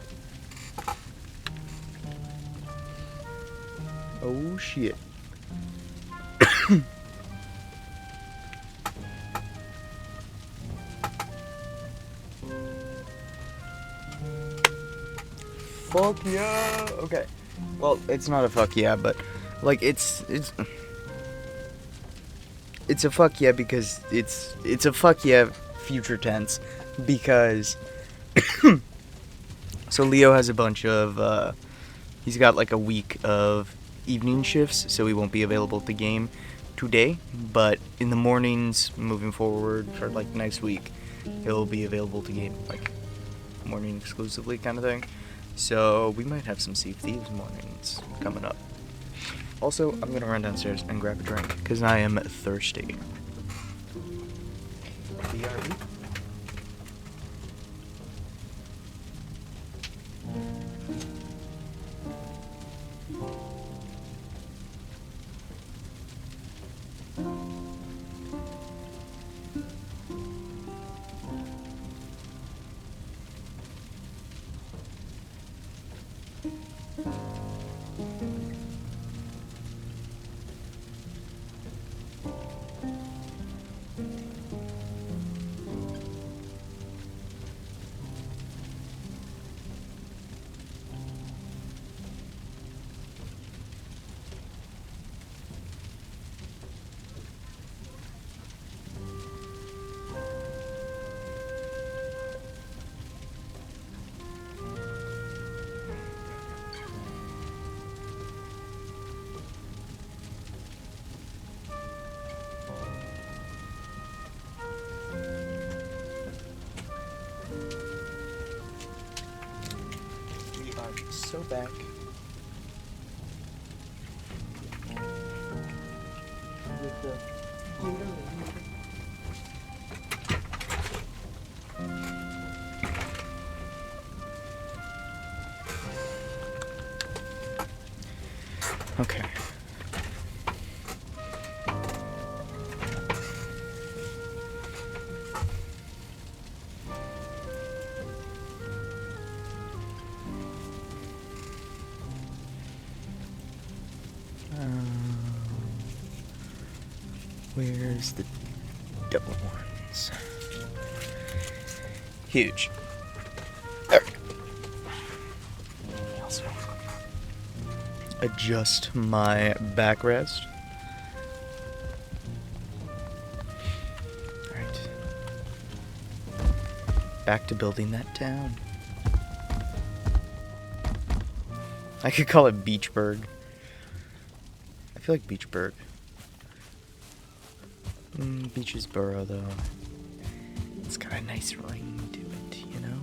Speaker 1: Oh shit. Fuck yeah. Okay. Well, it's not a fuck yeah, but like it's a fuck yeah because it's a fuck yeah future tense because so Leo has a bunch of he's got like a week of evening shifts, so he won't be available to game today, but in the mornings moving forward for like next week he'll be available to game like morning exclusively kind of thing. So we might have some Sea of Thieves mornings coming up. Also, I'm gonna run downstairs and grab a drink because I am thirsty. BRB? So back. With the okay. Where's the double ones? Huge. There we go. adjust my backrest. Alright. Back to building that town. I could call it Beachburg. I feel like Beachburg. Beachesboro, though. It's got a nice ring to it, you know?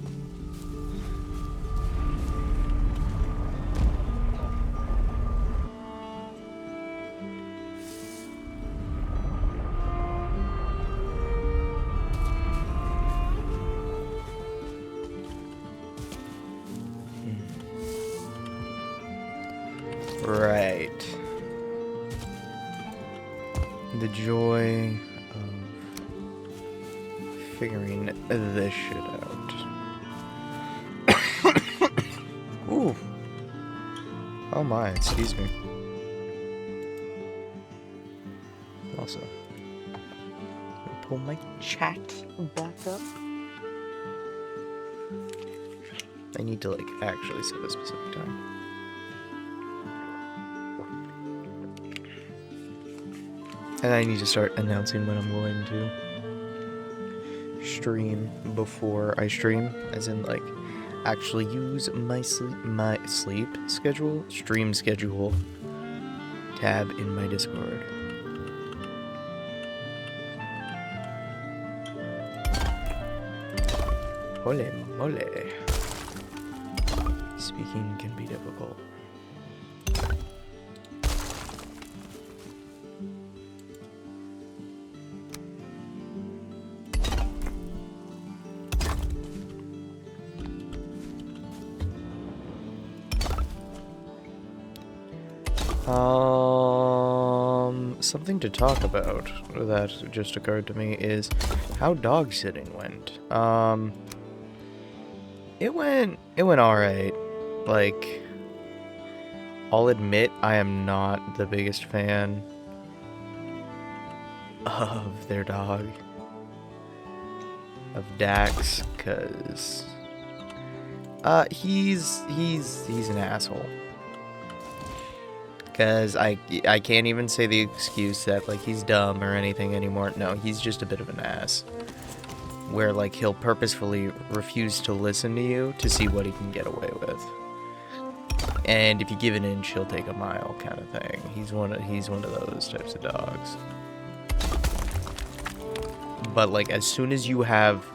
Speaker 1: Right. The joy of figuring this shit out. Ooh. Oh my, excuse me. Also, pull my chat back up. I need to, like, actually set a specific time. And I need to start announcing when I'm going to stream before I stream, as in, like, actually use my sleep schedule, stream schedule tab in my Discord. Holy moly. Speaking can be difficult. Something to talk about that just occurred to me is how dog sitting went. It went alright. Like, I'll admit I am not the biggest fan of their dog, of Dax, cause he's an asshole. Because I can't even say the excuse that, like, he's dumb or anything anymore. No, he's just a bit of an ass. Where, like, he'll purposefully refuse to listen to you to see what he can get away with. And if you give an inch, he'll take a mile, kind of thing. He's one of those types of dogs. But, like, as soon as you have,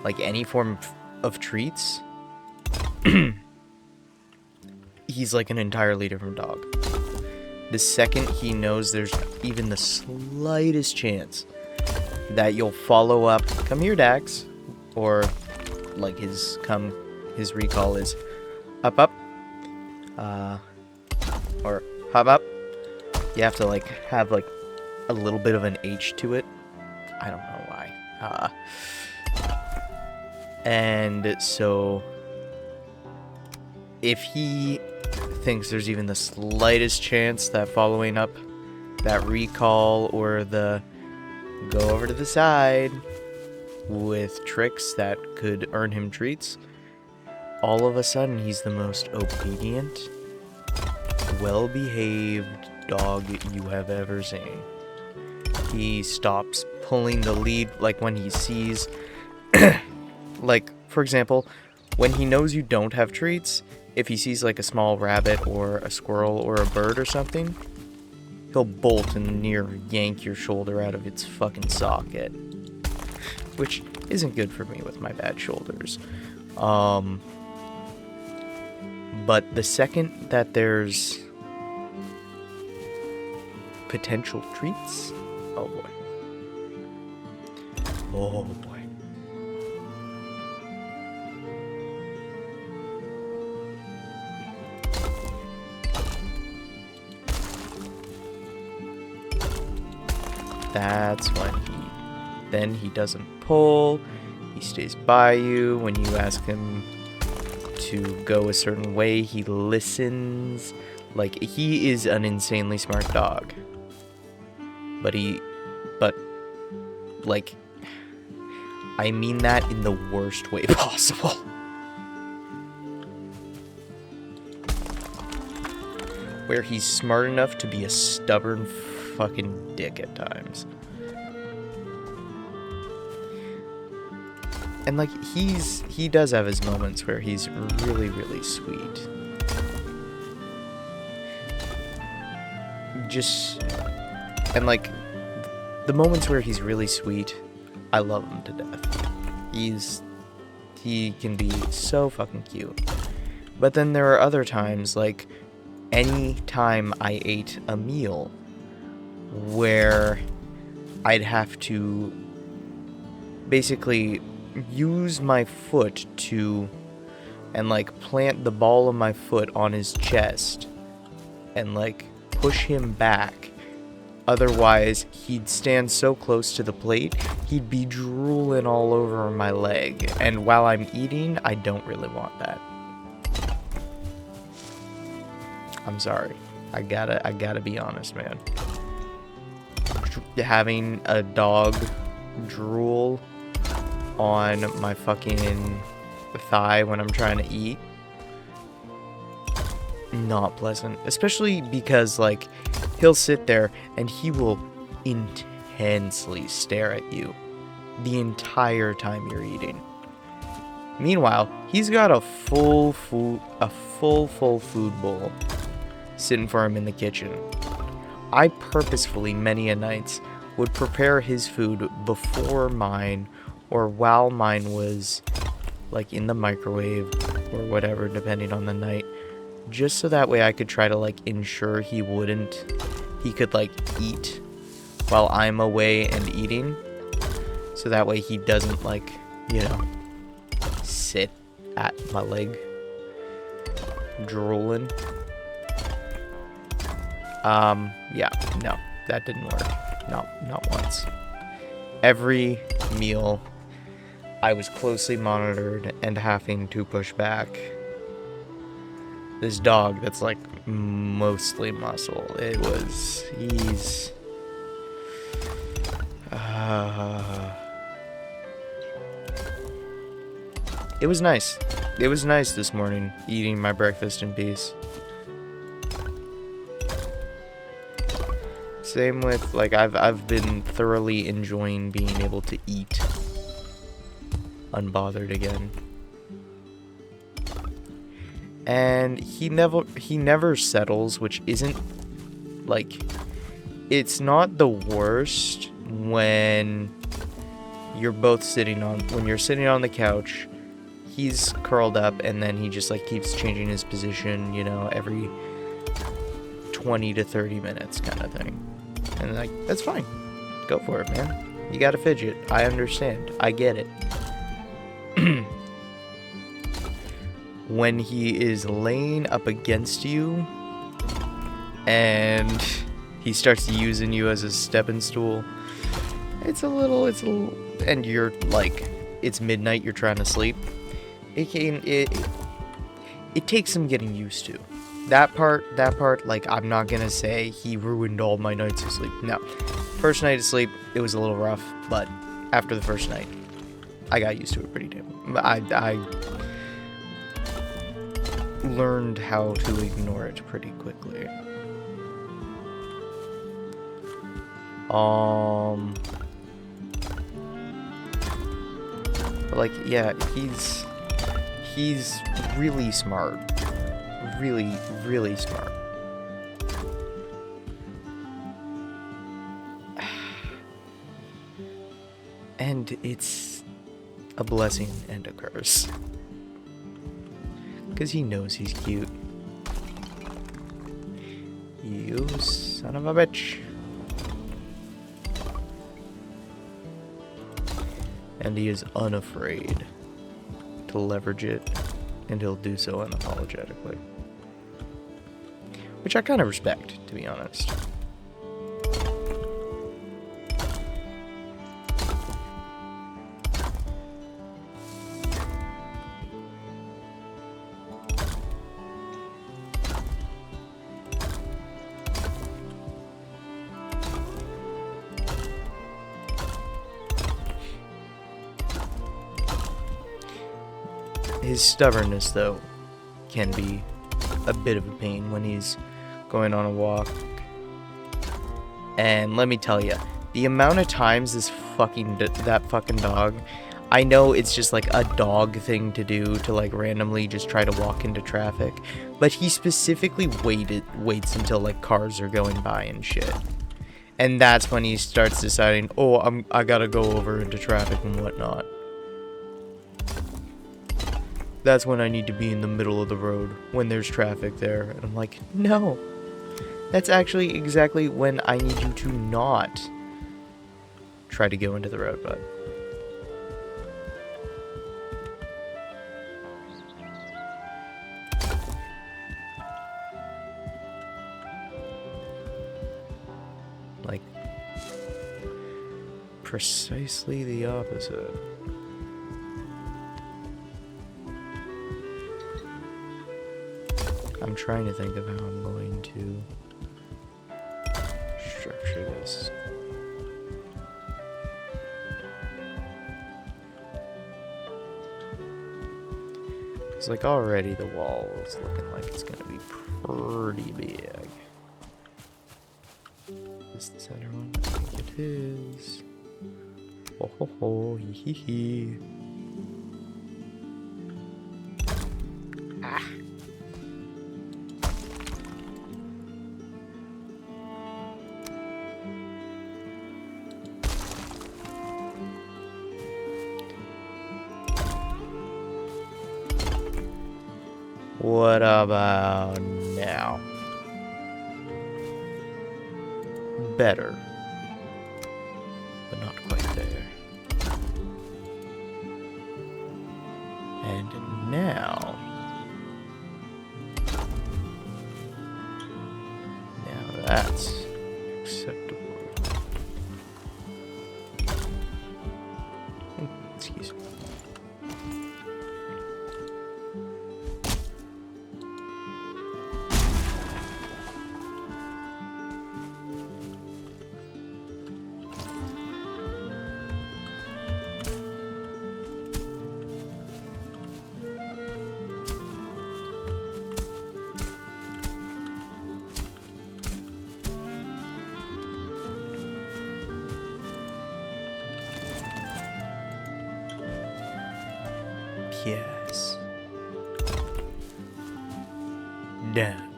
Speaker 1: like, any form of treats, he's like an entirely different dog. The second he knows there's even the slightest chance that you'll follow up, come here, Dax, or like his recall is up, or hop up. You have to, like, have, like, a little bit of an H to it. I don't know why. And so if he thinks there's even the slightest chance that following up that recall or the go over to the side with tricks that could earn him treats, all of a sudden he's the most obedient, well-behaved dog you have ever seen. He stops pulling the lead, like, when he sees like, for example, when he knows you don't have treats, if he sees, like, a small rabbit or a squirrel or a bird or something, he'll bolt and yank your shoulder out of its fucking socket. Which isn't good for me with my bad shoulders. But the second that there's potential treats, oh boy. Oh boy. That's when he doesn't pull, he stays by you. When you ask him to go a certain way, he listens. Like, he is an insanely smart dog. But like, I mean that in the worst way possible. where he's smart enough to be a stubborn fucking dick at times. And like he does have his moments where he's really, really sweet. And like the moments where he's really sweet, I love him to death. He can be so fucking cute. But then there are other times, like any time I ate a meal where I'd have to basically use my foot and like plant the ball of my foot on his chest and like push him back. Otherwise, he'd stand so close to the plate, he'd be drooling all over my leg. And while I'm eating, I don't really want that. I'm sorry. I gotta be honest, man. Having a dog drool on my fucking thigh when I'm trying to eat, not pleasant. Especially because, like, he'll sit there and he will intensely stare at you the entire time you're eating. Meanwhile, he's got a full food bowl sitting for him in the kitchen. I purposefully, many a nights, would prepare his food before mine or while mine was, like, in the microwave or whatever, depending on the night, just so that way I could try to, like, ensure he could, like, eat while I'm away and eating, so that way he doesn't, like, you know, sit at my leg drooling. Yeah, no, that didn't work. Not once. Every meal, I was closely monitored and having to push back. This dog that's like mostly muscle, it was, it was nice. It was nice this morning, eating my breakfast in peace. Same with, like, I've been thoroughly enjoying being able to eat unbothered again. And he never settles, which isn't, like, it's not the worst when you're sitting on the couch, he's curled up, and then he just, like, keeps changing his position, you know, every 20 to 30 minutes kind of thing. And, like, that's fine. Go for it, man. You gotta fidget. I understand. I get it. When he is laying up against you and he starts using you as a stepping stool, it's a little, and you're like, it's midnight, you're trying to sleep. It takes some getting used to. That part, like, I'm not gonna say he ruined all my nights of sleep. No. First night of sleep, it was a little rough, but after the first night, I got used to it pretty damn. I learned how to ignore it pretty quickly. But, like, yeah, he's really smart. Really, really smart. And it's a blessing and a curse. Because he knows he's cute. You son of a bitch. And he is unafraid to leverage it, and he'll do so unapologetically. Which I kind of respect, to be honest. His stubbornness, though, can be a bit of a pain when he's going on a walk. And let me tell you, the amount of times that fucking dog, I know it's just like a dog thing to do to like randomly just try to walk into traffic, but he specifically waits until like cars are going by and shit. And that's when he starts deciding, oh, I gotta go over into traffic and whatnot. That's when I need to be in the middle of the road when there's traffic there. And I'm like, no. That's actually exactly when I need you to not try to go into the road, bud. Like, precisely the opposite. I'm trying to think of how I'm going to structure this. It's like already the wall is looking like it's gonna be pretty big. Is the center one? I think it is. Ho ho ho, hee hee hee. Ah. What about now? Better. But not quite there. And now... Now that's acceptable. Excuse me. Yes. Down.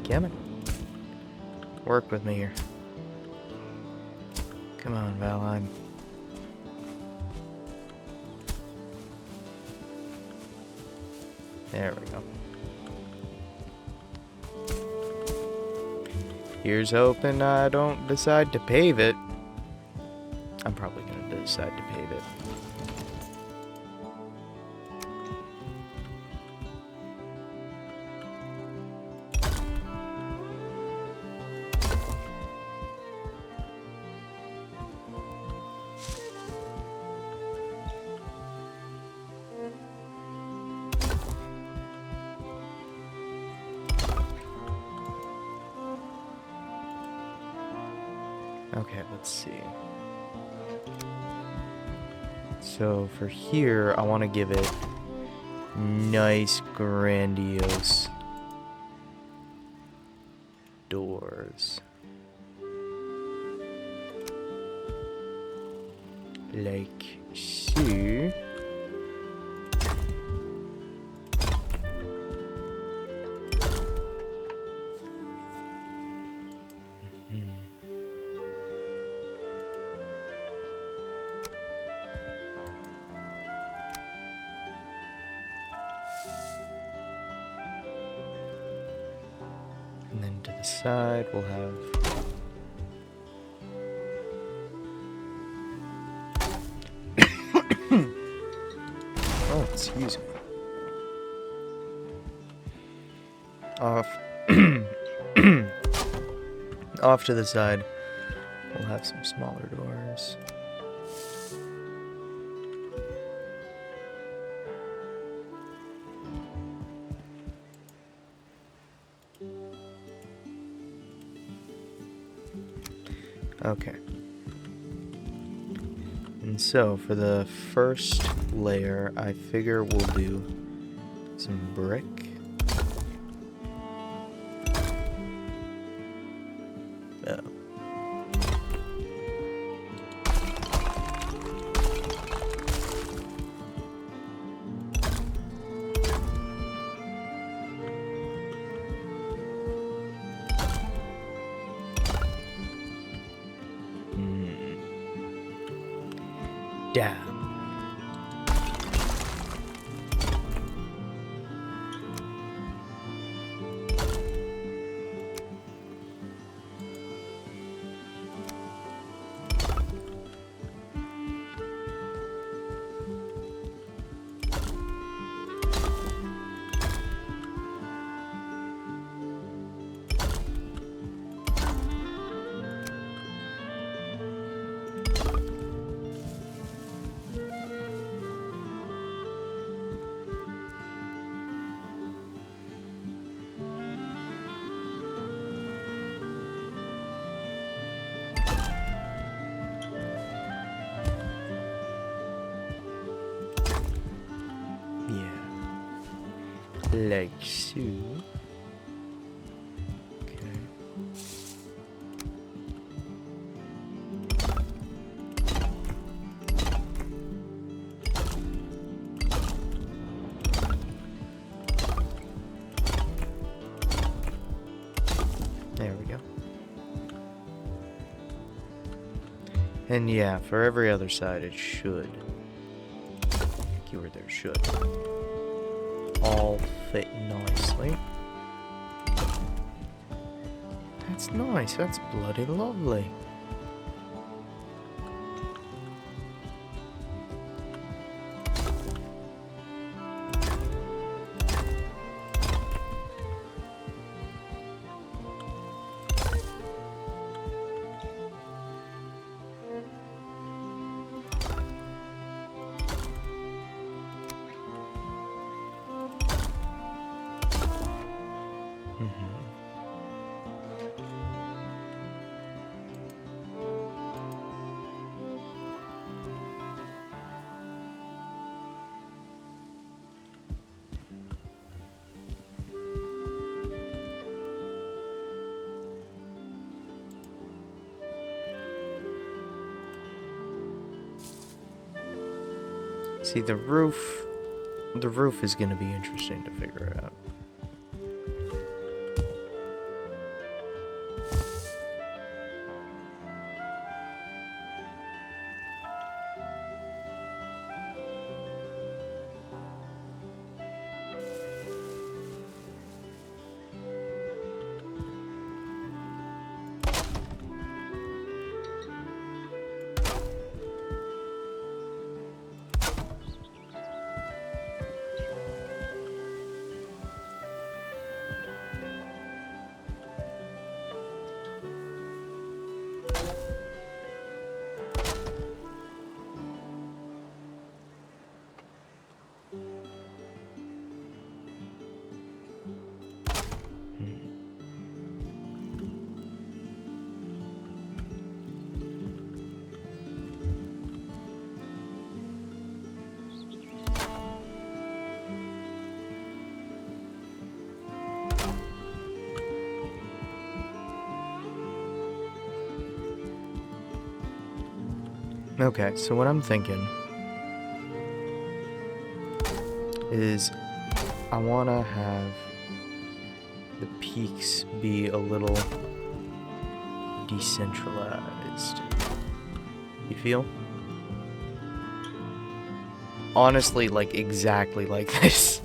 Speaker 1: Come on. Work with me here. Come on, Val. There we go. Here's hoping I don't decide to pave it. I'm probably gonna decide to pave it. Okay, let's see. So for here, I want to give it nice, grandiose doors. Like so. And then to the side, we'll have oh, excuse me. Off to the side, we'll have some smaller doors. Okay. And so, for the first layer, I figure we'll do some brick. Oh. Damn. Like so. Okay. There we go. And yeah, for every other side it should. Keyword there, should. All fit nicely. That's nice, that's bloody lovely. See, the roof is going to be interesting to figure out. Okay, so what I'm thinking is I want to have the peaks be a little decentralized. You feel? Honestly, like exactly like this.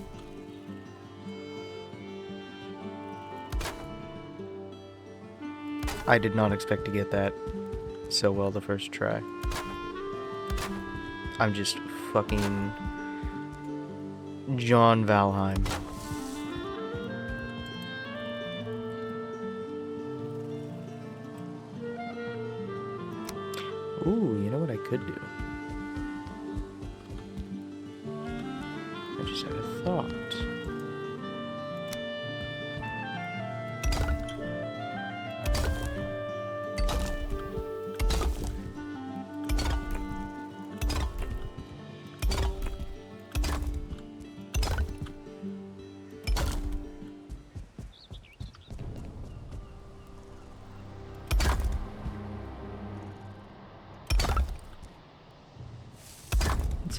Speaker 1: I did not expect to get that so well the first try. I'm just fucking John Valheim. Ooh, you know what I could do? I just had a thought.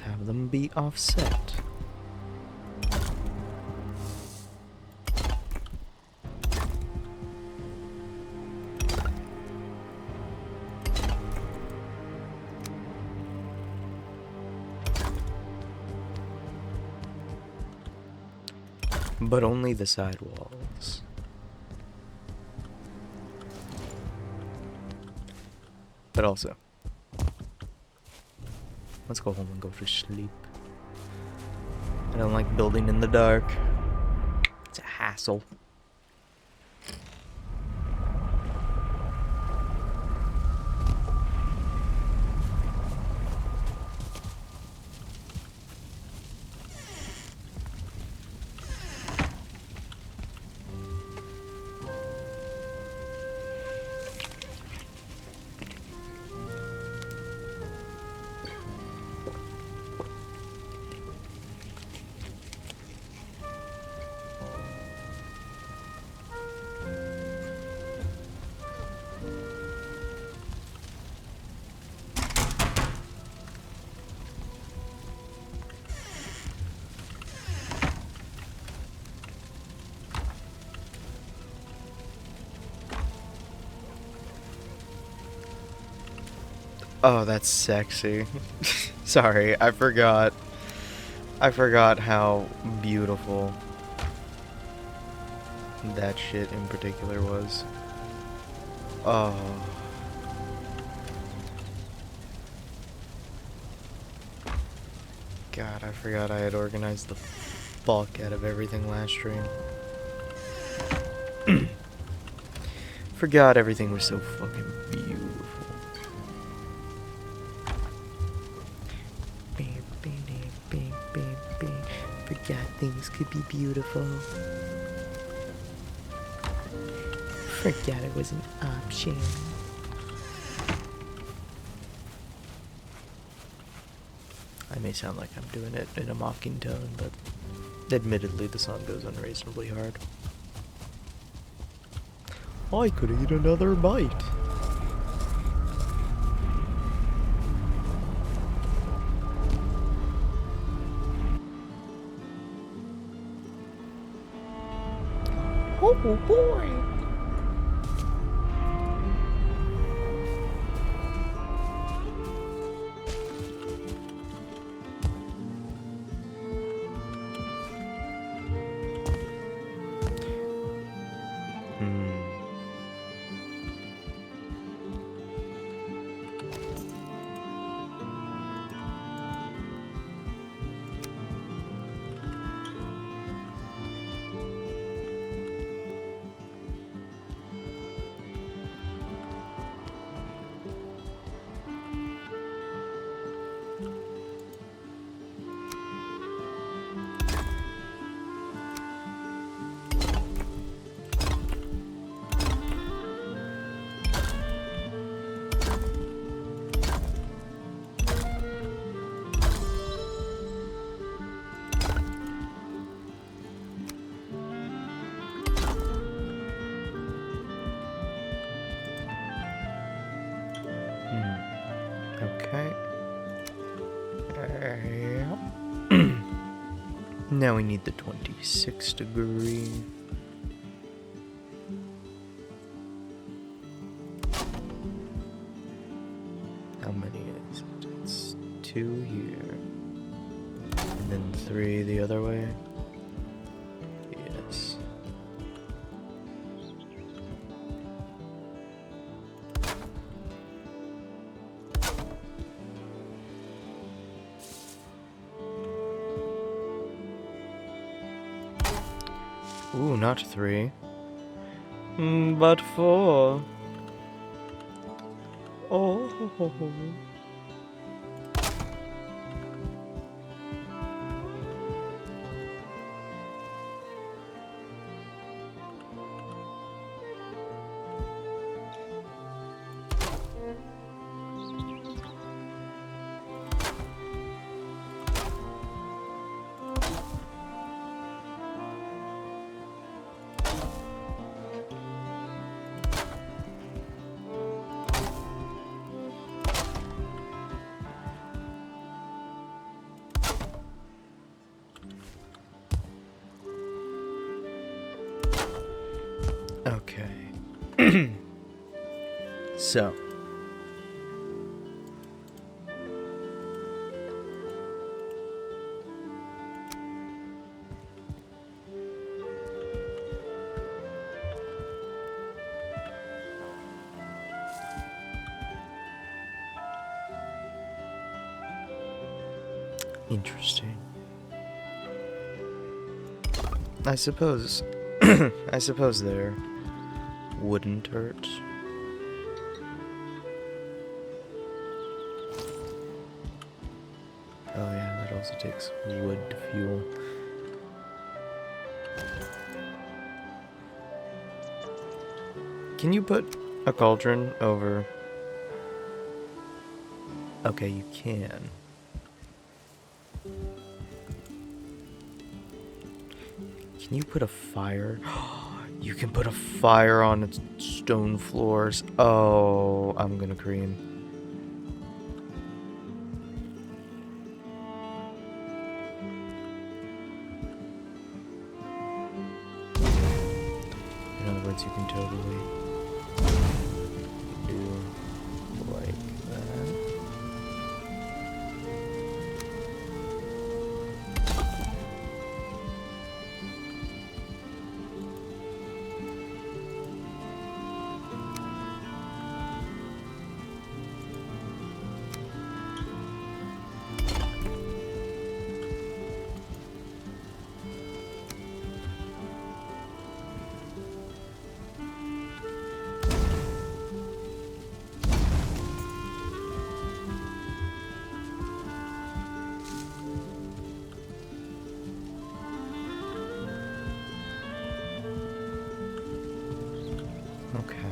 Speaker 1: have them be offset. But only the side walls. But also, let's go home and go to sleep. I don't like building in the dark. It's a hassle. Oh, that's sexy. Sorry, I forgot. I forgot how beautiful that shit in particular was. Oh. God, I forgot I had organized the fuck out of everything last stream. Forgot everything was so fucking beautiful. Forgot things could be beautiful. Forgot it was an option. I may sound like I'm doing it in a mocking tone, but admittedly the song goes unreasonably hard. I could eat another bite. Oh boy! Okay. Now we need the 26 degree. How many is it? It's 2 here. And then 3 the other way. Yes. Ooh, not 3. But 4. Oh. So. Interesting. I suppose. I suppose there wouldn't hurt. Oh yeah, that also takes wood to fuel. Can you put a cauldron over? Okay, you can. Can you put a fire? You can put a fire on its stone floors. Oh, I'm gonna cream. In other words, you can totally do like that. Okay.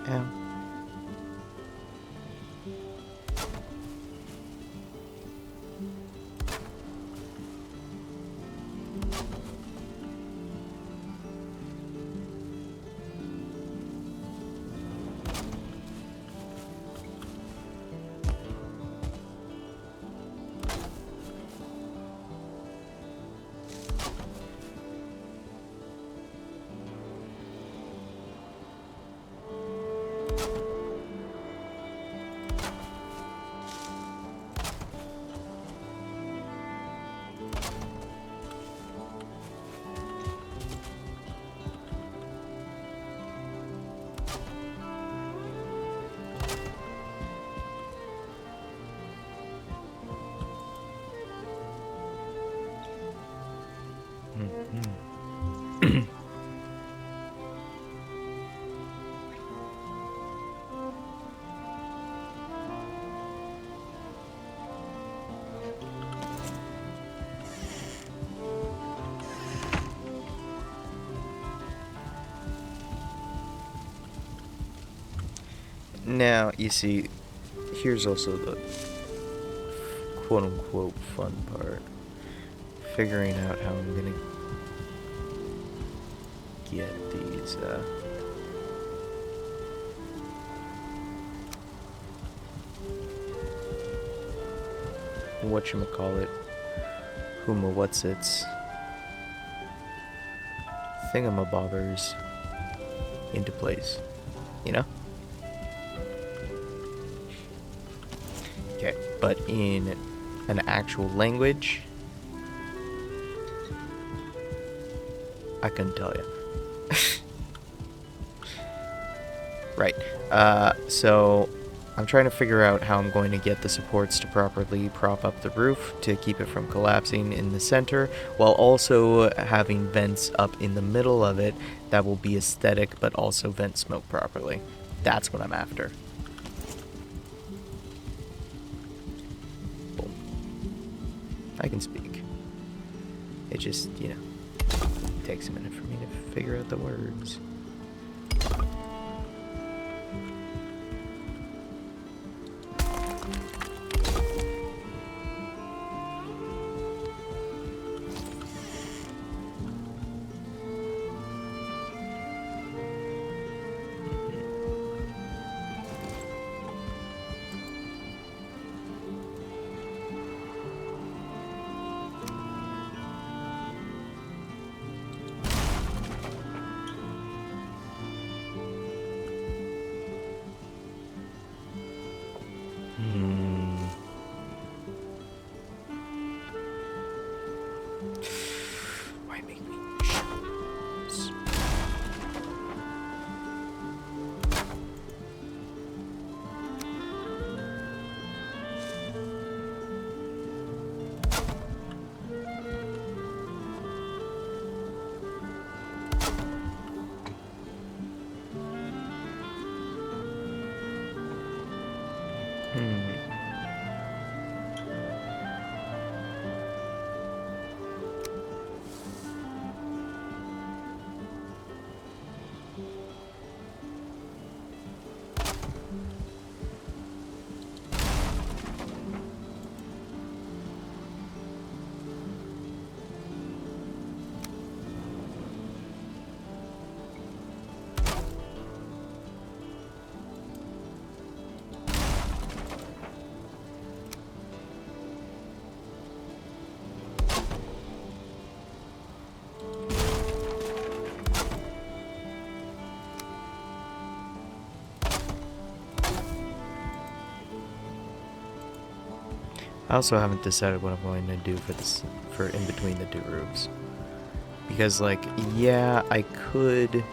Speaker 1: Ow. Now, you see, here's also the quote-unquote fun part. Figuring out how I'm gonna get these, whatchamacallit, what's-its, thingamabobbers into place, you know? Okay, but in an actual language, I couldn't tell you. Right, so I'm trying to figure out how I'm going to get the supports to properly prop up the roof to keep it from collapsing in the center, while also having vents up in the middle of it that will be aesthetic but also vent smoke properly. That's what I'm after. Boom. I can speak. It just, you know, takes a minute for me to figure out the words. Hmm. I also haven't decided what I'm going to do for in between the two rooms. Because, like, yeah, I could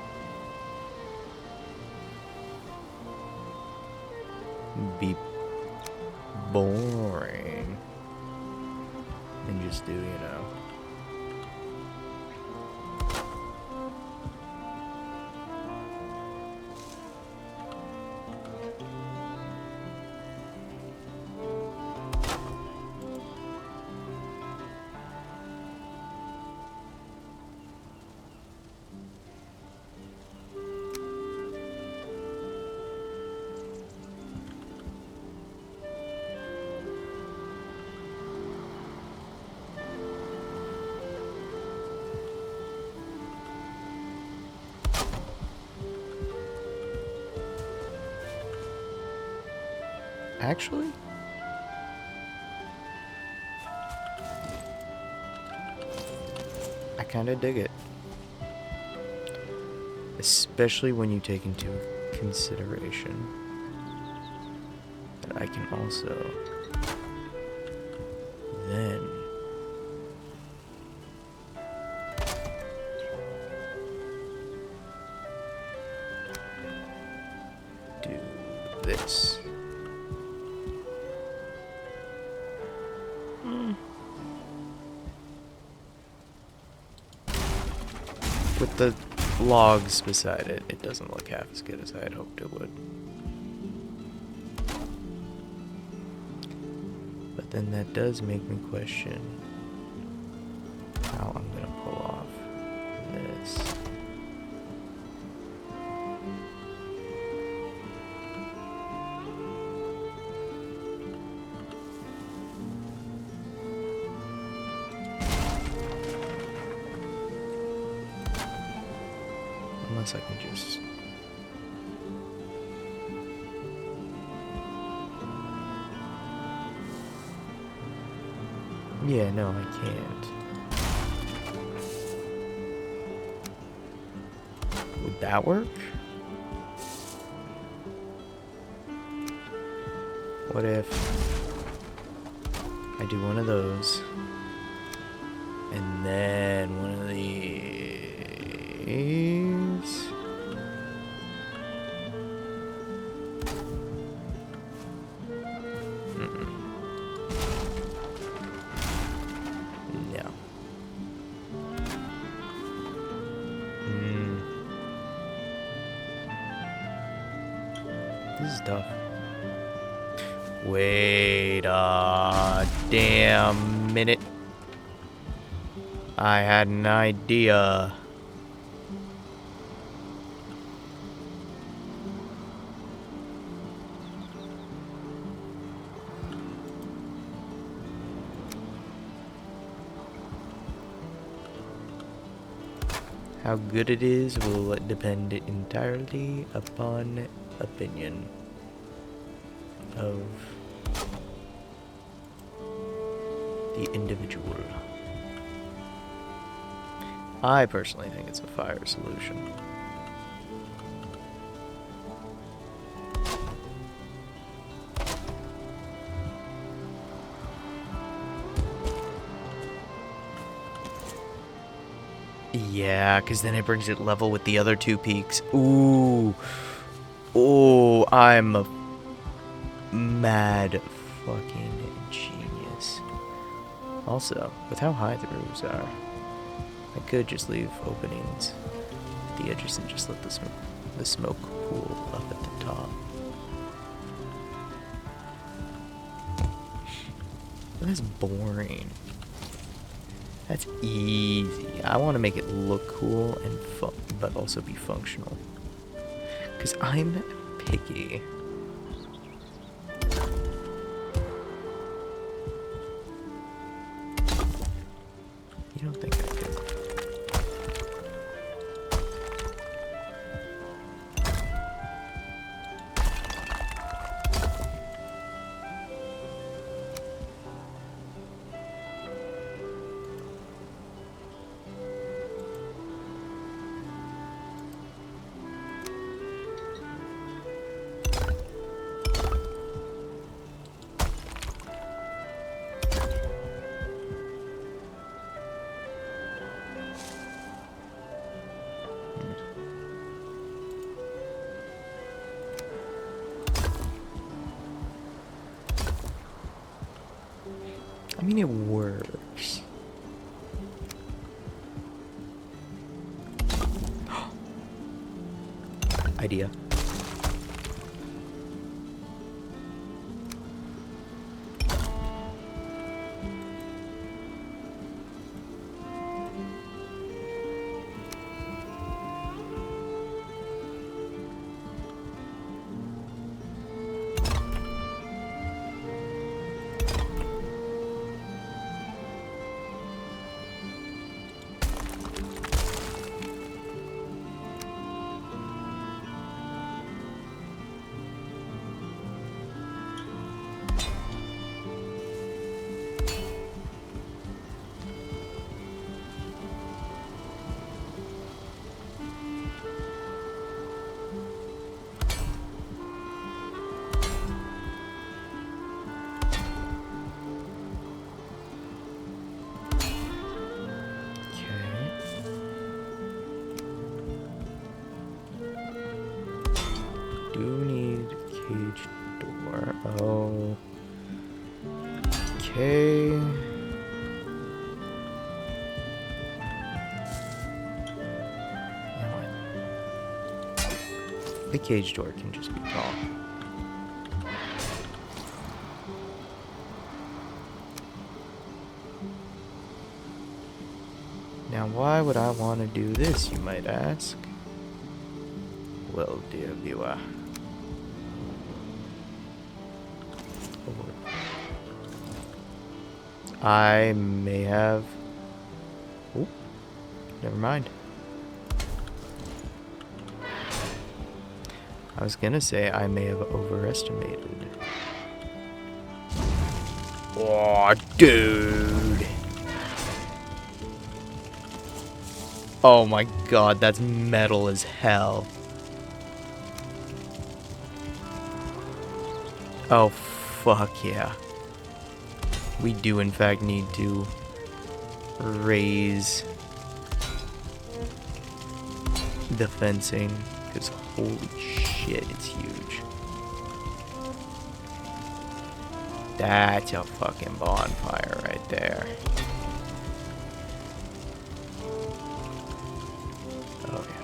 Speaker 1: be boring and just do, Actually, I kind of dig it. Especially when you take into consideration that I can also then do this. With the logs beside it, it doesn't look half as good as I had hoped it would. But then that does make me question how I'm gonna pull off this. Unless I can just... Yeah, no, I can't. Would that work? What if I do one of those, and then one of these? This is tough. Wait a damn minute. I had an idea. How good it is will depend entirely upon opinion of the individual. I personally think it's a fire solution. Yeah, because then it brings it level with the other two peaks. Ooh. Oh, I'm a mad fucking genius. Also, with how high the roofs are, I could just leave openings at the edges and just let the smoke pool up at the top. That's boring. That's easy. I want to make it look cool and fun, but also be functional. Because I'm picky. You don't think I could? I mean, it works. Idea. Do need cage door. Oh. Okay. Now what? The cage door can just be tall. Now why would I want to do this, you might ask? Well, dear viewer. I may have... Oh, never mind. I was gonna say I may have overestimated. Oh, dude. Oh my god, that's metal as hell. Oh, fuck yeah. We do, in fact, need to raise the fencing, because holy shit, it's huge. That's a fucking bonfire right there. Oh, yeah.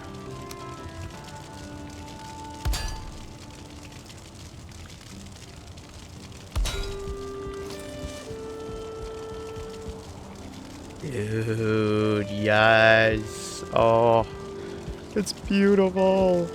Speaker 1: Dude, yes. Oh, it's beautiful.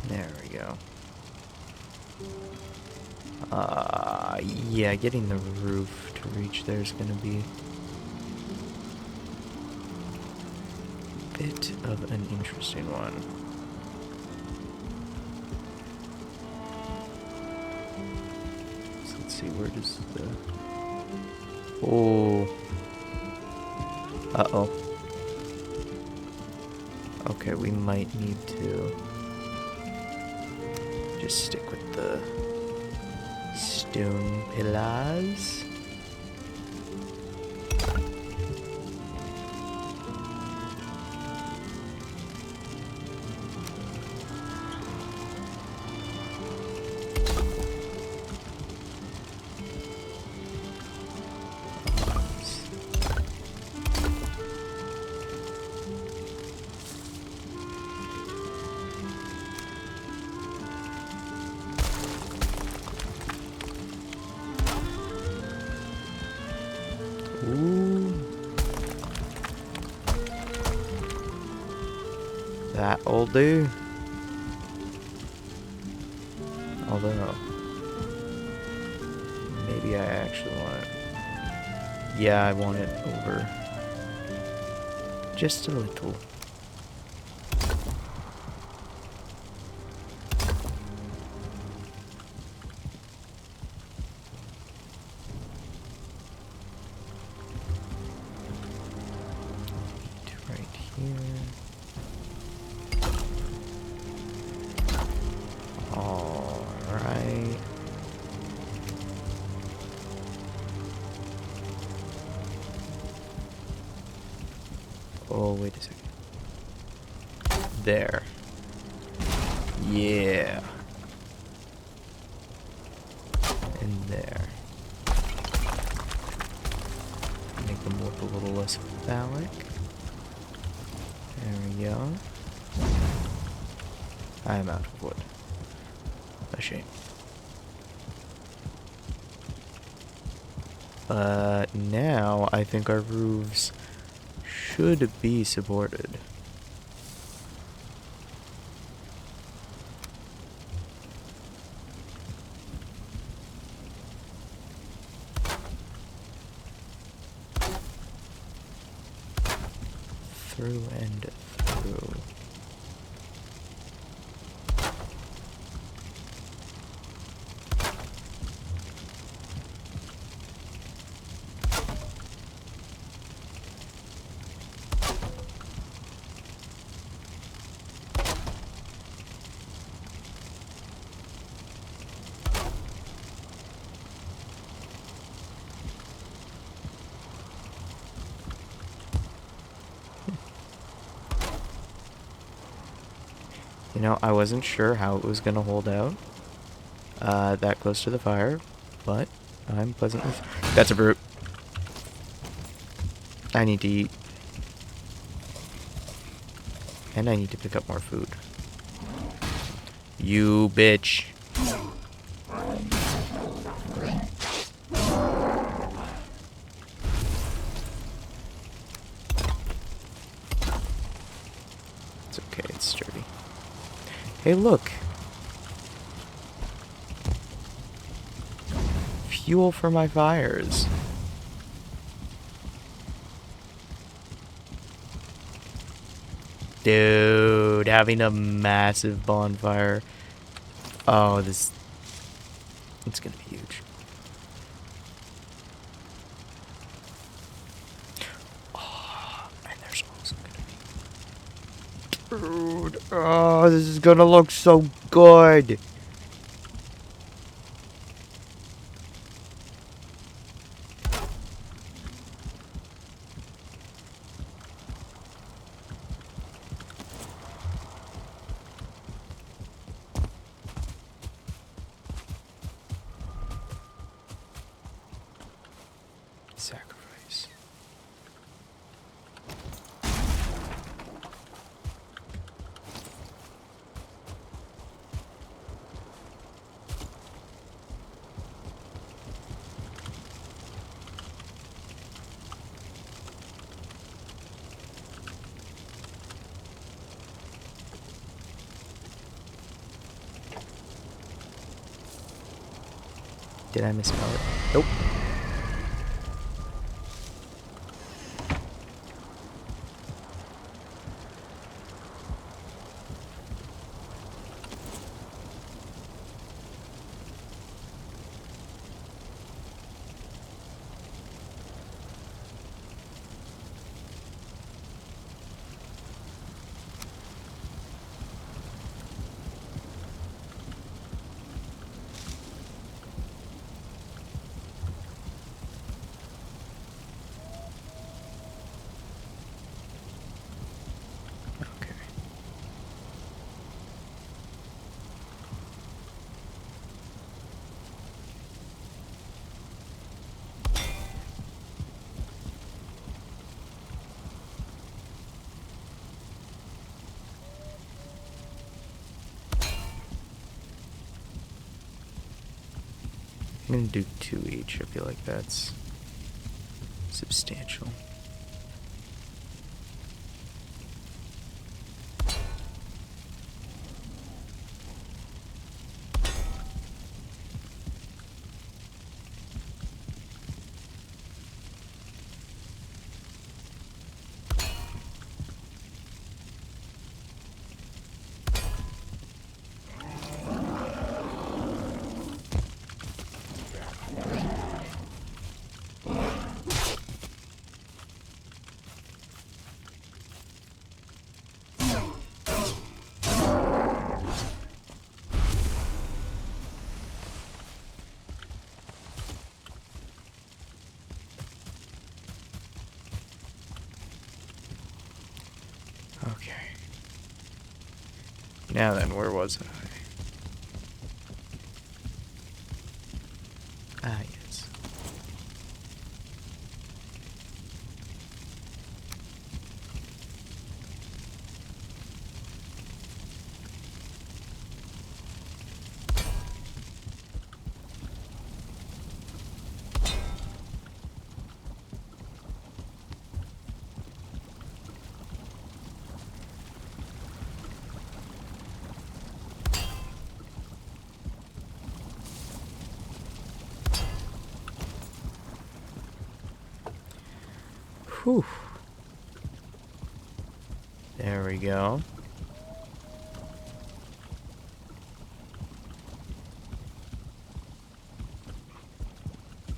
Speaker 1: There we go. Yeah, getting the roof to reach there is gonna be a bit of an interesting one. So let's see, where does the... Oh. Uh-oh. Okay, we might need to just stick with the stone pillars. Ooh. That'll do. Although, maybe I actually want it. Yeah, I want it over. Just a little. Right here. Alright. Oh, wait a second. There. Yeah. And there. Make them look a little less phallic. There we go. I'm out of wood. A shame. Now I think our roofs should be supported. Through and through. You know, I wasn't sure how it was going to hold out that close to the fire, but I'm pleasantly... That's a brute. I need to eat. And I need to pick up more food. You bitch. It's okay, it's sturdy. Hey, look. Fuel for my fires. Dude, having a massive bonfire. Oh, it's gonna be huge. Oh, and there's also gonna be... Dude, oh, this is gonna look so good. Sacrifice. Did I misspell it? Nope. I'm gonna do 2 each. I feel like that's substantial. Okay. Now then, where was I? Ah, yes. Whew. There we go.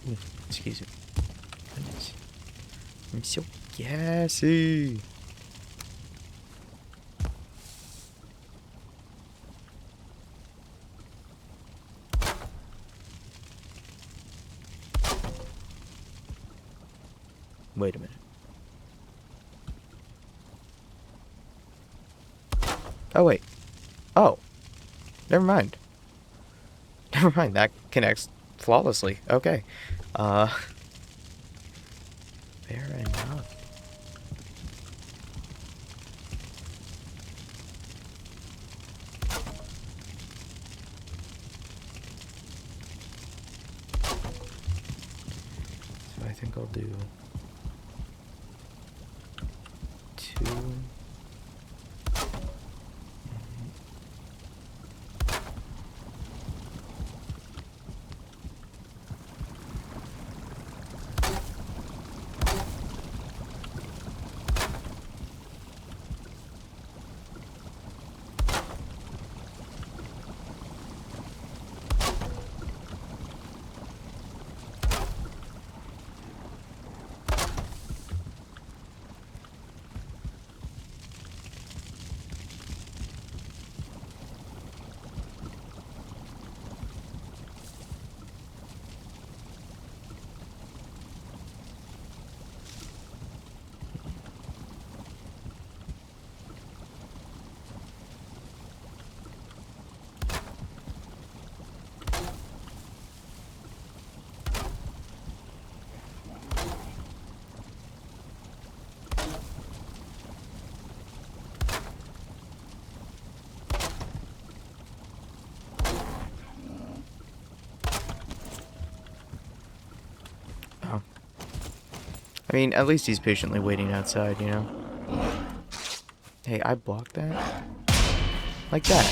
Speaker 1: Ooh, excuse me. Goodness. I'm so gassy. Wait a minute. Oh, wait. Oh. Never mind. Never mind. That connects flawlessly. Okay. Fair enough. So I think I'll do 2. Oh. I mean, at least he's patiently waiting outside, you know? Hey, I blocked that? Like that.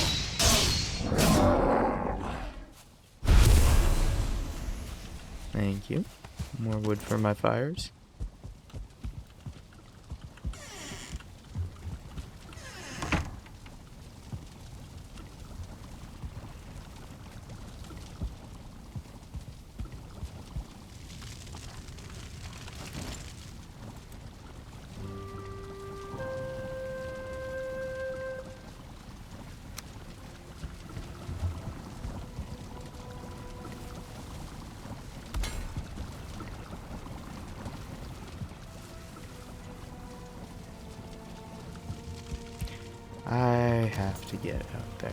Speaker 1: Thank you. More wood for my fires. I have to get out there.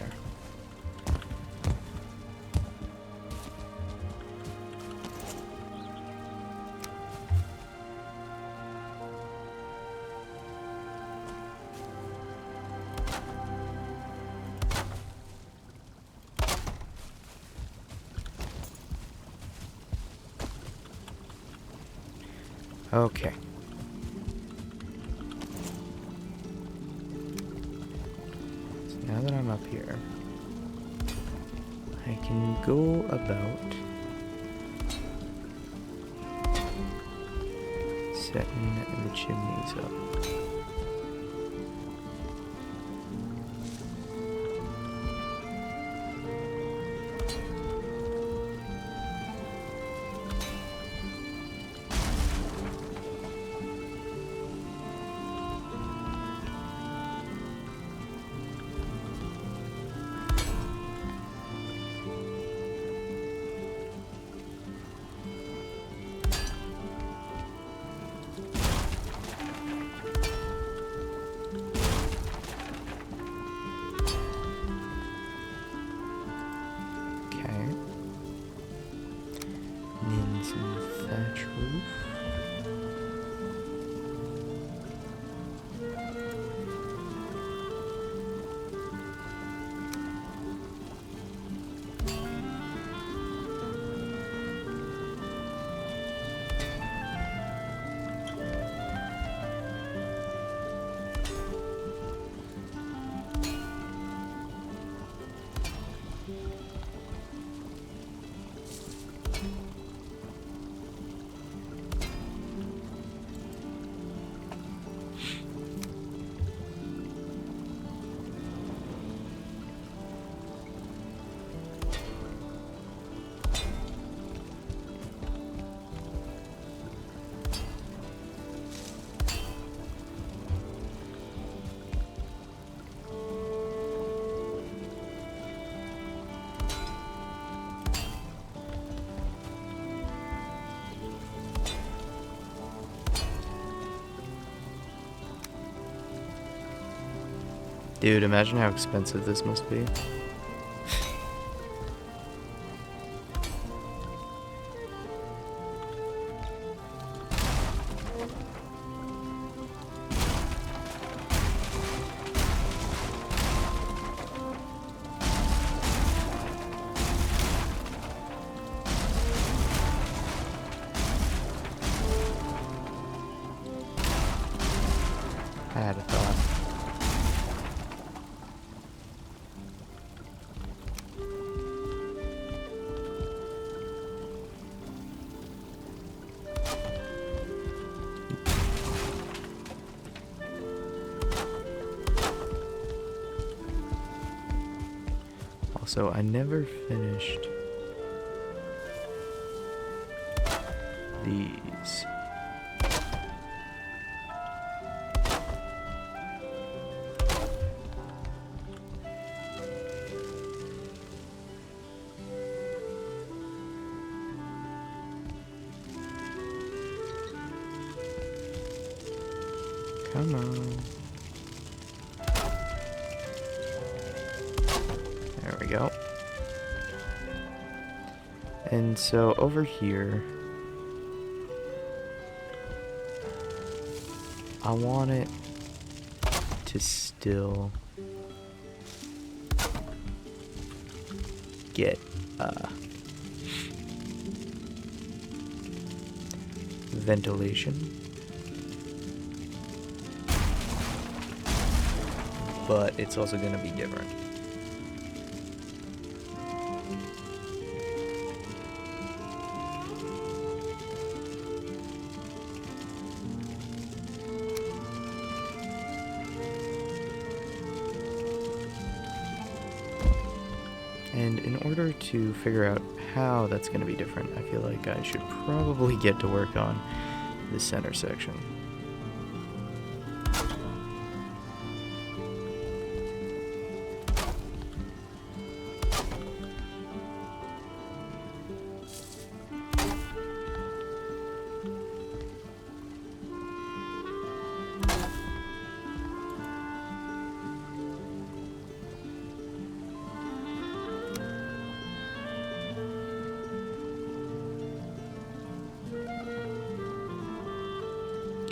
Speaker 1: Okay. So now that I'm up here, I can go about setting the chimneys up. Thatch roof. Dude, imagine how expensive this must be. I had a thought. Also, I never finished these. Come on. There we go. And so over here, I want it to still get ventilation, but it's also going to be different. And in order to figure out how that's going to be different, I feel like I should probably get to work on the center section.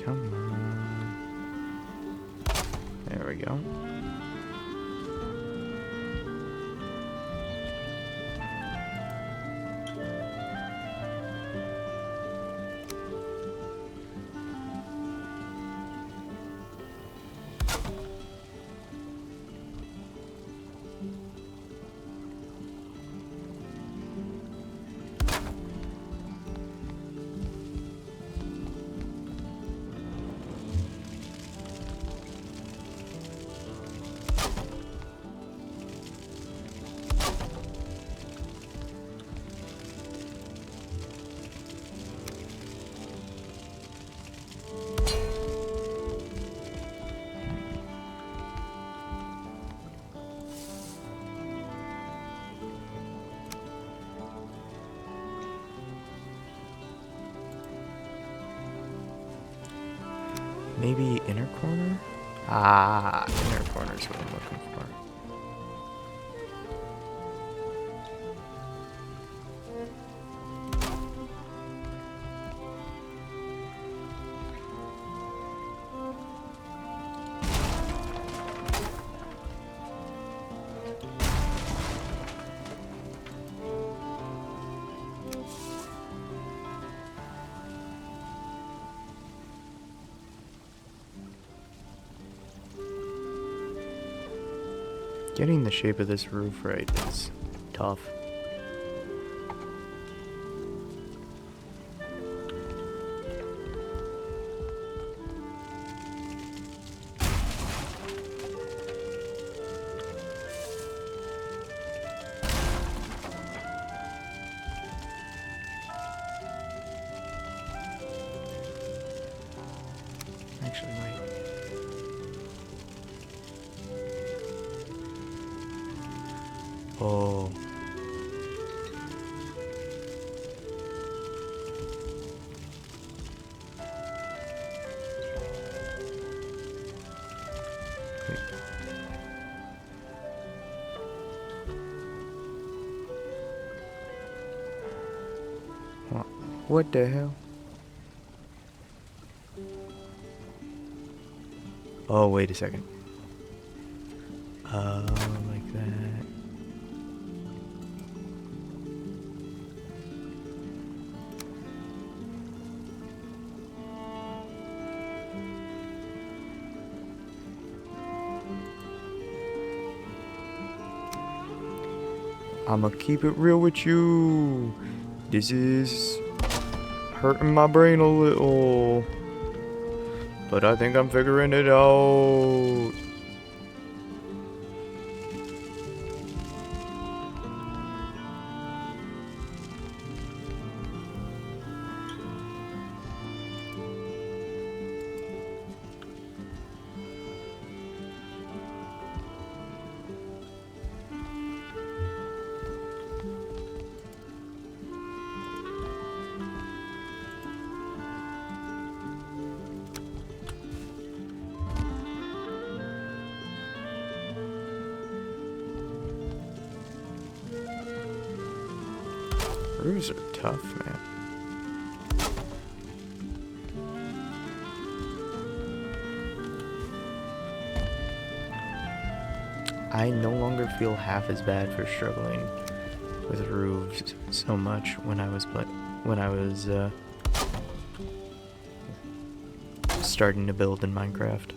Speaker 1: Come on. There we go. Maybe inner corner? Ah, inner corner is what I'm looking for. Getting the shape of this roof right is tough. Actually, wait. Oh. What the hell? Oh, wait a second. Like that. I'ma keep it real with you. This is hurting my brain a little, but I think I'm figuring it out. Roofs are tough, man. I no longer feel half as bad for struggling with roofs so much when I was starting to build in Minecraft.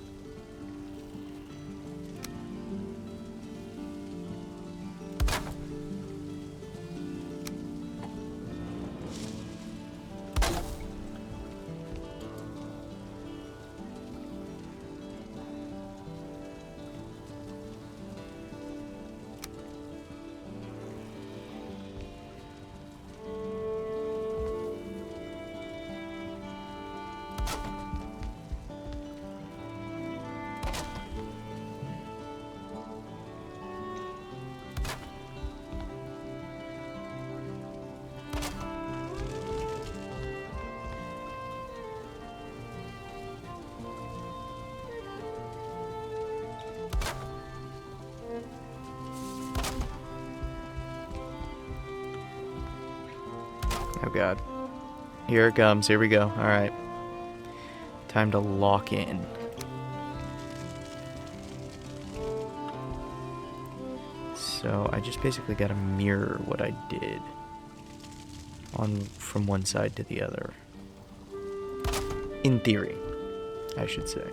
Speaker 1: Oh god. Here it comes. Here we go. Alright. Time to lock in. So I just basically gotta mirror what I did from one side to the other. In theory, I should say.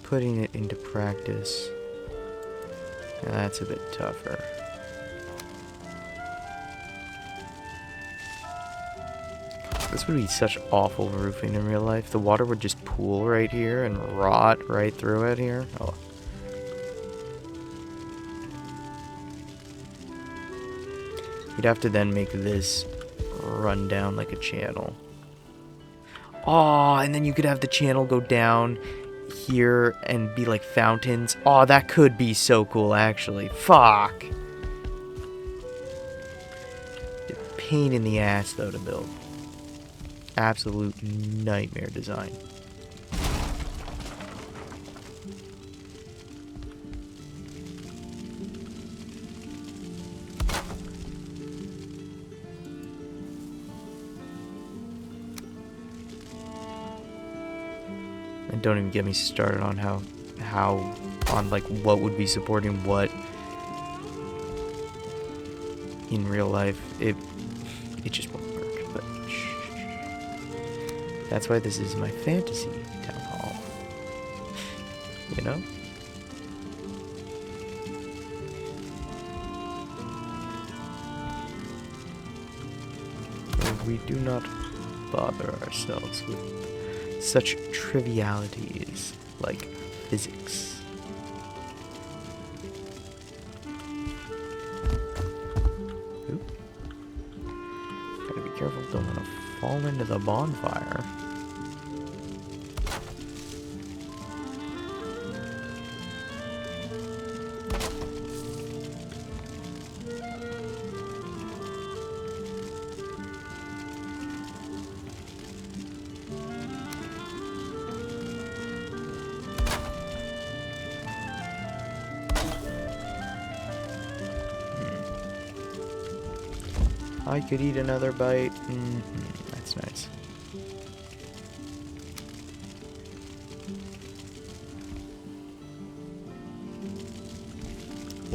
Speaker 1: Putting it into practice, that's a bit tougher. This would be such awful roofing in real life. The water would just pool right here and rot right through it here. Oh. You'd have to then make this run down like a channel. Oh, and then you could have the channel go down here and be like fountains. Oh, that could be so cool, actually. Fuck. A pain in the ass, though, to build. Absolute nightmare design. And don't even get me started on on like what would be supporting what in real life. It just won't work. But that's why this is my fantasy town hall. You know? Where we do not bother ourselves with such trivialities like physics. Oop. Gotta be careful, don't want to fall into the bonfire. I could eat another bite. That's nice.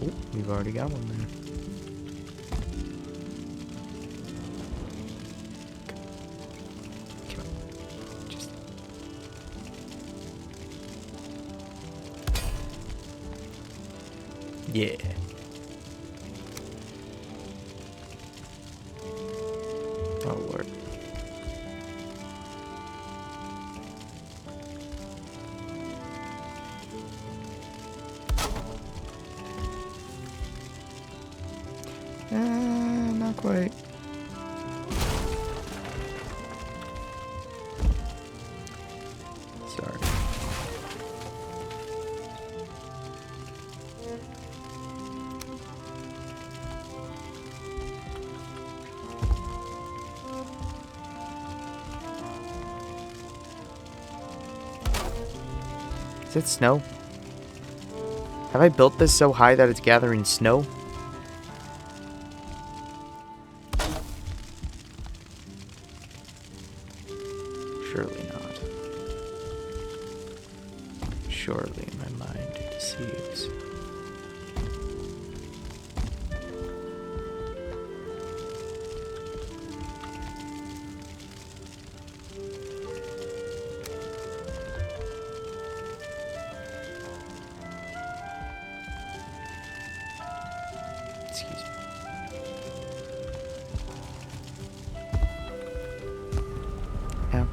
Speaker 1: Oh, we've already got one there. Come on. Just... Yeah. Oh, Lord. Not quite. Sorry. Is it snow? Have I built this so high that it's gathering snow? Surely not. Surely my mind deceives. Excuse me. Ow.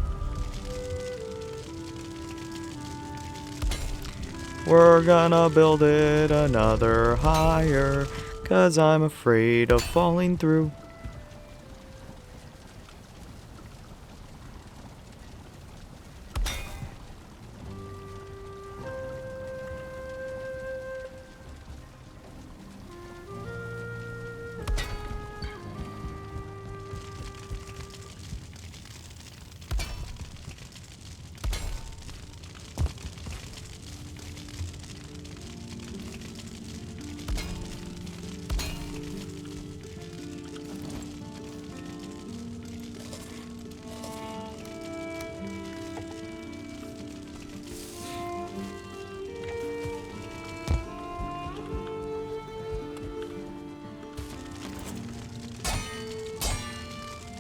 Speaker 1: We're gonna build it another higher, 'cause I'm afraid of falling through.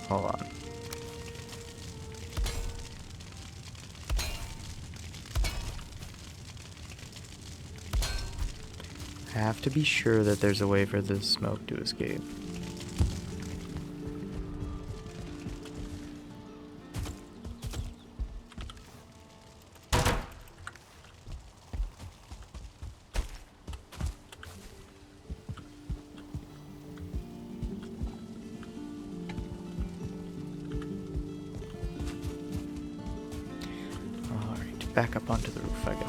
Speaker 1: Hold on. I have to be sure that there's a way for the smoke to escape. Alright. Back up onto the roof I go.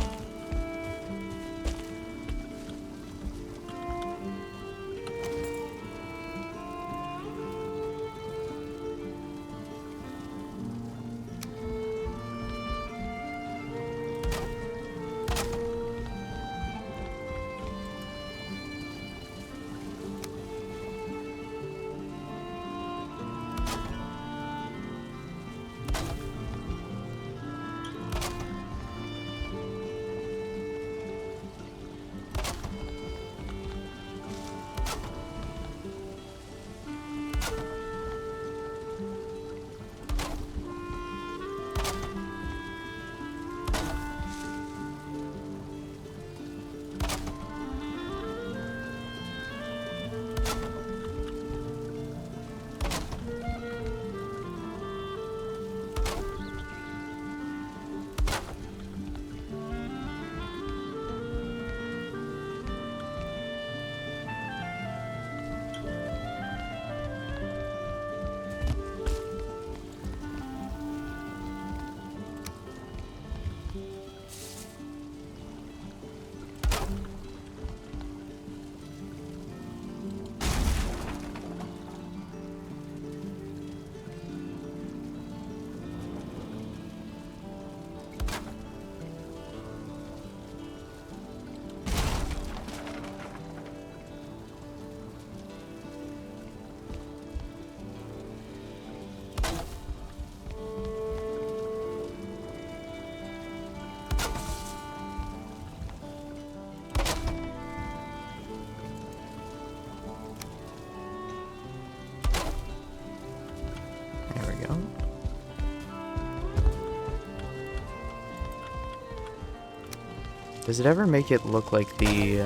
Speaker 1: Does it ever make it look like the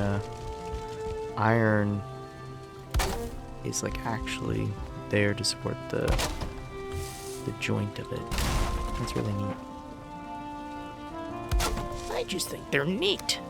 Speaker 1: iron is like actually there to support the joint of it? That's really neat. I just think they're neat.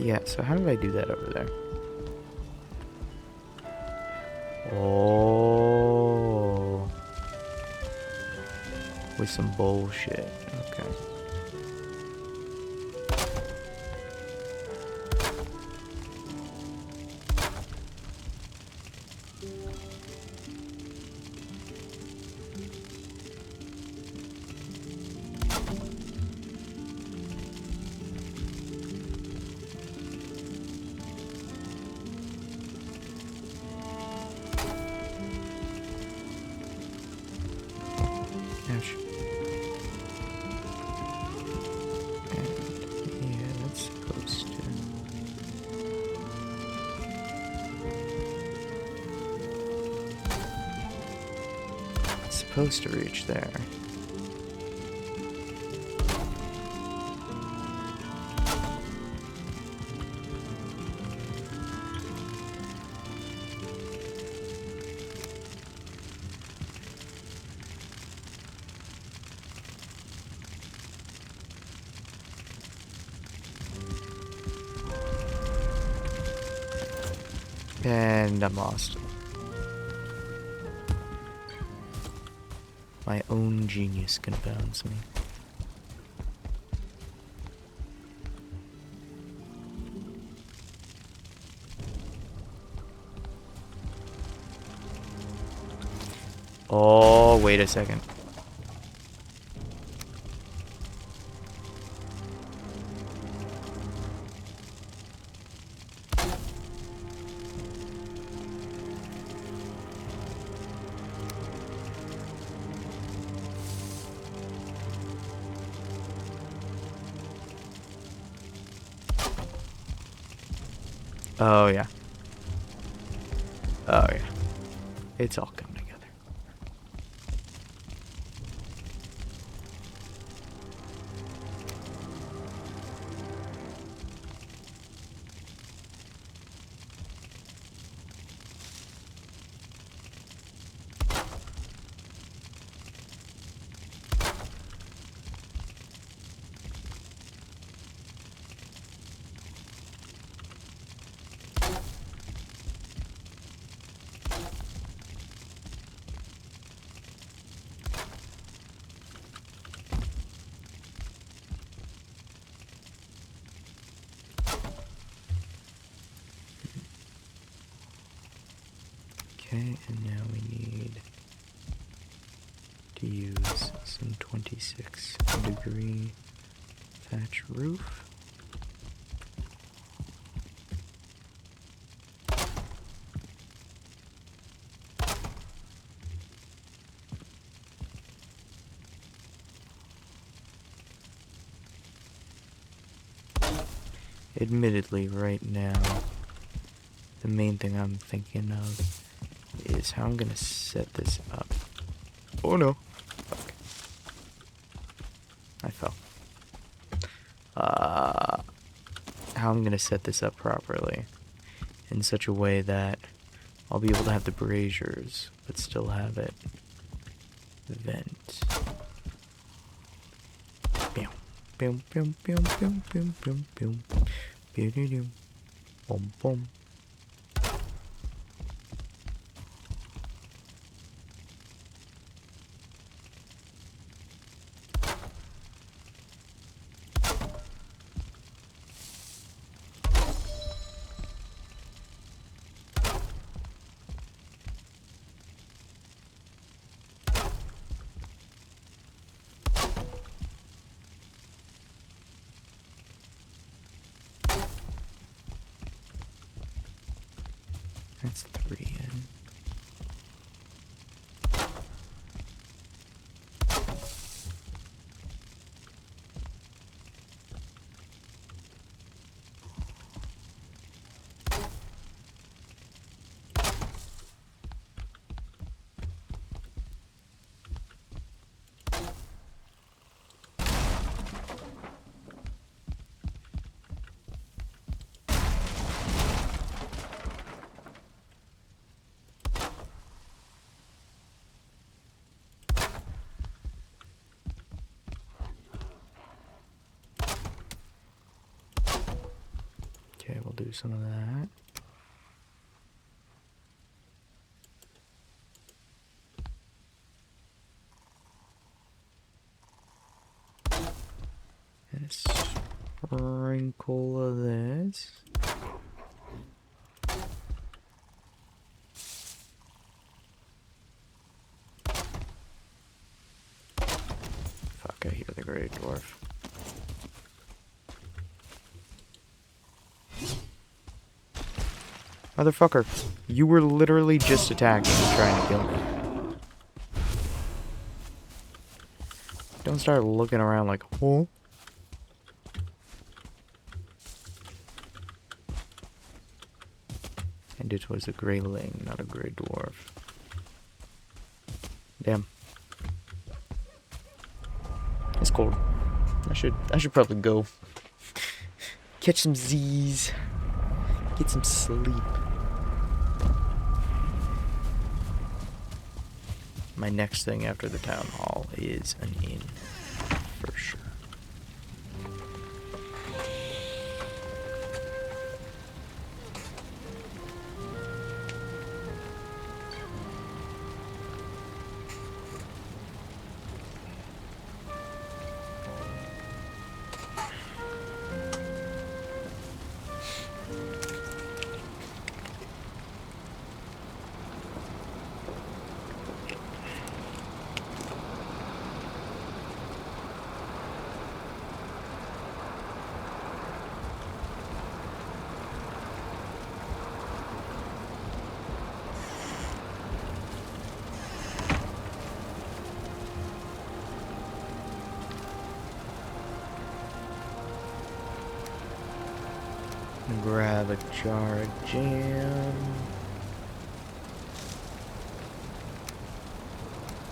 Speaker 1: Yeah, so how did I do that over there? Oh. With some bullshit. Okay. Ouch. And yeah, that's supposed to. It's supposed to reach there. And I'm lost. My own genius confounds me. Oh, wait a second. Oh, yeah. Oh, yeah. It's all coming together. Okay, and now we need to use some 26-degree thatch roof. Admittedly, right now, the main thing I'm thinking of is how I'm gonna set this up. Oh no. Fuck. I fell. How I'm gonna set this up properly in such a way that I'll be able to have the braziers, but still have it vent. Boom, boom, boom, boom, boom, boom, boom, boom, boom, boom, boom. That's 3 in. Okay, we'll do some of that. And a sprinkle of this. Fuck, I hear the Great Dwarf. Motherfucker, you were literally just attacking and trying to kill me. Don't start looking around like, oh. And it was a greyling, not a grey dwarf. Damn. It's cold. I should probably go catch some Z's. Get some sleep. My next thing after the town hall is an inn, for sure. grab a jar of jam.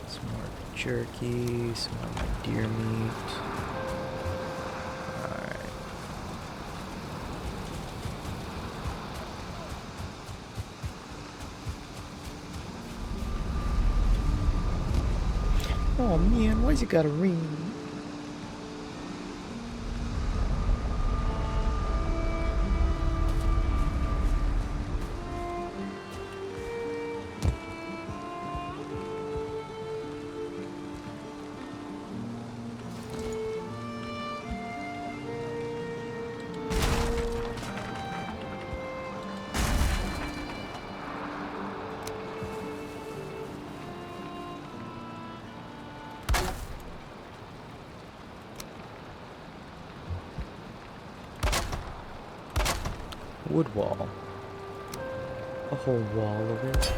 Speaker 1: Some more jerky, some of my deer meat. Alright. Oh man, why's it gotta ring? Wood wall. A whole wall of it.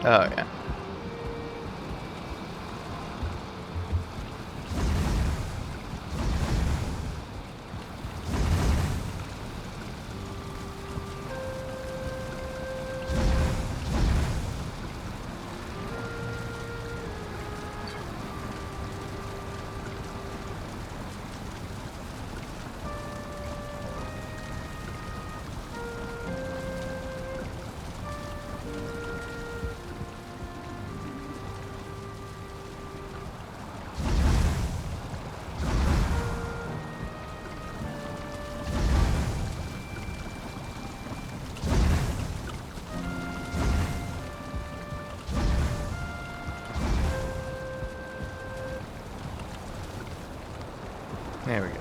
Speaker 1: Oh, yeah. There we go.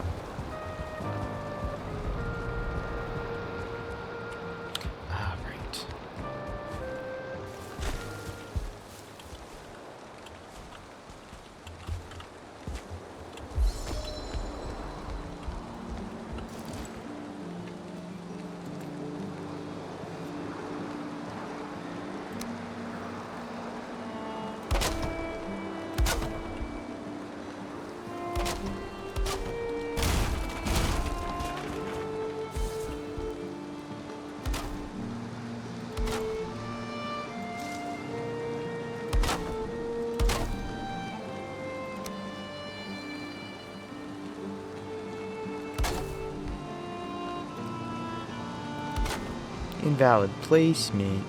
Speaker 1: All right. Invalid placement.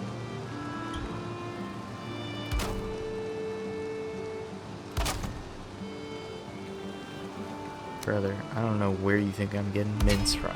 Speaker 1: Brother, I don't know where you think I'm getting mints from.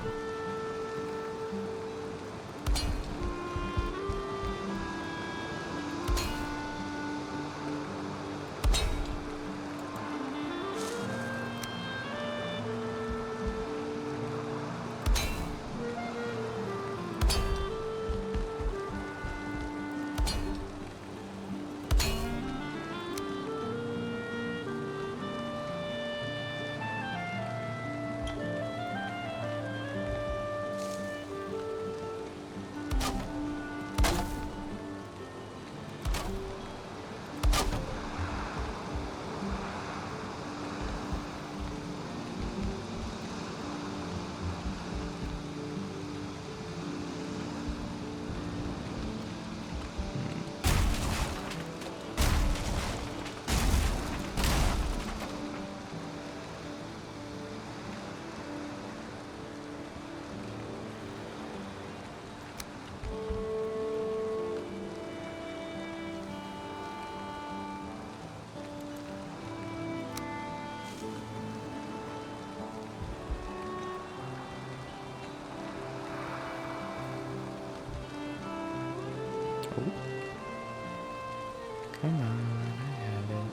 Speaker 1: Oh. Come on, I have it.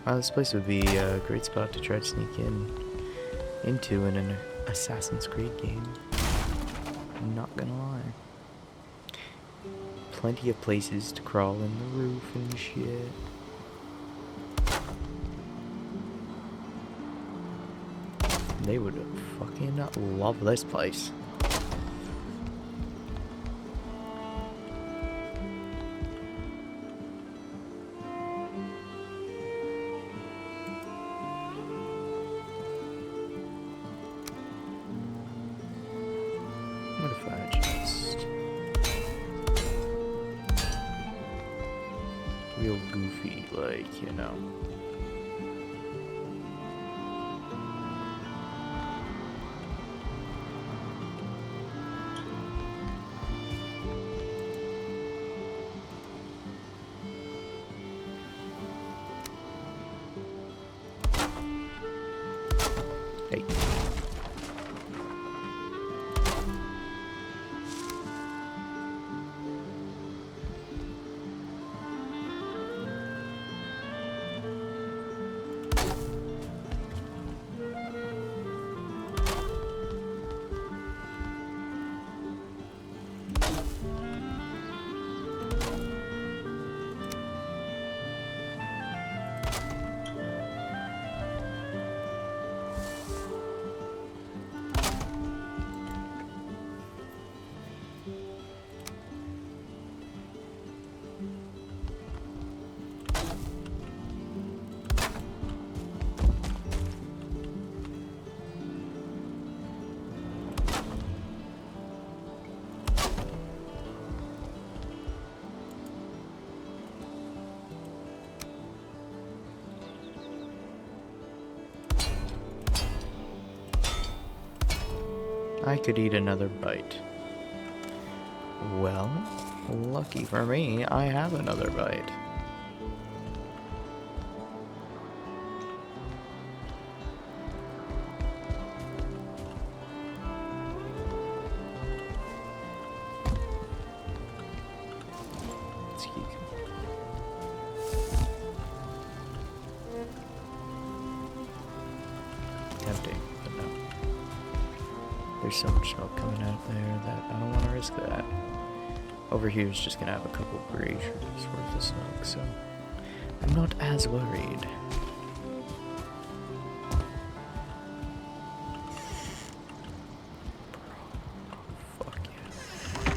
Speaker 1: Wow, this place would be a great spot to try to sneak into in an Assassin's Creed game. I'm not gonna lie. Plenty of places to crawl in the roof and shit. They would fucking love this place. What if I just... real goofy, like, you know. Hey. I could eat another bite. Well, lucky for me, I have another bite. Let's keep tempting, but no. There's so much smoke coming out there that I don't want to risk that. Over here is just gonna have a couple braziers worth of smoke, so I'm not as worried. Fuck yeah.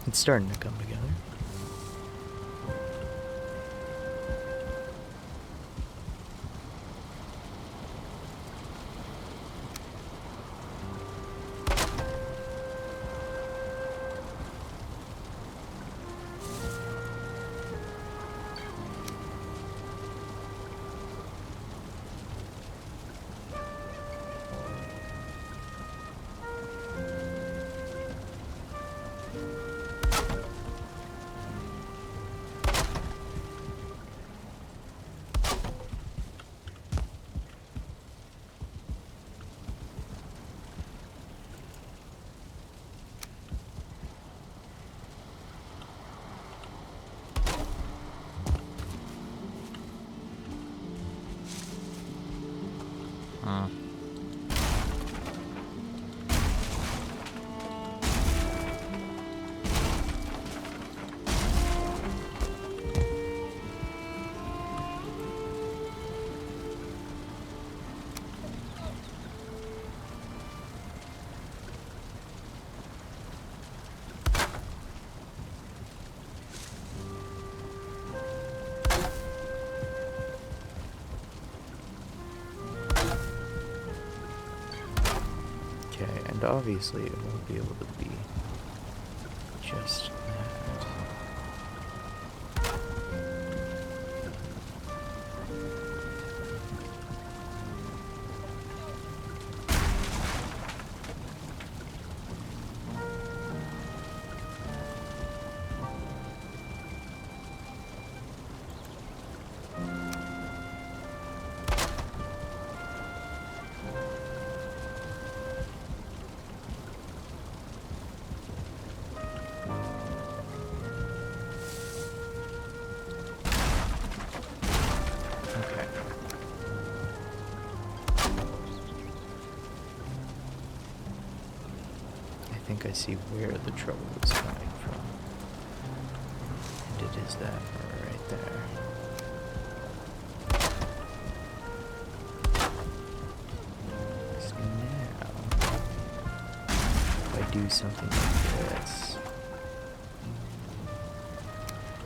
Speaker 1: It's starting to come together. Huh. And obviously it won't be able to be just that. I think I see where the trouble is coming from. And it is that right there. So now, if I do something like this,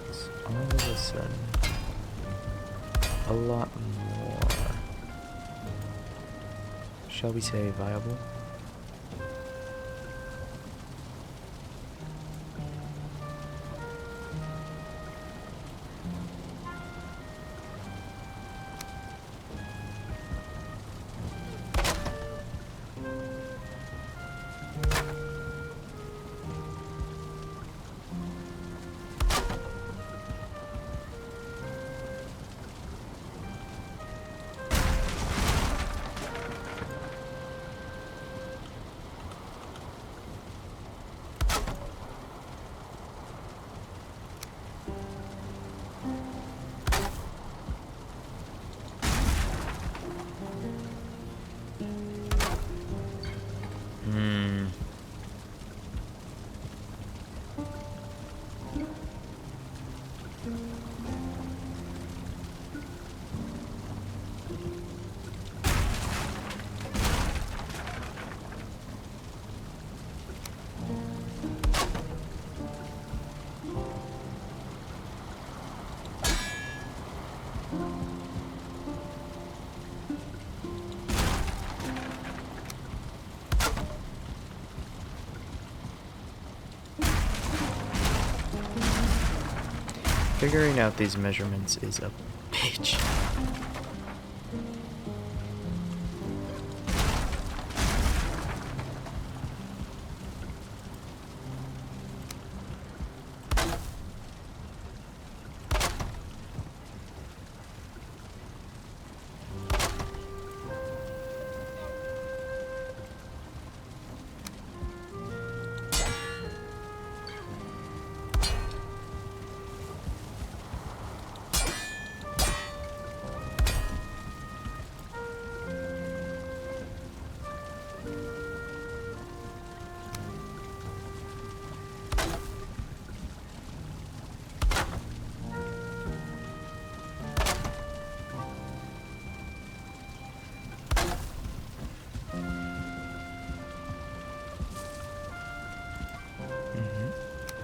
Speaker 1: it's all of a sudden a lot more, shall we say, viable? Figuring out these measurements is a bitch.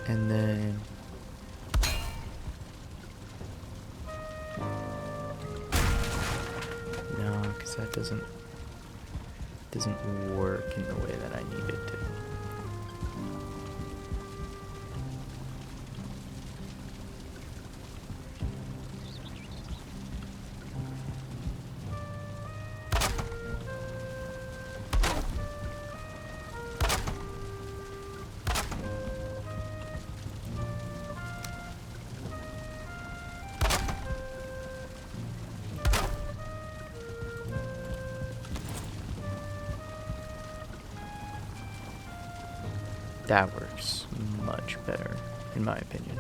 Speaker 1: And then no, because that doesn't work in the way that I need it to. That works much better, in my opinion.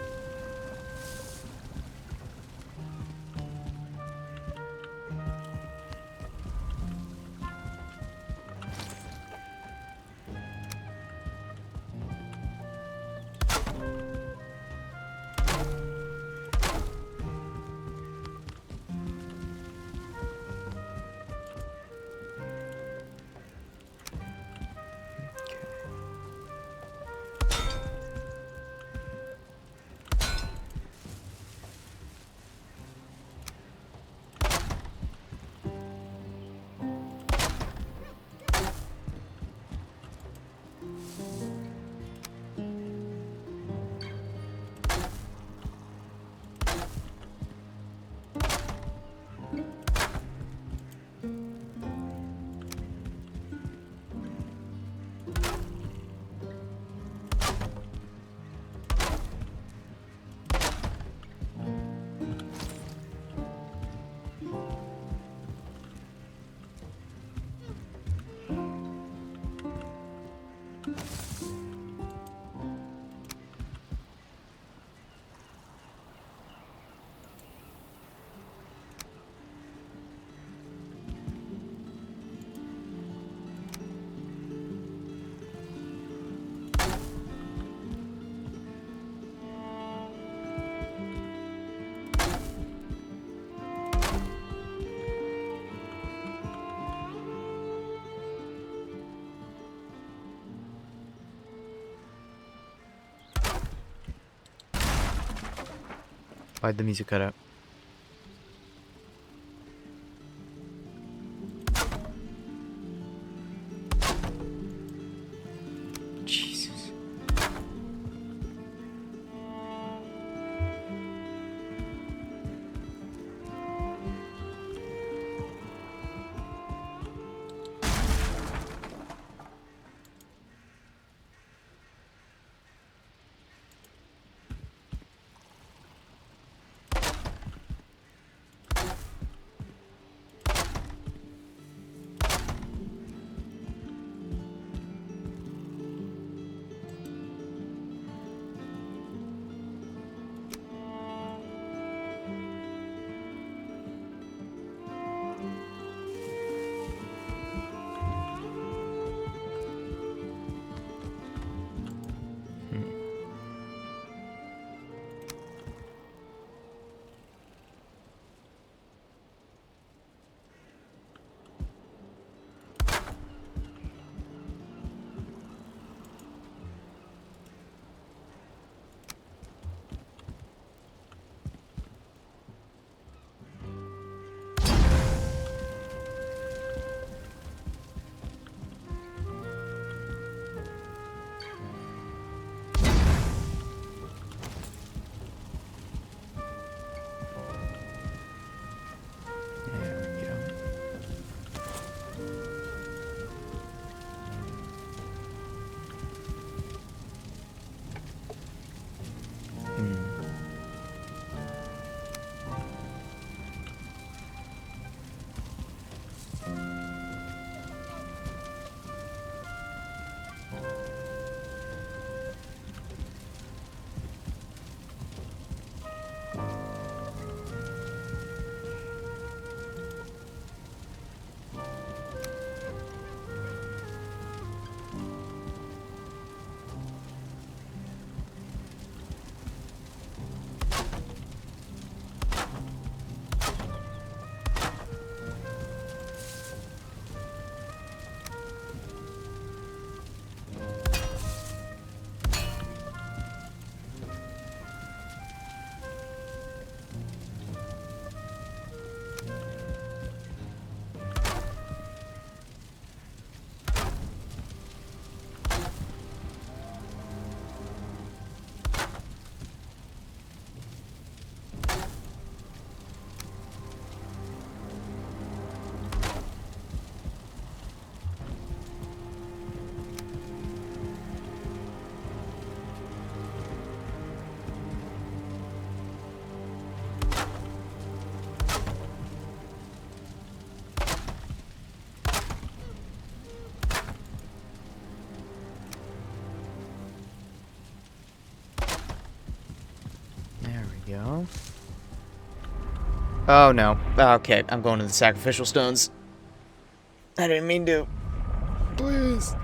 Speaker 1: Why'd the music cut out? Jesus. Go. Oh no. Okay, I'm going to the sacrificial stones. I didn't mean to. Please.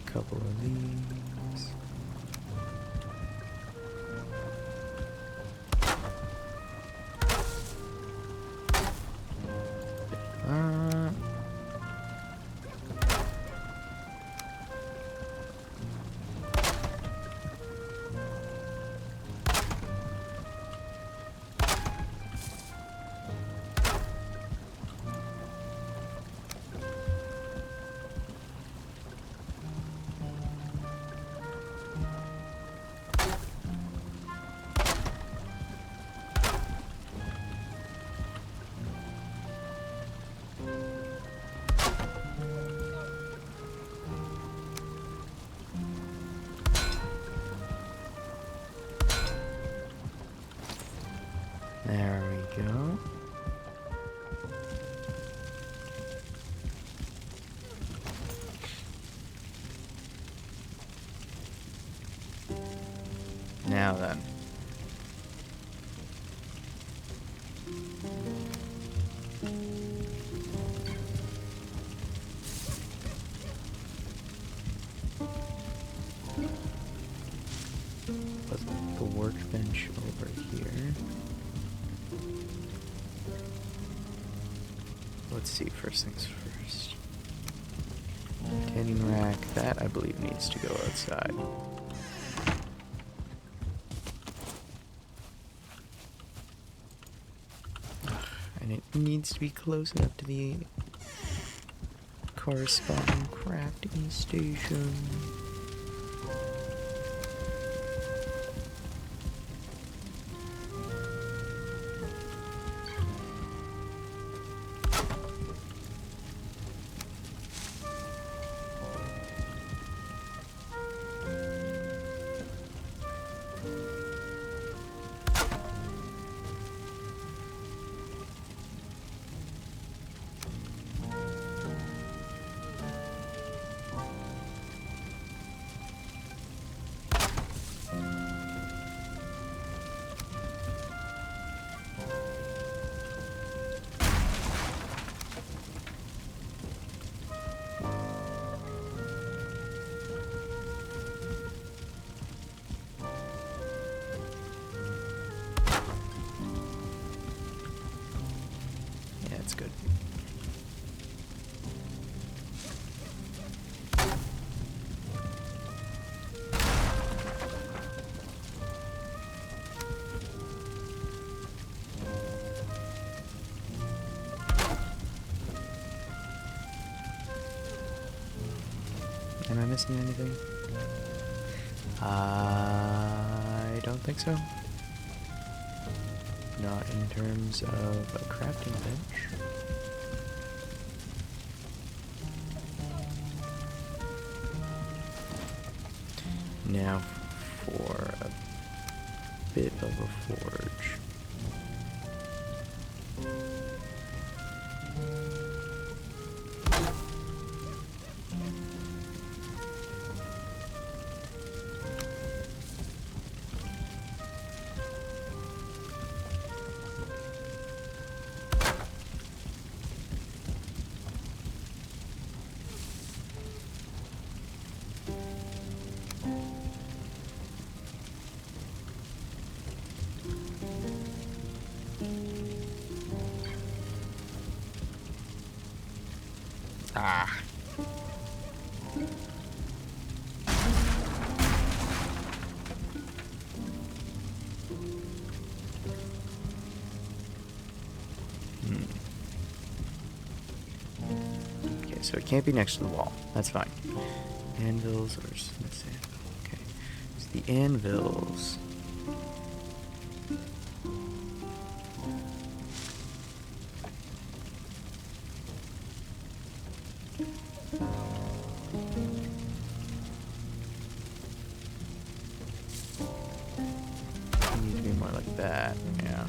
Speaker 1: Couple of these. There we go. Now then. Put the workbench over here. Let's see, first things first. Tanning rack, that I believe needs to go outside. And it needs to be close enough to the corresponding crafting station. That's good. Am I missing anything? I don't think so. Not in terms of a crafting bench. Now for a bit of a forge. Ah. Okay, so it can't be next to the wall. That's fine. Anvils or smith's anvil. Okay. So the anvils. Need to be more like that, yeah.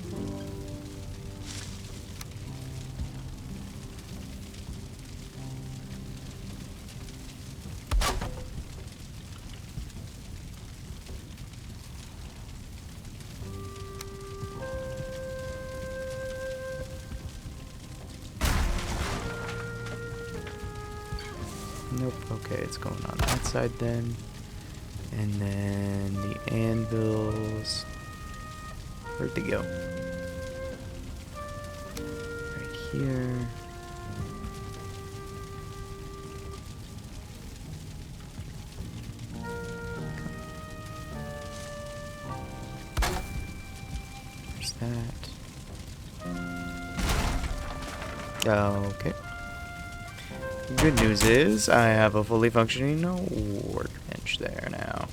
Speaker 1: Nope, okay, it's going on that side then. And then the anvils. Where'd they go? Right here. There's that. Okay. Good news is I have a fully functioning workbench there now.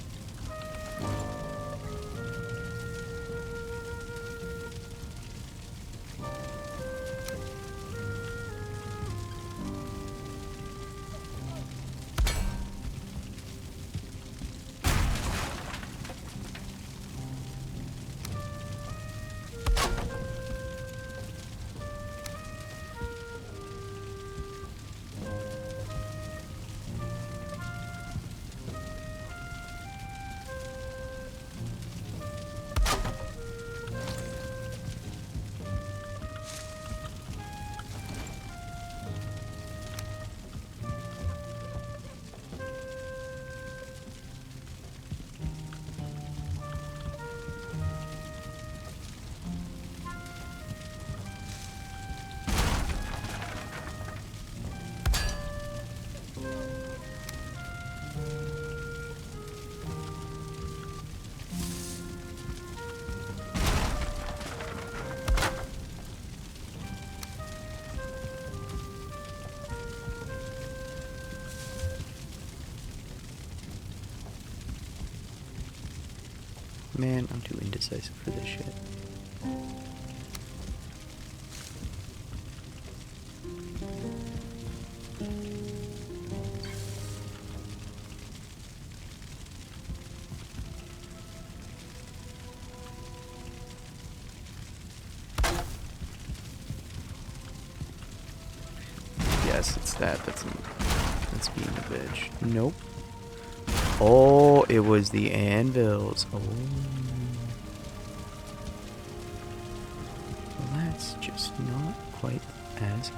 Speaker 1: Man, I'm too indecisive for this shit. Yes, it's that's being a bitch. Nope. Oh, it was the anvils. Oh. Well, that's just not quite as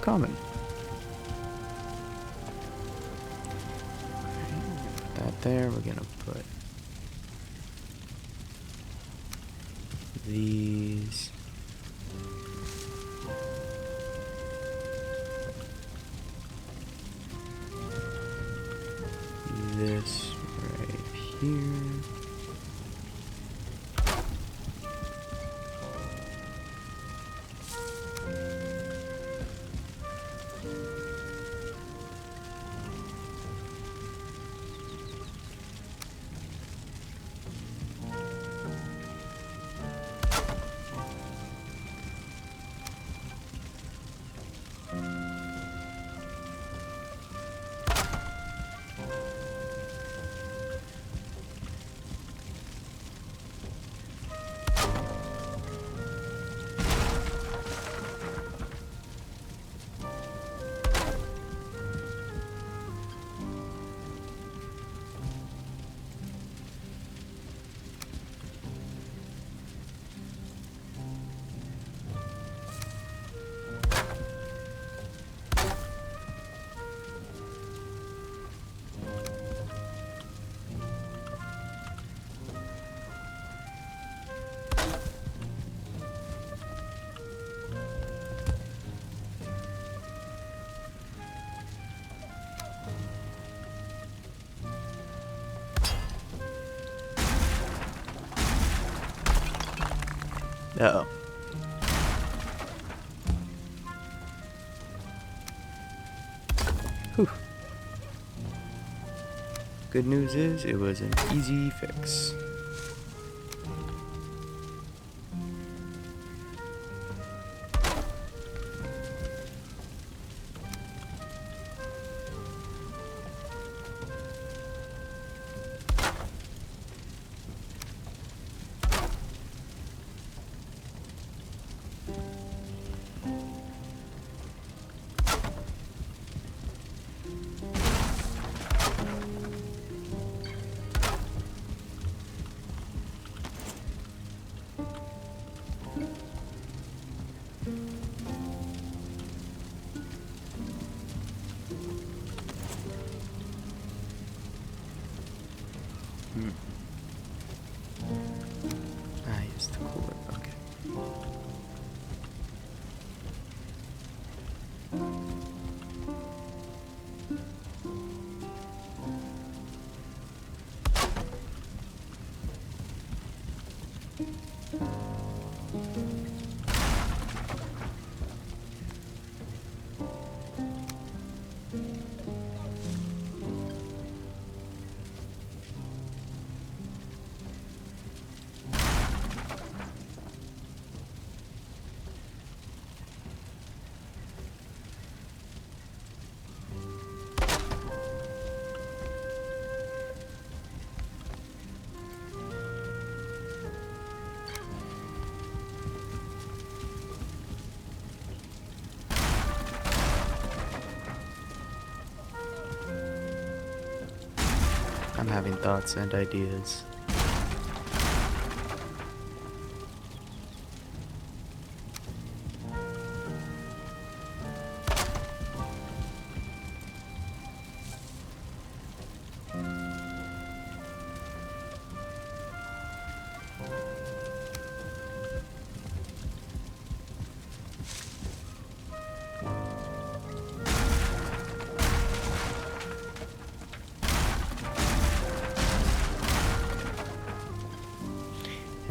Speaker 1: common. Put that there. We're gonna put these. This right here. Uh-oh. Whew. Good news is, it was an easy fix. I used the cooler bucket. I'm having thoughts and ideas.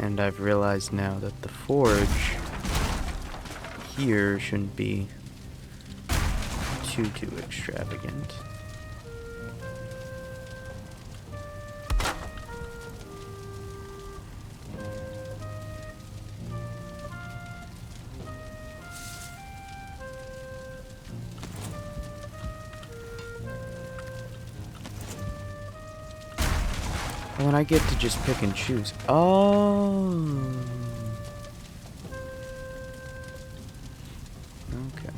Speaker 1: And I've realized now that the forge here shouldn't be too extravagant. Well, then I get to just pick and choose. Oh. Okay.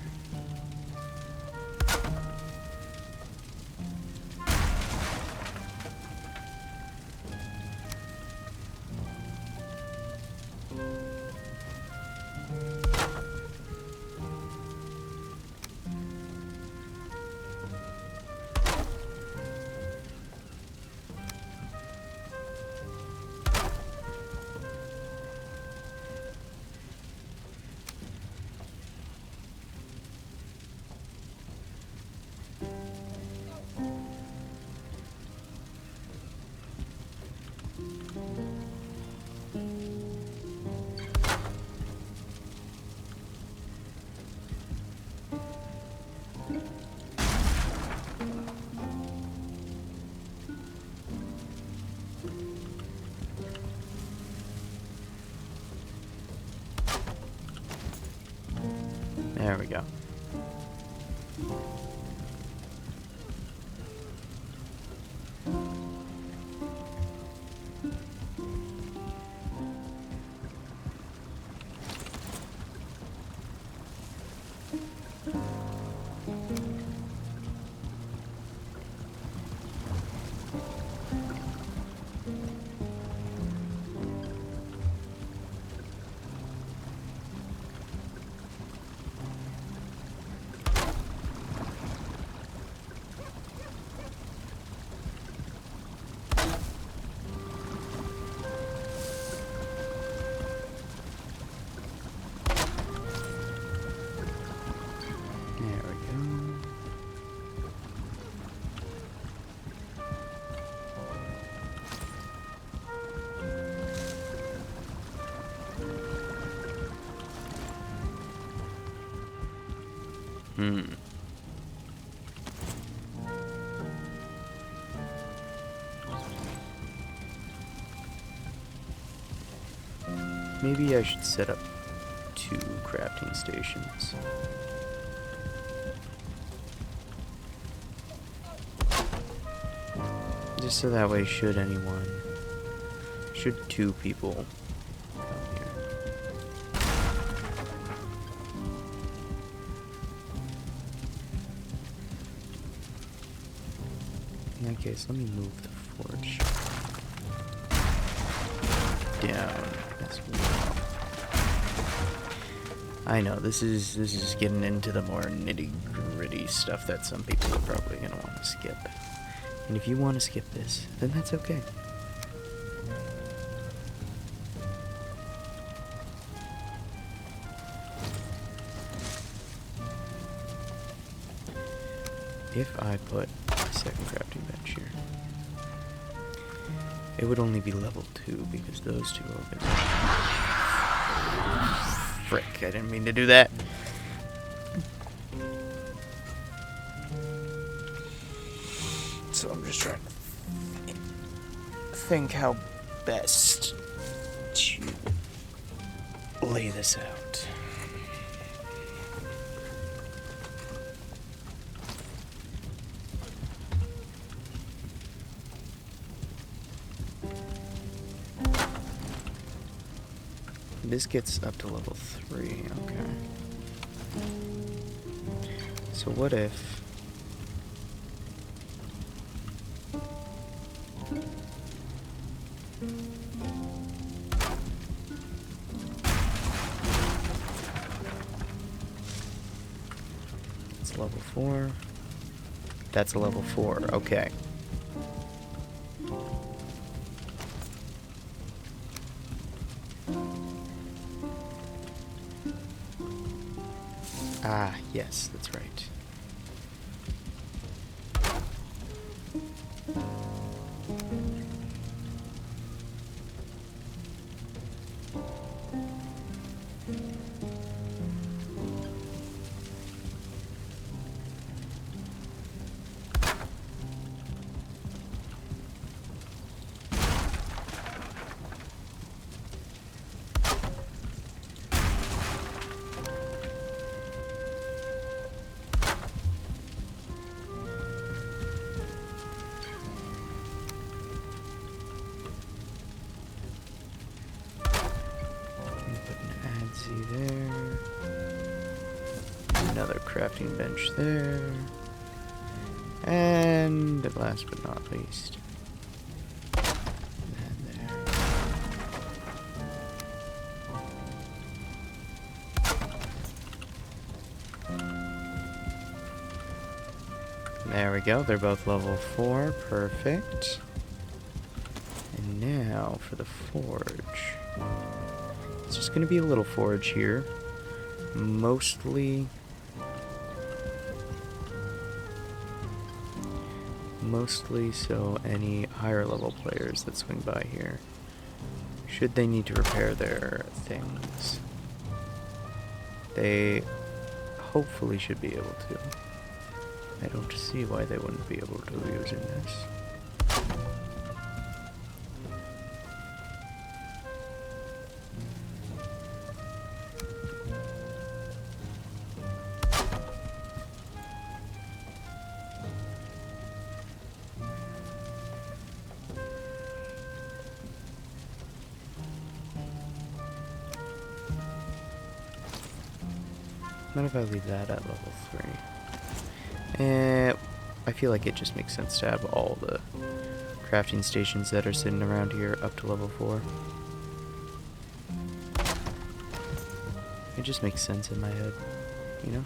Speaker 1: There we go. Maybe I should set up 2 crafting stations. Just so that way, should 2 people come here. In that case, let me move the forge down as well. I know this is getting into the more nitty-gritty stuff that some people are probably gonna want to skip. And if you want to skip this, then that's okay. If I put a second crafting bench here, it would only be level 2 because those 2 opens. Frick, I didn't mean to do that. So I'm just trying to think how best to lay this out. This gets up to level 3, okay. So what if... it's level 4. That's a level 4, okay. Ah, yes, that's right. Another crafting bench there. And last but not least, and there. There we go, they're both level 4, perfect. And now for the forge. It's just gonna be a little forge here. Mostly so any higher level players that swing by here, should they need to repair their things, they hopefully should be able to. I don't see why they wouldn't be able to using this. What if I leave that at level 3? I feel like it just makes sense to have all the crafting stations that are sitting around here up to level 4. It just makes sense in my head, you know?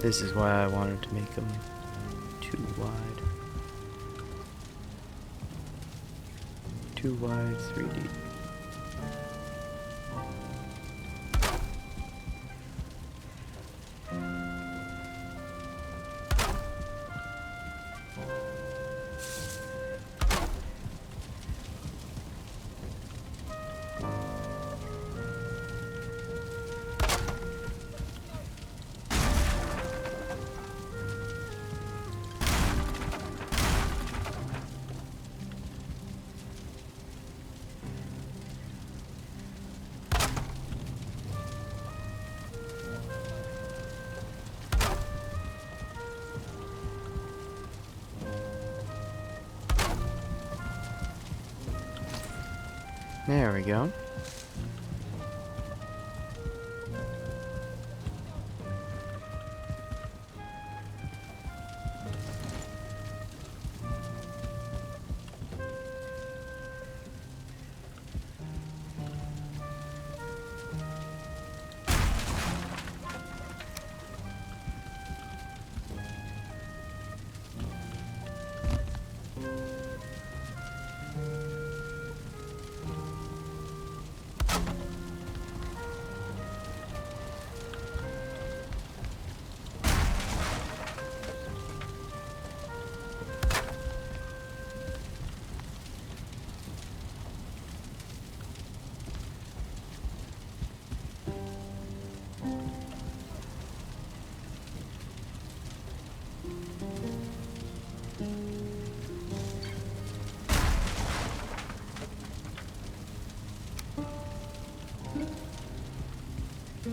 Speaker 1: This is why I wanted to make them too wide. 2 wide, 3 deep. There we go.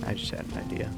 Speaker 1: I just had an idea.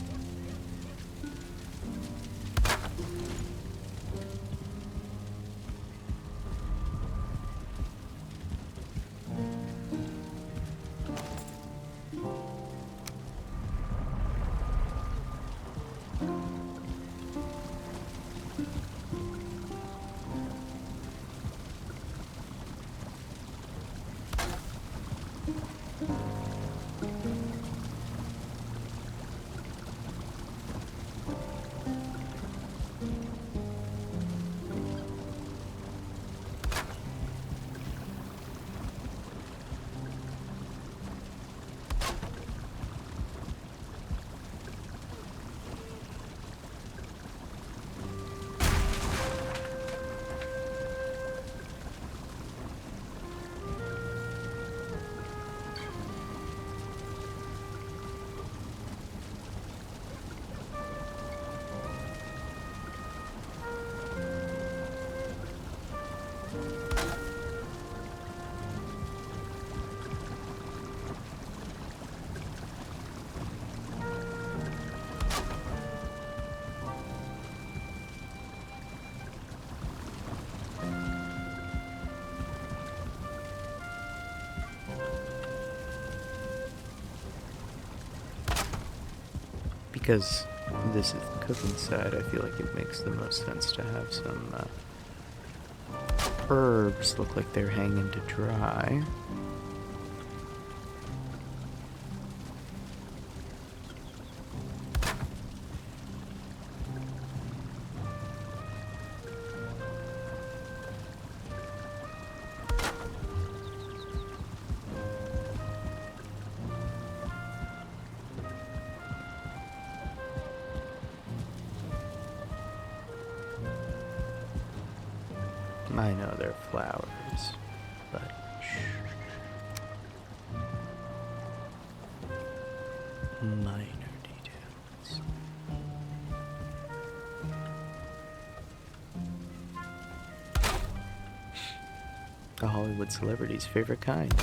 Speaker 1: Because this is the cooking side, I feel like it makes the most sense to have some herbs look like they're hanging to dry. I know they're flowers, but shh. Minor details. A Hollywood celebrity's favorite kind.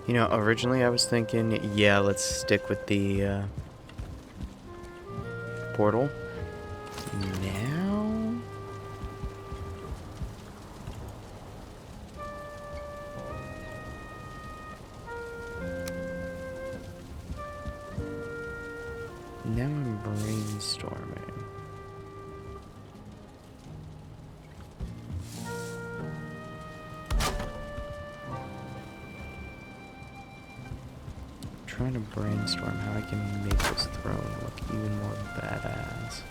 Speaker 1: You know, originally I was thinking, yeah, let's stick with the portal. Now... Now I'm brainstorming. Trying to brainstorm how I can make this throne look even more badass.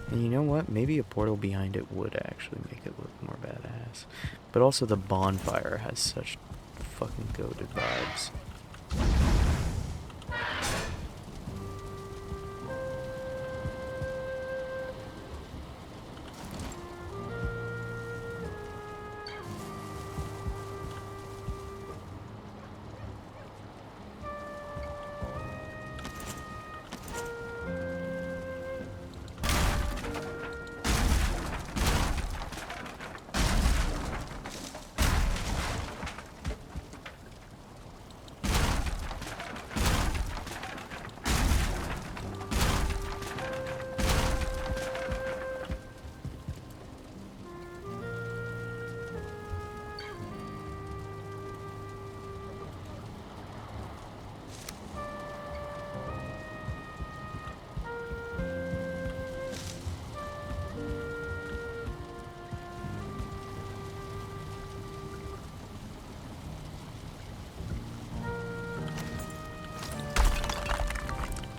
Speaker 1: And you know what? Maybe a portal behind it would actually make it look more badass. But also the bonfire has such fucking goated vibes.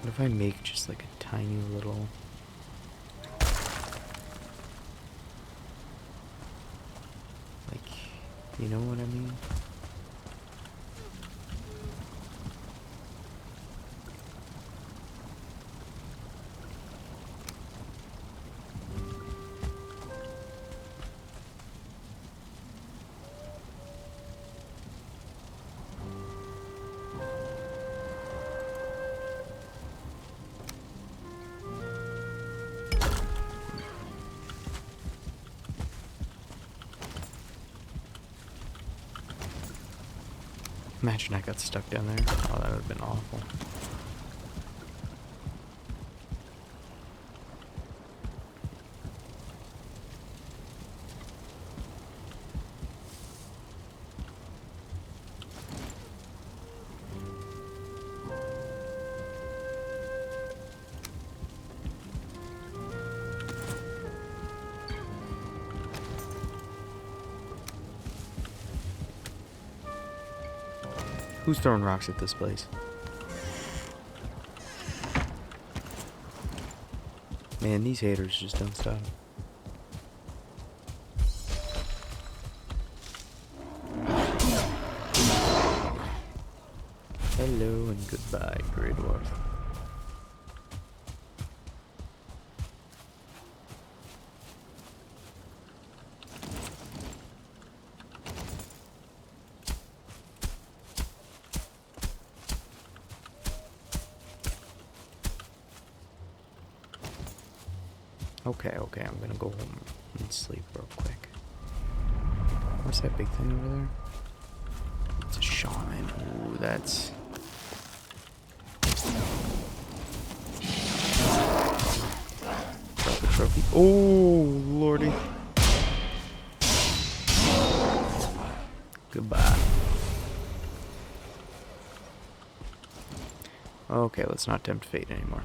Speaker 1: What if I make just like a tiny little... like, you know what I mean? Imagine I got stuck down there. Oh, that would have been awful. Who's throwing rocks at this place? Man, these haters just don't stop. Hello and goodbye, Grey Dwarf. Okay, I'm gonna go home and sleep real quick. What's that big thing over there? It's a shaman. Ooh, that's... Drop a trophy. Oh, lordy. Goodbye. Okay, let's not tempt fate anymore.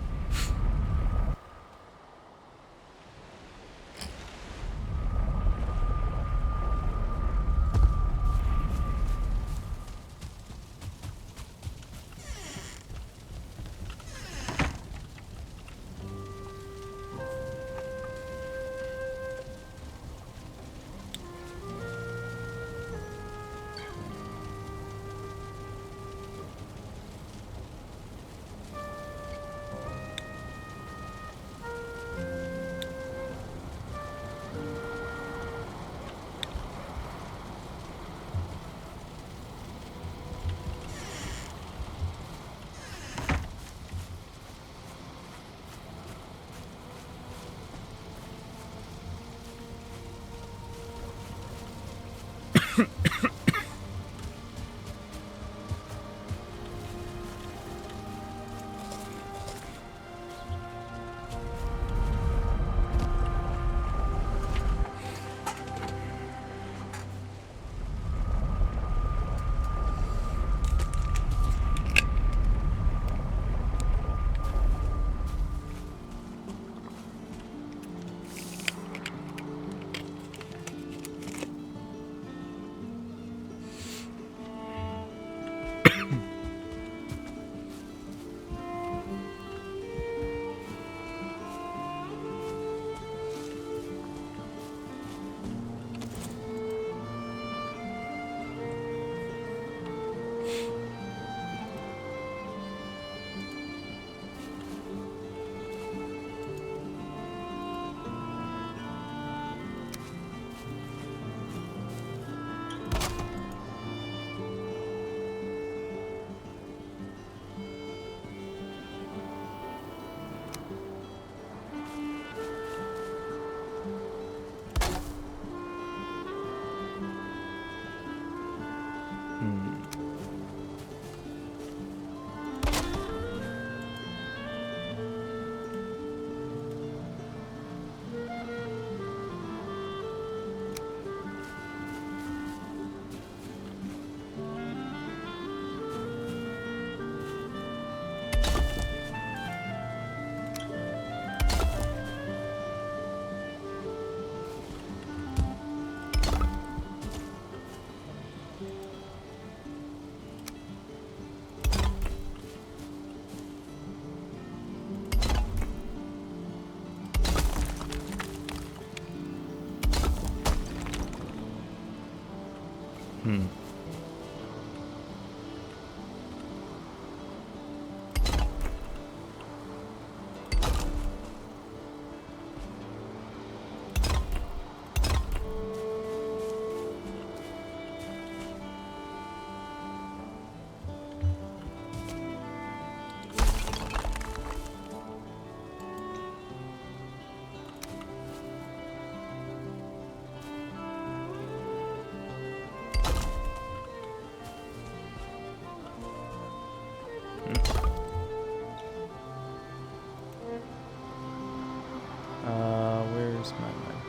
Speaker 1: Where's my money?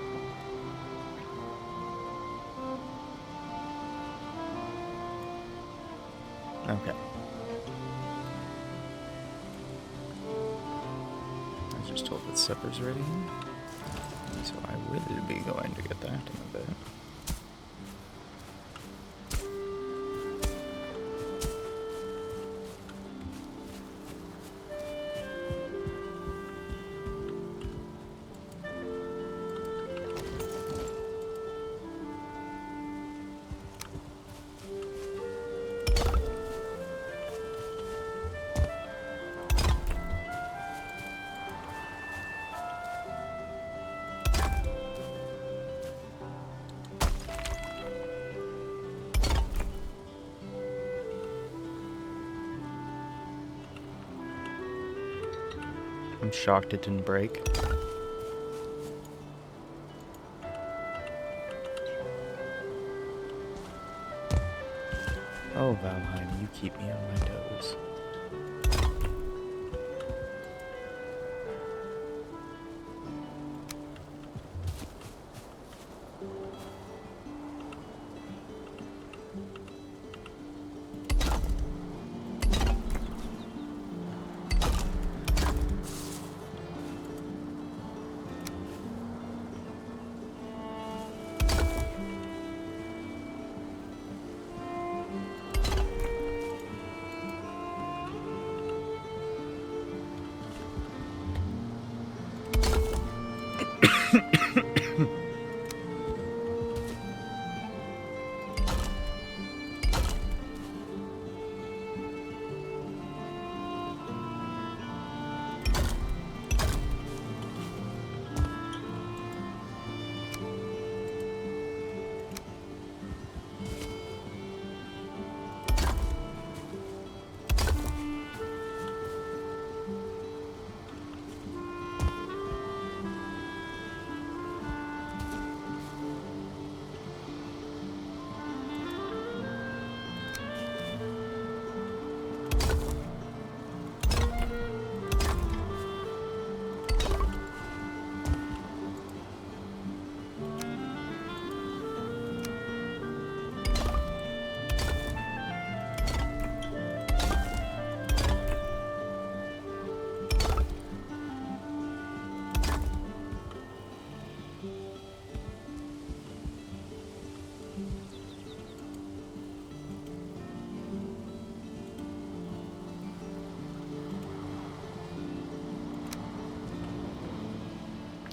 Speaker 1: Okay. I was just told that supper's ready, so I will be going to get that in a bit. I'm shocked it didn't break. Oh, Valheim, you keep me on my toes.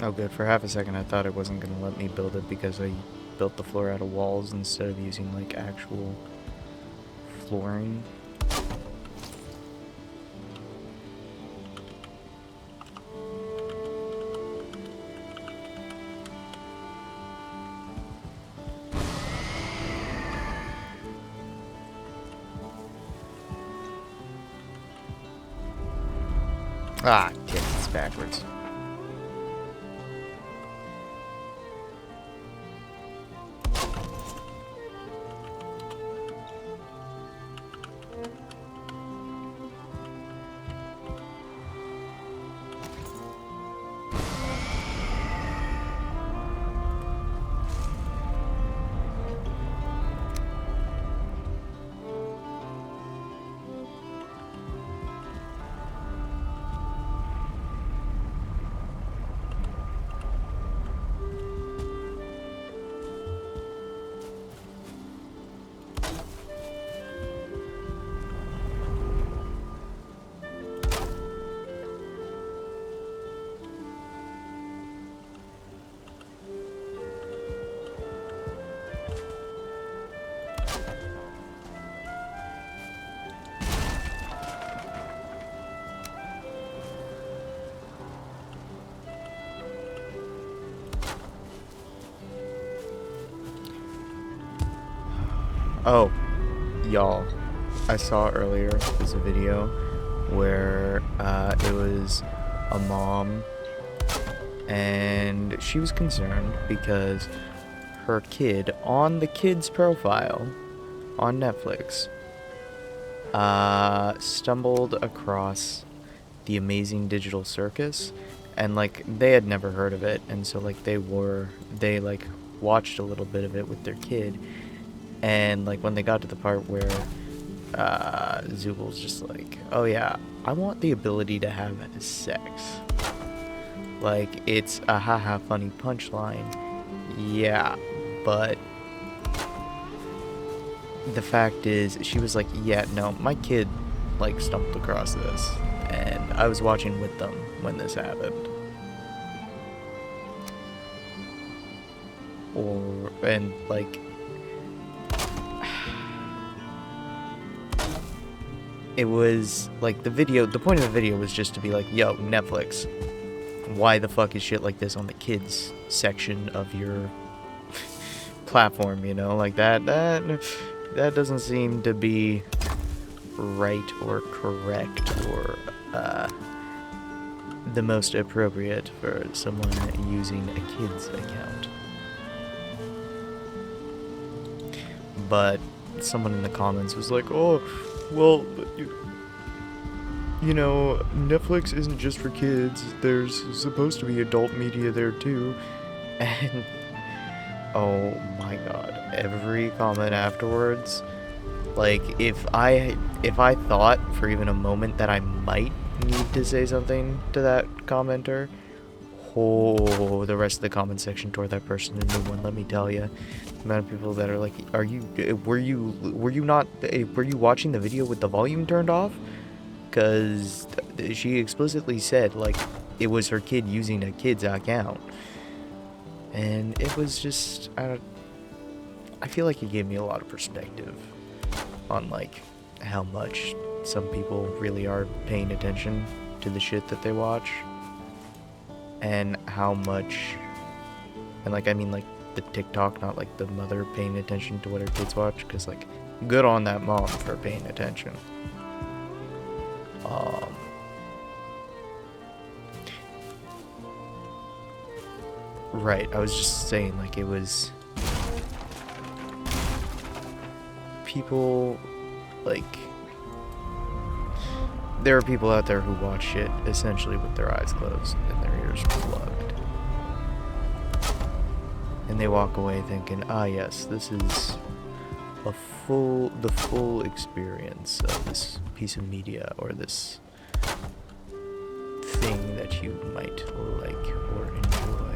Speaker 1: Oh, good. For half a second, I thought it wasn't going to let me build it because I built the floor out of walls instead of using, like, actual flooring. Ah, shit, it's backwards. Oh, y'all, I saw earlier this video where it was a mom and she was concerned because her kid on the kid's profile on Netflix stumbled across the Amazing Digital Circus, and like they had never heard of it, and so like they like watched a little bit of it with their kid. And, like, when they got to the part where Zubal's just like, oh yeah, I want the ability to have sex. Like, it's a haha funny punchline. Yeah, but the fact is, she was like, yeah, no, my kid, like, stumbled across this. And I was watching with them when this happened. And, like... It was, like, the point of the video was just to be like, yo, Netflix, why the fuck is shit like this on the kids section of your platform, you know? Like, that doesn't seem to be right or correct or, the most appropriate for someone using a kid's account. But someone in the comments was like, oh... Well, you know, Netflix isn't just for kids. There's supposed to be adult media there too. And oh my god, every comment afterwards, like if I thought for even a moment that I might need to say something to that commenter, oh, the rest of the comment section tore that person a new one, let me tell you. The amount of people that are like, were you watching the video with the volume turned off? Because she explicitly said, like, it was her kid using a kid's account. And it was just, I feel like it gave me a lot of perspective on, like, how much some people really are paying attention to the shit that they watch. And how much, and, like, I mean, like, the TikTok, not, like, the mother paying attention to what her kids watch, because, like, good on that mom for paying attention. Right, I was just saying, like, it was... people, like... There are people out there who watch shit essentially with their eyes closed and their ears plugged. And they walk away thinking, ah yes, this is the full experience of this piece of media or this thing that you might like or enjoy.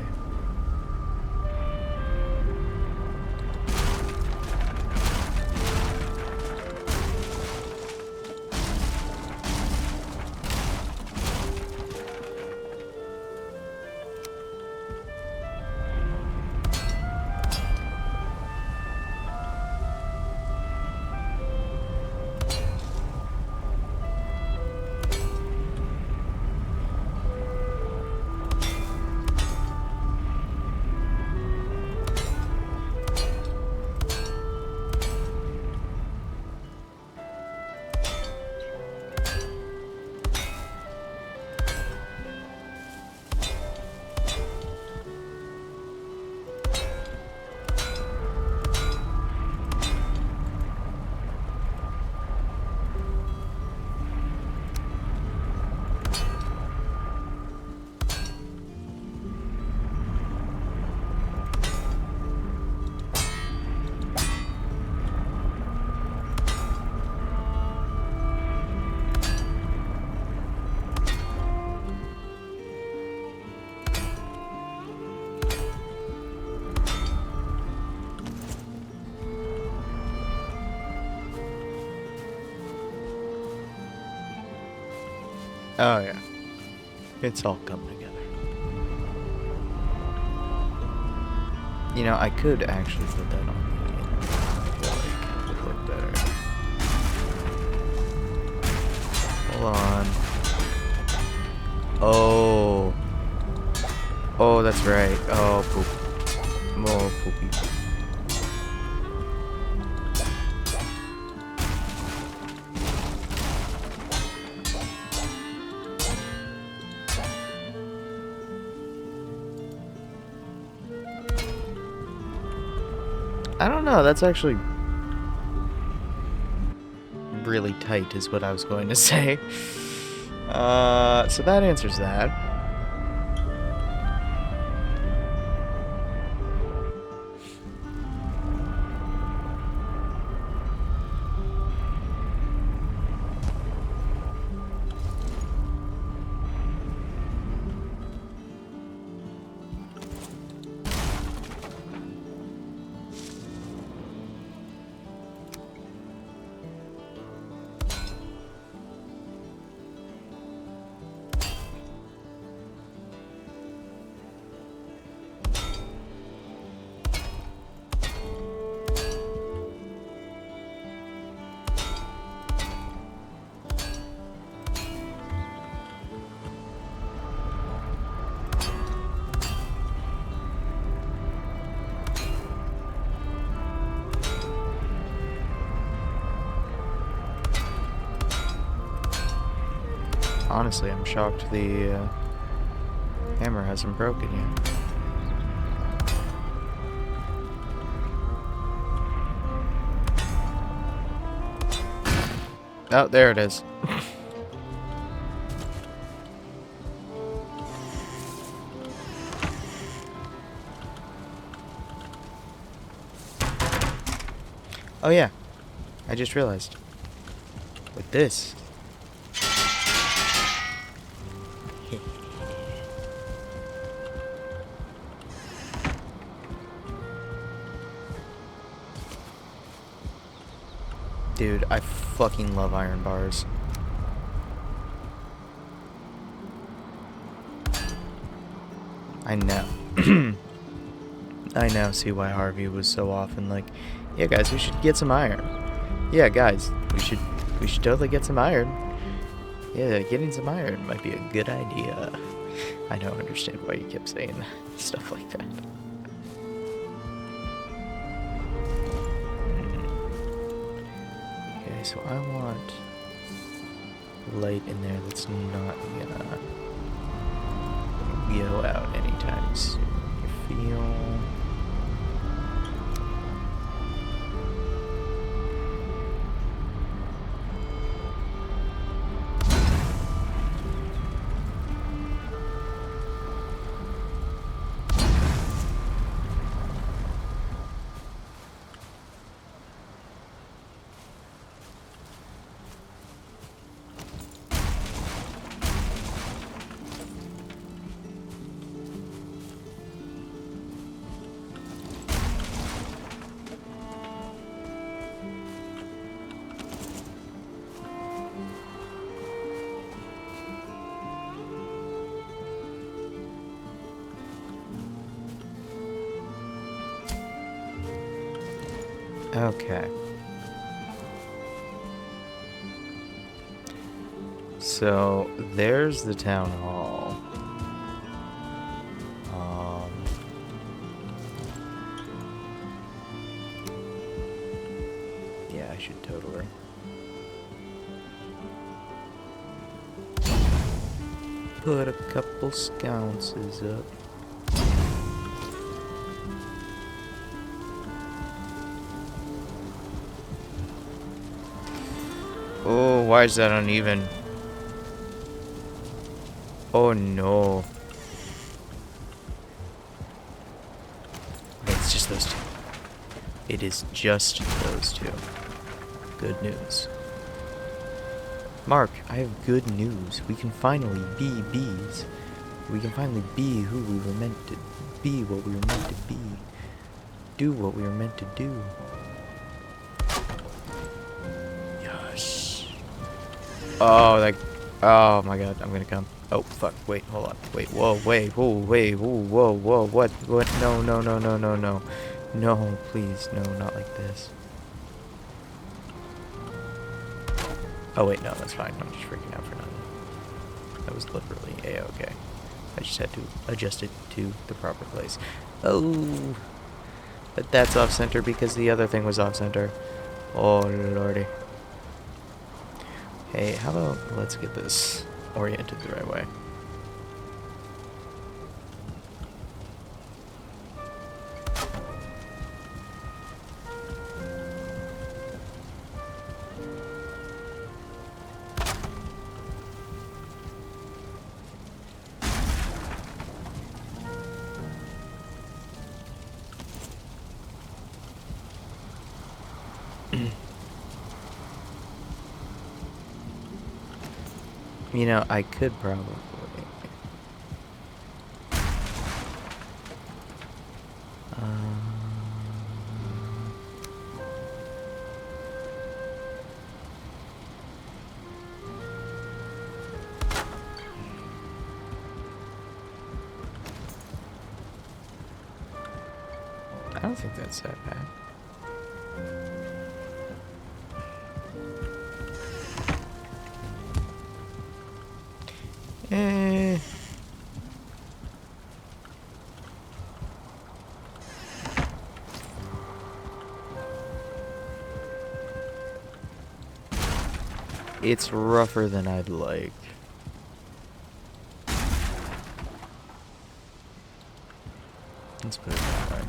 Speaker 1: Oh yeah. It's all coming together. You know, I could actually put that on the internet. I feel like it would look better. Hold on. Oh. Oh, that's right. Oh, poop. Oh, poopy. I don't know. That's actually really tight is what I was going to say. So that answers that. Honestly, I'm shocked the hammer hasn't broken yet. Oh, there it is. Oh yeah, I just realized. With this. Dude, I fucking love iron bars. I know. I now see why Harvey was so often like, yeah guys, we should get some iron. Yeah guys, we should totally get some iron. Yeah, getting some iron might be a good idea. I don't understand why you kept saying stuff like that. Okay, so I want light in there that's not gonna go out anytime soon. You feel... Okay. So, there's the town hall. Yeah, I should totally. Put a couple sconces up. Oh, why is that uneven? Oh no. It's just those two. It is just those two. Good news. Mark, I have good news. We can finally be bees. We can finally be who we were meant to be, what we were meant to be. Do what we were meant to do. Yes. Oh, like, Oh my god, I'm gonna come. Oh, fuck. Wait, hold on. Wait, whoa, wait, whoa, wait, whoa, whoa, what? What? No, no, no, no, no, no. No, please, no, not like this. Oh, wait, no, that's fine. I'm just freaking out for nothing. That was literally A-okay. I just had to adjust it to the proper place. Oh, but that's off-center because the other thing was off-center. Oh, lordy. Hey, how about let's get this oriented the right way. You know, I could probably... I don't think that's that bad. It's rougher than I'd like. Let's put it that way.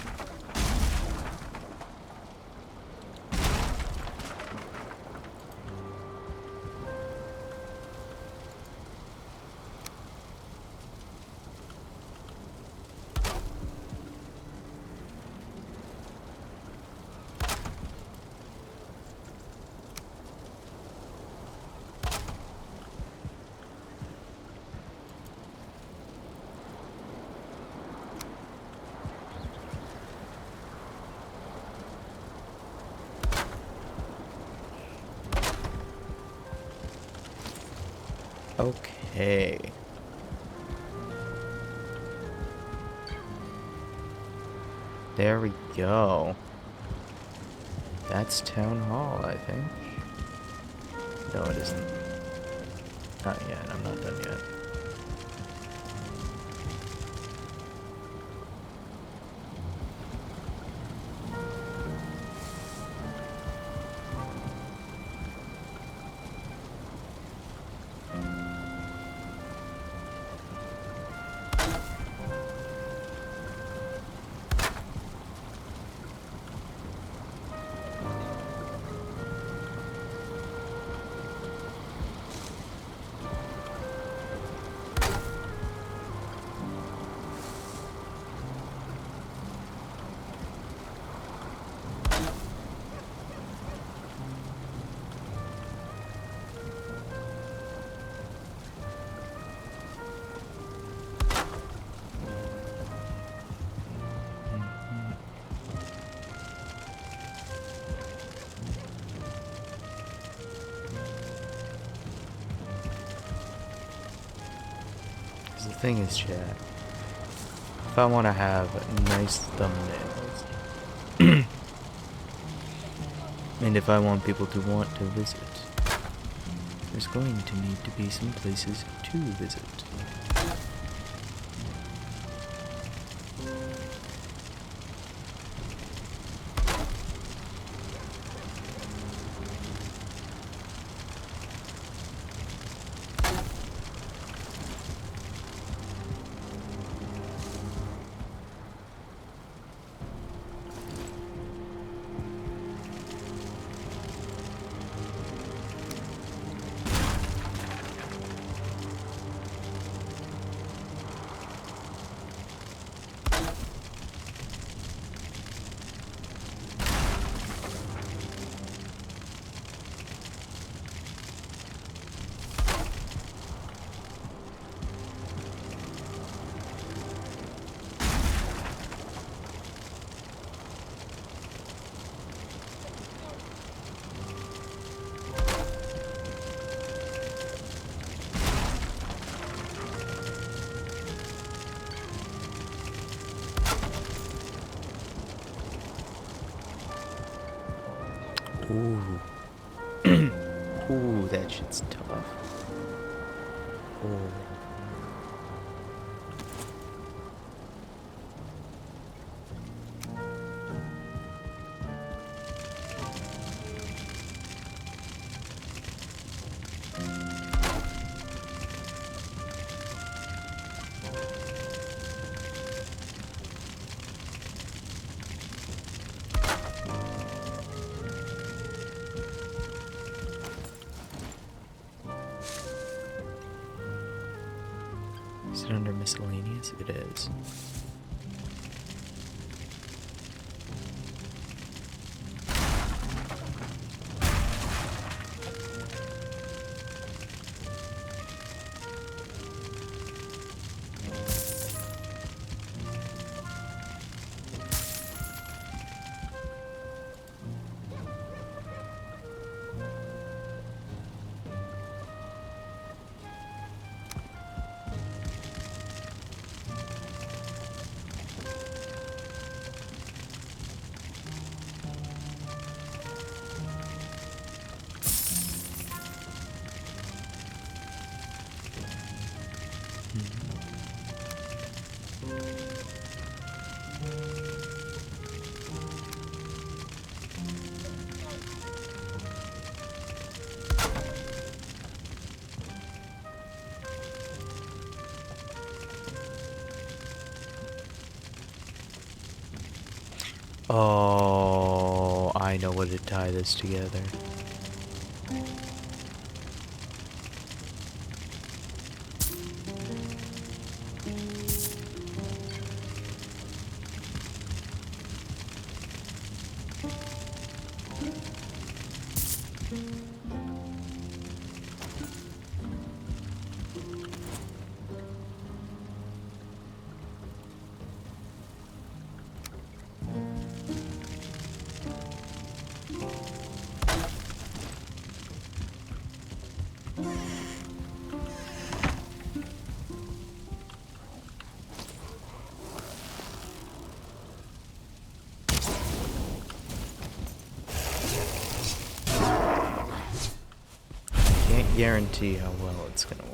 Speaker 1: Okay. There we go. That's Town Hall, I think. No, it isn't. Not yet. I'm not done yet. The thing is, chat, if I want to have nice thumbnails, and if I want people to want to visit, there's going to need to be some places to visit. Ooh. Ooh, that shit's tough. Ooh. Is it under miscellaneous? It is. Oh, I know what to tie this together. Can't guarantee how well it's gonna work.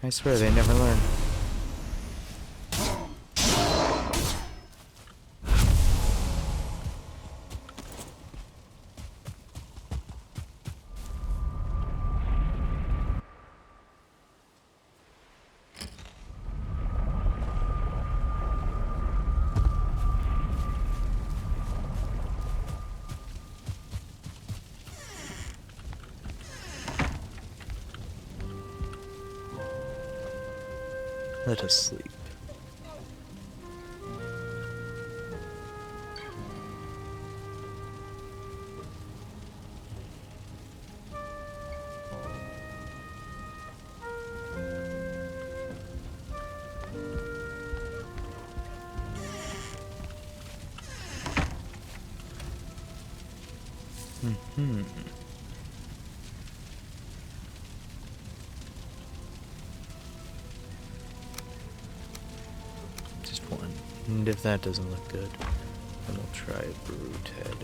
Speaker 1: I swear they never learn. Let us sleep. Just one. And if that doesn't look good, then we'll try a brute head.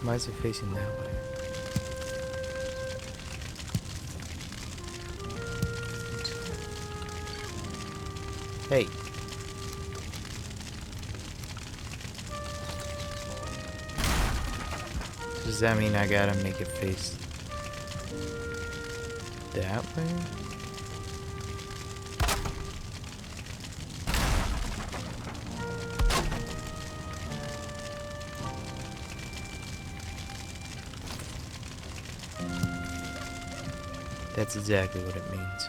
Speaker 1: Why is it facing that way? Hey. Does that mean I gotta make it face that way? That's exactly what it means.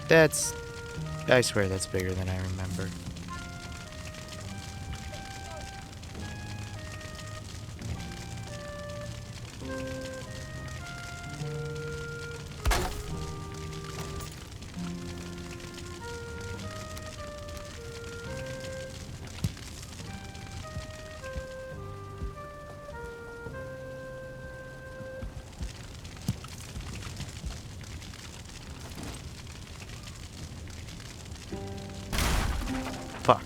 Speaker 1: That's... I swear that's bigger than I remember. Fuck.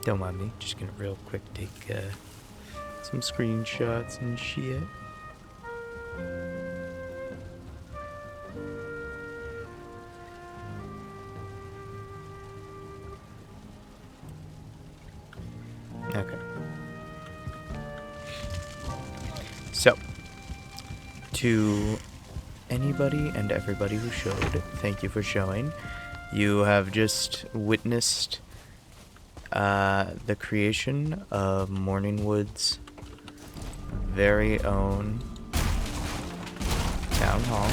Speaker 1: Don't mind me, just gonna real quick take some screenshots and shit. Okay. So, to anybody and everybody who showed, thank you for showing. You have just witnessed the creation of Morningwood's very own town hall.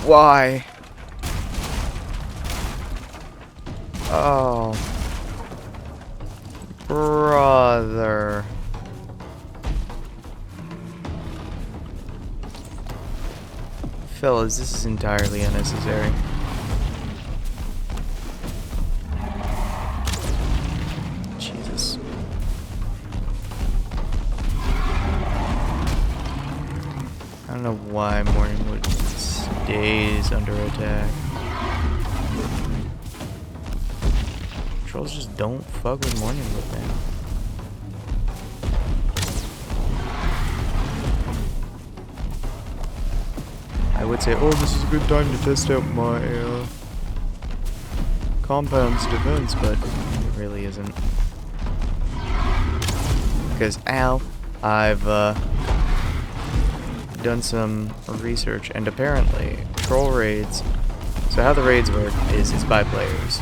Speaker 1: Why? Oh. Brother. Fellas, this is entirely unnecessary. Jesus. I don't know why Morningwood stays under attack. Trolls just don't fuck with Morningwood, man. I would say, oh, this is a good time to test out my compound's defense, but it really isn't. Because, I've done some research, and apparently, troll raids, so how the raids work is it's by players.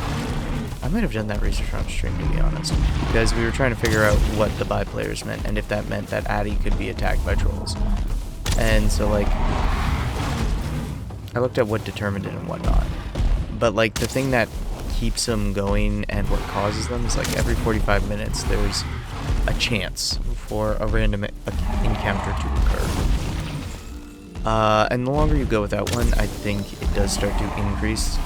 Speaker 1: I might have done that research on stream, to be honest, because we were trying to figure out what the by players meant, and if that meant that Addy could be attacked by trolls. And so, like, I looked at what determined it and whatnot. But, like, the thing that keeps them going and what causes them is, like, every 45 minutes there's a chance for a random encounter to occur. And the longer you go without one, I think it does start to increase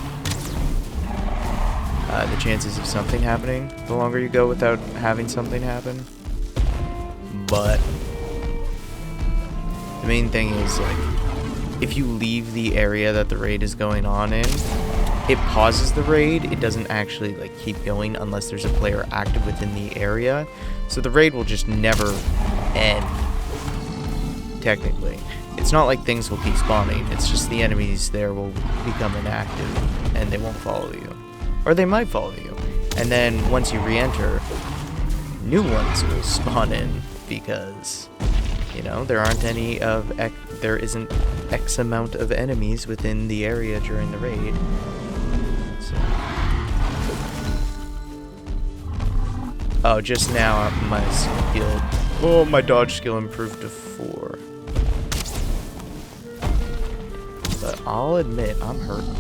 Speaker 1: the chances of something happening the longer you go without having something happen. But the main thing is, like, if you leave the area that the raid is going on in, it pauses the raid. It doesn't actually, like, keep going unless there's a player active within the area. So the raid will just never end, technically. It's not like things will keep spawning. It's just the enemies there will become inactive and they won't follow you. Or they might follow you. And then once you re-enter, new ones will spawn in because, you know, there isn't X amount of enemies within the area during the raid. So. Oh, just now my skill. Oh, my dodge skill improved to 4. But I'll admit, I'm hurting.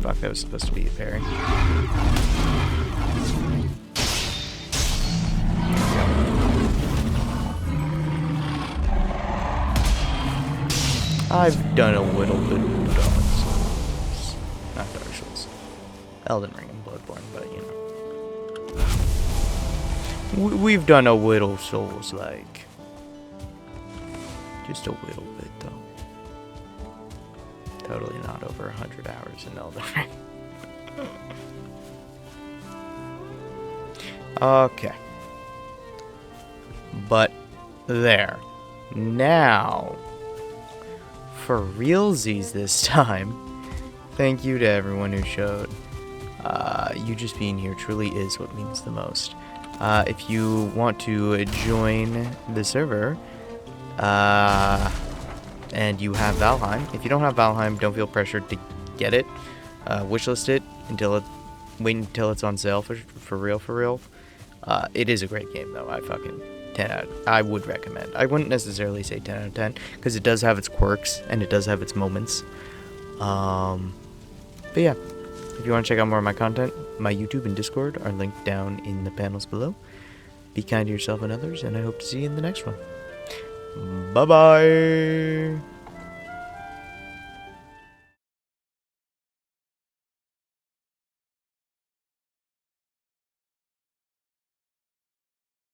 Speaker 1: Fuck, that was supposed to be a parry. I've done a little bit of Dark Souls. Not Dark Souls. Elden Ring and Bloodborne, but you know. We've done a little Souls-like. Just a little bit, though. Totally not over 100 hours in Elden Ring. Okay. But there. Now, for realsies this time, thank you to everyone who showed. You just being here truly is what means the most. If you want to join the server, and you have Valheim. If you don't have Valheim, don't feel pressured to get it. Wishlist it wait until it's on sale for real. It is a great game though. I would recommend. I wouldn't necessarily say 10 out of 10 because it does have its quirks and it does have its moments. But yeah, if you want to check out more of my content, my YouTube and Discord are linked down in the panels below. Be kind to yourself and others, and I hope to see you in the next one. Bye-bye!